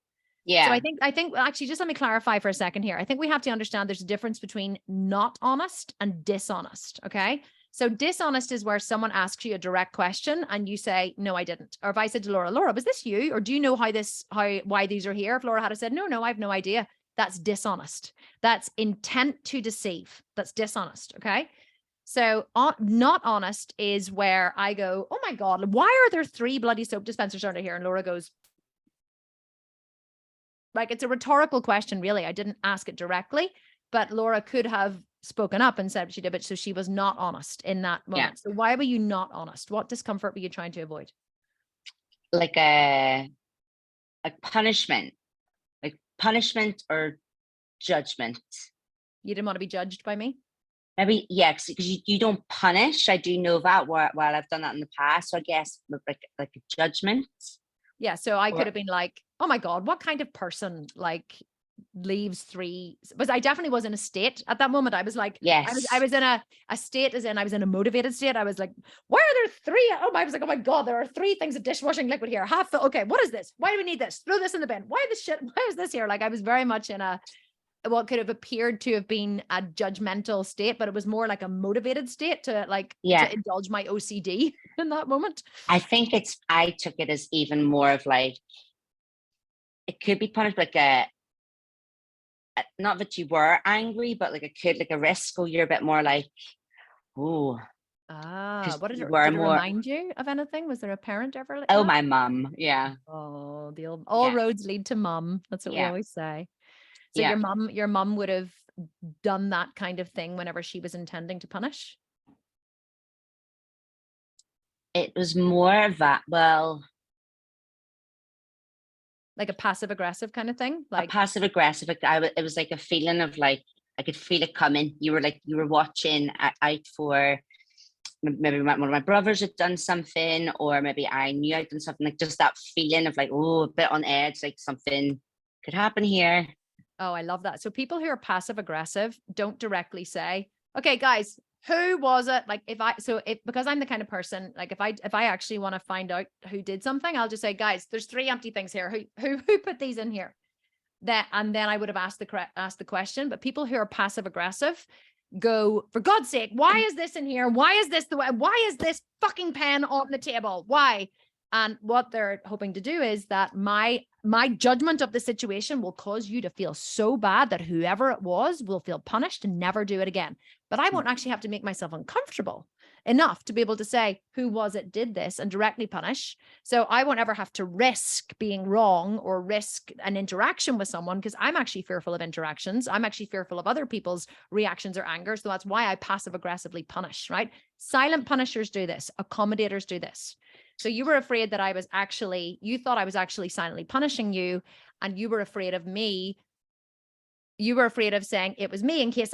Yeah. So I think actually, just let me clarify for a second here. I think we have to understand there's a difference between not honest and dishonest. Okay. So dishonest is where someone asks you a direct question and you say, no, I didn't. Or if I said to Laura, was this you? Or do you know why these are here? If Laura had said, no, I have no idea. That's dishonest. That's intent to deceive. That's dishonest. Okay. So not honest is where I go, oh my God, why are there 3 bloody soap dispensers under here? And Laura goes, it's a rhetorical question, really. I didn't ask it directly, but Laura could have spoken up and said she did, but so she was not honest in that moment. Yeah. So why were you not honest? What discomfort were you trying to avoid? Like a punishment or judgment. You didn't want to be judged by me? Maybe, yes, because you don't punish. I do know that while I've done that in the past. So I guess like a judgment. Yeah. So I could have been like, oh my God, what kind of person leaves 3? But I definitely was in a state at that moment. I was like, yes, I was in a state, as in I was in a motivated state. I was like, why are there 3? I was like, oh my God, there are 3 things of dishwashing liquid here. Half full. Okay, what is this? Why do we need this? Throw this in the bin. Why is this here? I was very much in what could have appeared to have been a judgmental state, but it was more like a motivated state to to indulge my OCD in that moment. I think I took it as even more of it could be punished, not that you were angry, but like it could like a risk, or you're a bit more like, oh, because What did you it, were did it more, remind you of anything? Was there a parent ever like oh, that? my mum. Yeah. Oh, the old, all Yeah. roads lead to mum. That's what we Yeah. always say. So Yeah. your mum would have done that kind of thing whenever she was intending to punish? It was more of that, well, Like a passive aggressive kind of thing? a Like, passive aggressive, like it was like a feeling of like, I could feel it coming. You were watching out for, maybe one of my brothers had done something, or maybe I knew I'd done something, like just that feeling of like, oh, a bit on edge, like something could happen here. oh, I love that. So people who are passive aggressive don't directly say, okay, guys, who was it? Like because I'm the kind of person, like if I actually want to find out who did something, I'll just say, guys, there's 3 empty things here. Who put these in here? And then I would have asked the question. But people who are passive aggressive go, for God's sake, why is this in here? Why is this the way? Why is this fucking pen on the table? Why? And what they're hoping to do is that my judgment of the situation will cause you to feel so bad that whoever it was will feel punished and never do it again. But I won't actually have to make myself uncomfortable enough to be able to say, who was it did this, and directly punish. So I won't ever have to risk being wrong or risk an interaction with someone, because I'm actually fearful of interactions. I'm actually fearful of other people's reactions or anger. So that's why I passive aggressively punish, right? Silent punishers do this. Accommodators do this. So you were afraid that you thought I was actually silently punishing you, and you were afraid of me. You were afraid of saying it was me, in case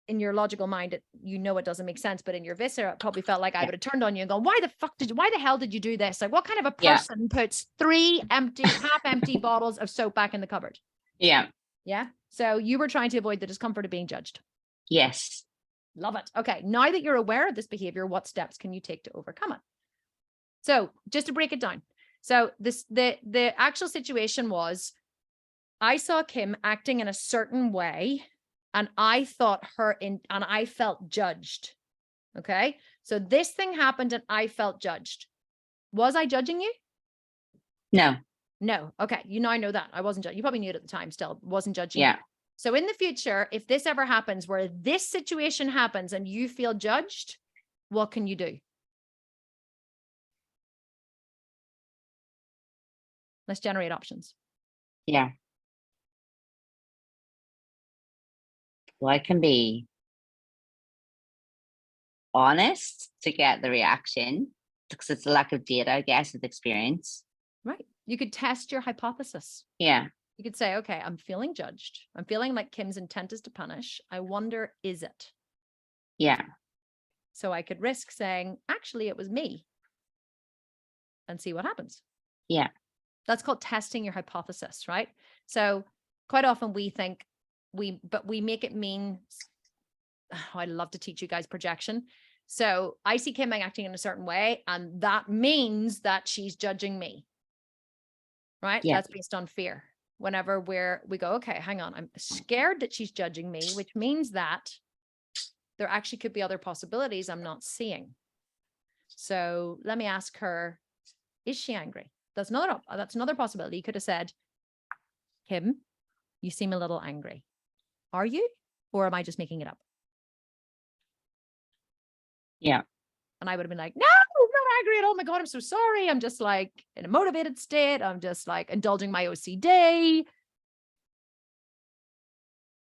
in your logical mind, it doesn't make sense, but in your viscera, it probably felt like I would have turned on you and gone, why the hell did you do this? Like, what kind of a person puts 3 half empty bottles of soap back in the cupboard? Yeah. Yeah. So you were trying to avoid the discomfort of being judged. Yes. Love it. Okay. Now that you're aware of this behavior, what steps can you take to overcome it? So just to break it down. So the actual situation was, I saw Kim acting in a certain way, and I thought and I felt judged. Okay. So this thing happened and I felt judged. Was I judging you? No. No. Okay. You now know that I wasn't judging. You probably knew it at the time, still wasn't judging. Yeah. You. So in the future, if this ever happens, where this situation happens and you feel judged, what can you do? Let's generate options. Yeah. Well, I can be honest to get the reaction, because it's a lack of data, I guess, with experience. Right. You could test your hypothesis. Yeah. You could say, okay, I'm feeling judged. I'm feeling like Kim's intent is to punish. I wonder, is it? Yeah. So I could risk saying, actually, it was me, and see what happens. Yeah. That's called testing your hypothesis, right? So quite often we think but we make it mean, I'd love to teach you guys projection. So I see Kim acting in a certain way, and that means that she's judging me, right? Yeah. That's based on fear. Whenever we go, okay, hang on, I'm scared that she's judging me, which means that there actually could be other possibilities I'm not seeing. So let me ask her, is she angry? That's another possibility. You could have said, Kim, you seem a little angry. Are you? Or am I just making it up? Yeah. And I would have been like, no, I'm not angry at all. Oh my God, I'm so sorry. I'm just like in a motivated state. I'm just like indulging my OCD.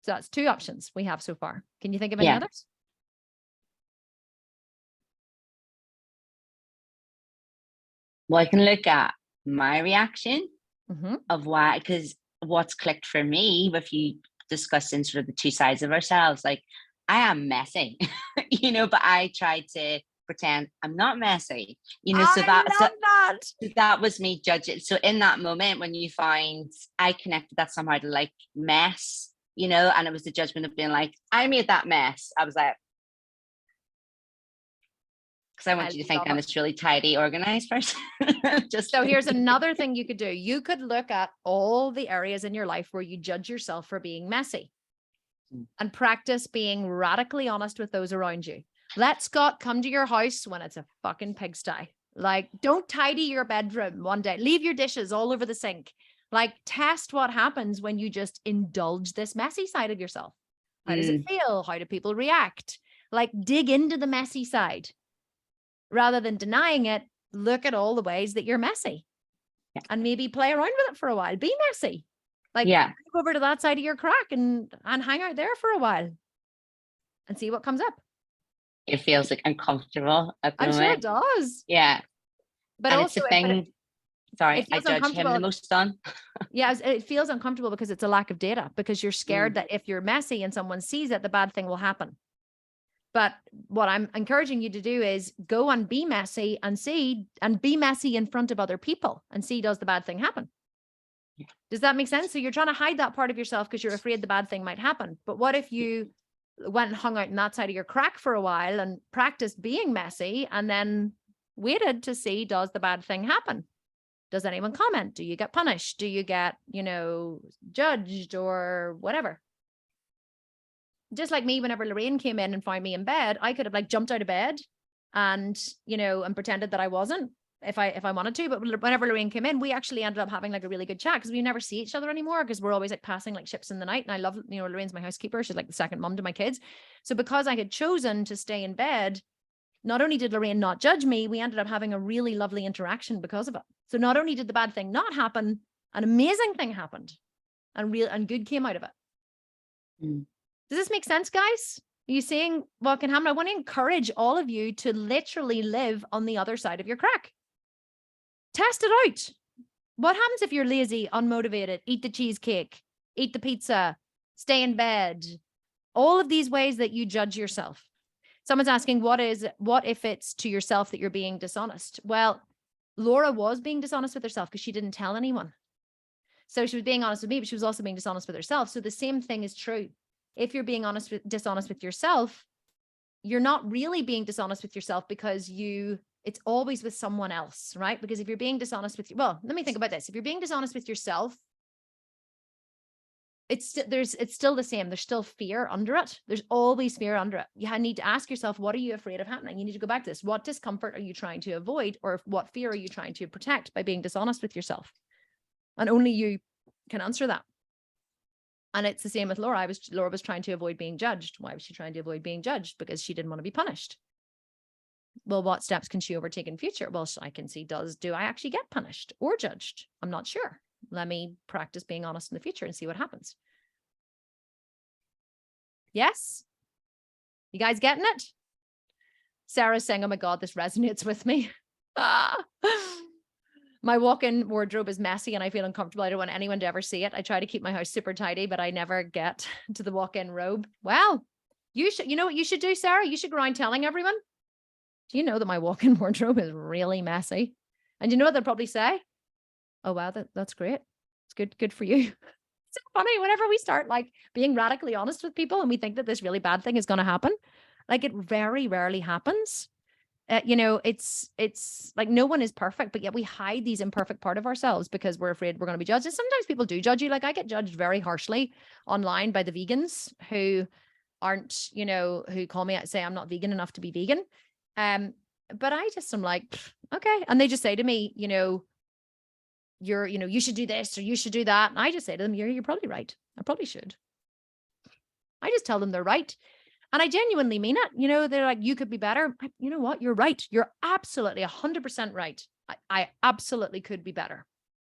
So that's 2 options we have so far. Can you think of any others? Well, I can look at my reaction of why, because what's clicked for me, if you discussing sort of the 2 sides of ourselves, like I am messy, but I try to pretend I'm not messy, so that was me judging. So in that moment, when you find I connected that somehow to like mess, and it was the judgment of being like, I made that mess. I was like, because I want you to think I'm this really tidy, organized person. So here's another thing you could do. You could look at all the areas in your life where you judge yourself for being messy, and practice being radically honest with those around you. Let Scott come to your house when it's a fucking pigsty. Like, don't tidy your bedroom one day. Leave your dishes all over the sink. Like, test what happens when you just indulge this messy side of yourself. How does it feel? How do people react? Like, dig into the messy side rather than denying it. Look at all the ways that you're messy and maybe play around with it for a while. Be messy. Like, go over to that side of your crack and hang out there for a while and see what comes up. It feels like uncomfortable at the I'm sure it moment. does. Yeah. But And also, it's the thing, sorry, it I feels judge him uncomfortable. the most on. Yeah, it feels uncomfortable because it's a lack of data, because you're scared that if you're messy and someone sees it, the bad thing will happen. But what I'm encouraging you to do is go and be messy and see, and be messy in front of other people and see, does the bad thing happen? Does that make sense? So you're trying to hide that part of yourself because you're afraid the bad thing might happen. But what if you went and hung out in that side of your crack for a while and practiced being messy and then waited to see, does the bad thing happen? Does anyone comment? Do you get punished? Do you get, judged or whatever? Just like me, whenever Lorraine came in and found me in bed, I could have like jumped out of bed and, and pretended that I wasn't if I wanted to. But whenever Lorraine came in, we actually ended up having like a really good chat because we never see each other anymore because we're always like passing like ships in the night. And I love, Lorraine's my housekeeper. She's like the second mom to my kids. So because I had chosen to stay in bed, not only did Lorraine not judge me, we ended up having a really lovely interaction because of it. So not only did the bad thing not happen, an amazing thing happened and good came out of it. Does this make sense, guys? Are you seeing what can happen? I want to encourage all of you to literally live on the other side of your crack. Test it out. What happens if you're lazy, unmotivated, eat the cheesecake, eat the pizza, stay in bed? All of these ways that you judge yourself. Someone's asking, what if it's to yourself that you're being dishonest? Well, Laura was being dishonest with herself because she didn't tell anyone. So she was being honest with me, but she was also being dishonest with herself. So the same thing is true. If you're being dishonest with yourself, you're not really being dishonest with yourself because it's always with someone else, right? Because if you're being dishonest with let me think about this. If you're being dishonest with yourself, it's still the same. There's still fear under it. There's always fear under it. You need to ask yourself, what are you afraid of happening? You need to go back to this. What discomfort are you trying to avoid, or what fear are you trying to protect by being dishonest with yourself? And only you can answer that. And it's the same with Laura. Laura was trying to avoid being judged. Why was she trying to avoid being judged? Because she didn't want to be punished. Well, what steps can she overtake in future? Well, I can see, do I actually get punished or judged? I'm not sure. Let me practice being honest in the future and see what happens. Yes? You guys getting it? Sarah's saying, oh my God, this resonates with me. My walk-in wardrobe is messy and I feel uncomfortable. I don't want anyone to ever see it. I try to keep my house super tidy, but I never get to the walk-in robe. Well, you know what you should do, Sarah? You should go around telling everyone. Do you know that my walk-in wardrobe is really messy? And you know what they'll probably say? Oh, wow, that's great. It's good for you. It's so funny whenever we start like being radically honest with people and we think that this really bad thing is going to happen. Like, it very rarely happens. It's like no one is perfect, but yet we hide these imperfect part of ourselves because we're afraid we're going to be judged. And sometimes people do judge you. Like, I get judged very harshly online by the vegans who aren't, who call me out, say I'm not vegan enough to be vegan. But I just am like, okay. And they just say to me, you should do this or you should do that. And I just say to them, you're probably right. I probably should. I just tell them they're right. And I genuinely mean it. They're like, you could be better. You know what? You're right. You're absolutely 100% right. I absolutely could be better.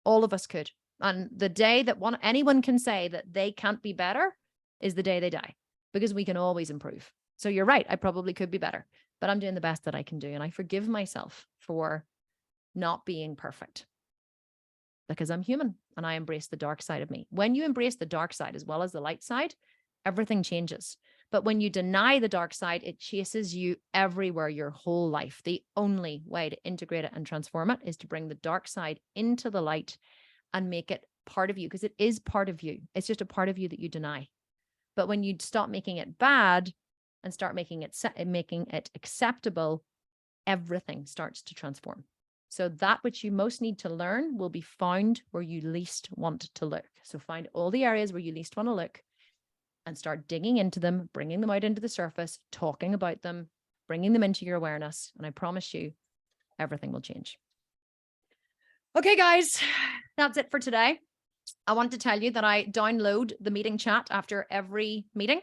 All of us could. And the day that anyone can say that they can't be better is the day they die, because we can always improve. So you're right. I probably could be better, but I'm doing the best that I can do. And I forgive myself for not being perfect because I'm human and I embrace the dark side of me. When you embrace the dark side as well as the light side, everything changes. But when you deny the dark side, it chases you everywhere your whole life. The only way to integrate it and transform it is to bring the dark side into the light and make it part of you, because it is part of you. It's just a part of you that you deny. But when you stop making it bad and start making it acceptable, everything starts to transform. So that which you most need to learn will be found where you least want to look. So find all the areas where you least want to look and start digging into them, bringing them out into the surface, talking about them, bringing them into your awareness. And I promise you, everything will change. Okay, guys, that's it for today. I want to tell you that I download the meeting chat after every meeting,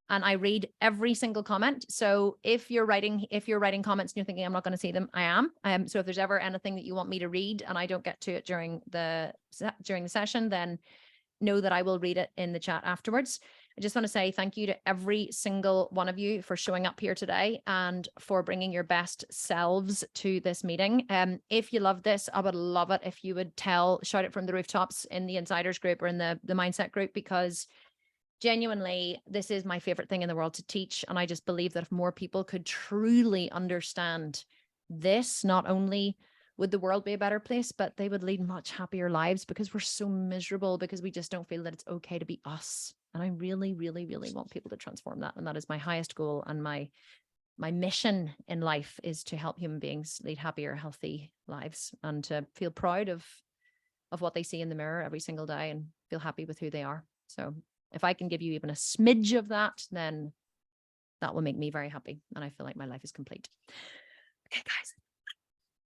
and I read every single comment. So if you're writing comments and you're thinking I'm not going to see them, I am. So if there's ever anything that you want me to read and I don't get to it during the session, then know that I will read it in the chat afterwards. I just want to say thank you to every single one of you for showing up here today and for bringing your best selves to this meeting. If you love this, I would love it if you would shout it from the rooftops in the insiders group or in the mindset group, because genuinely, this is my favorite thing in the world to teach. And I just believe that if more people could truly understand this, not only would the world be a better place, but they would lead much happier lives, because we're so miserable because we just don't feel that it's okay to be us. And I really, really, really want people to transform that. And that is my highest goal. And my mission in life is to help human beings lead happier, healthy lives, and to feel proud of what they see in the mirror every single day and feel happy with who they are. So if I can give you even a smidge of that, then that will make me very happy. And I feel like my life is complete. Okay, guys.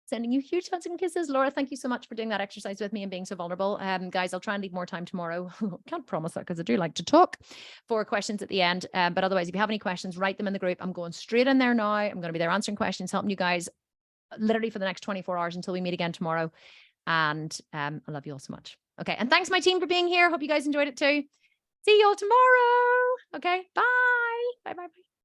Sending you huge hugs and kisses. Laura, thank you so much for doing that exercise with me and being so vulnerable. Guys, I'll try and leave more time tomorrow. Can't promise that because I do like to talk, for questions at the end. But otherwise, if you have any questions, write them in the group. I'm going straight in there now. I'm going to be there answering questions, helping you guys literally for the next 24 hours until we meet again tomorrow. And I love you all so much. Okay. And thanks my team for being here. Hope you guys enjoyed it too. See you all tomorrow. Okay. Bye. Bye. Bye. Bye.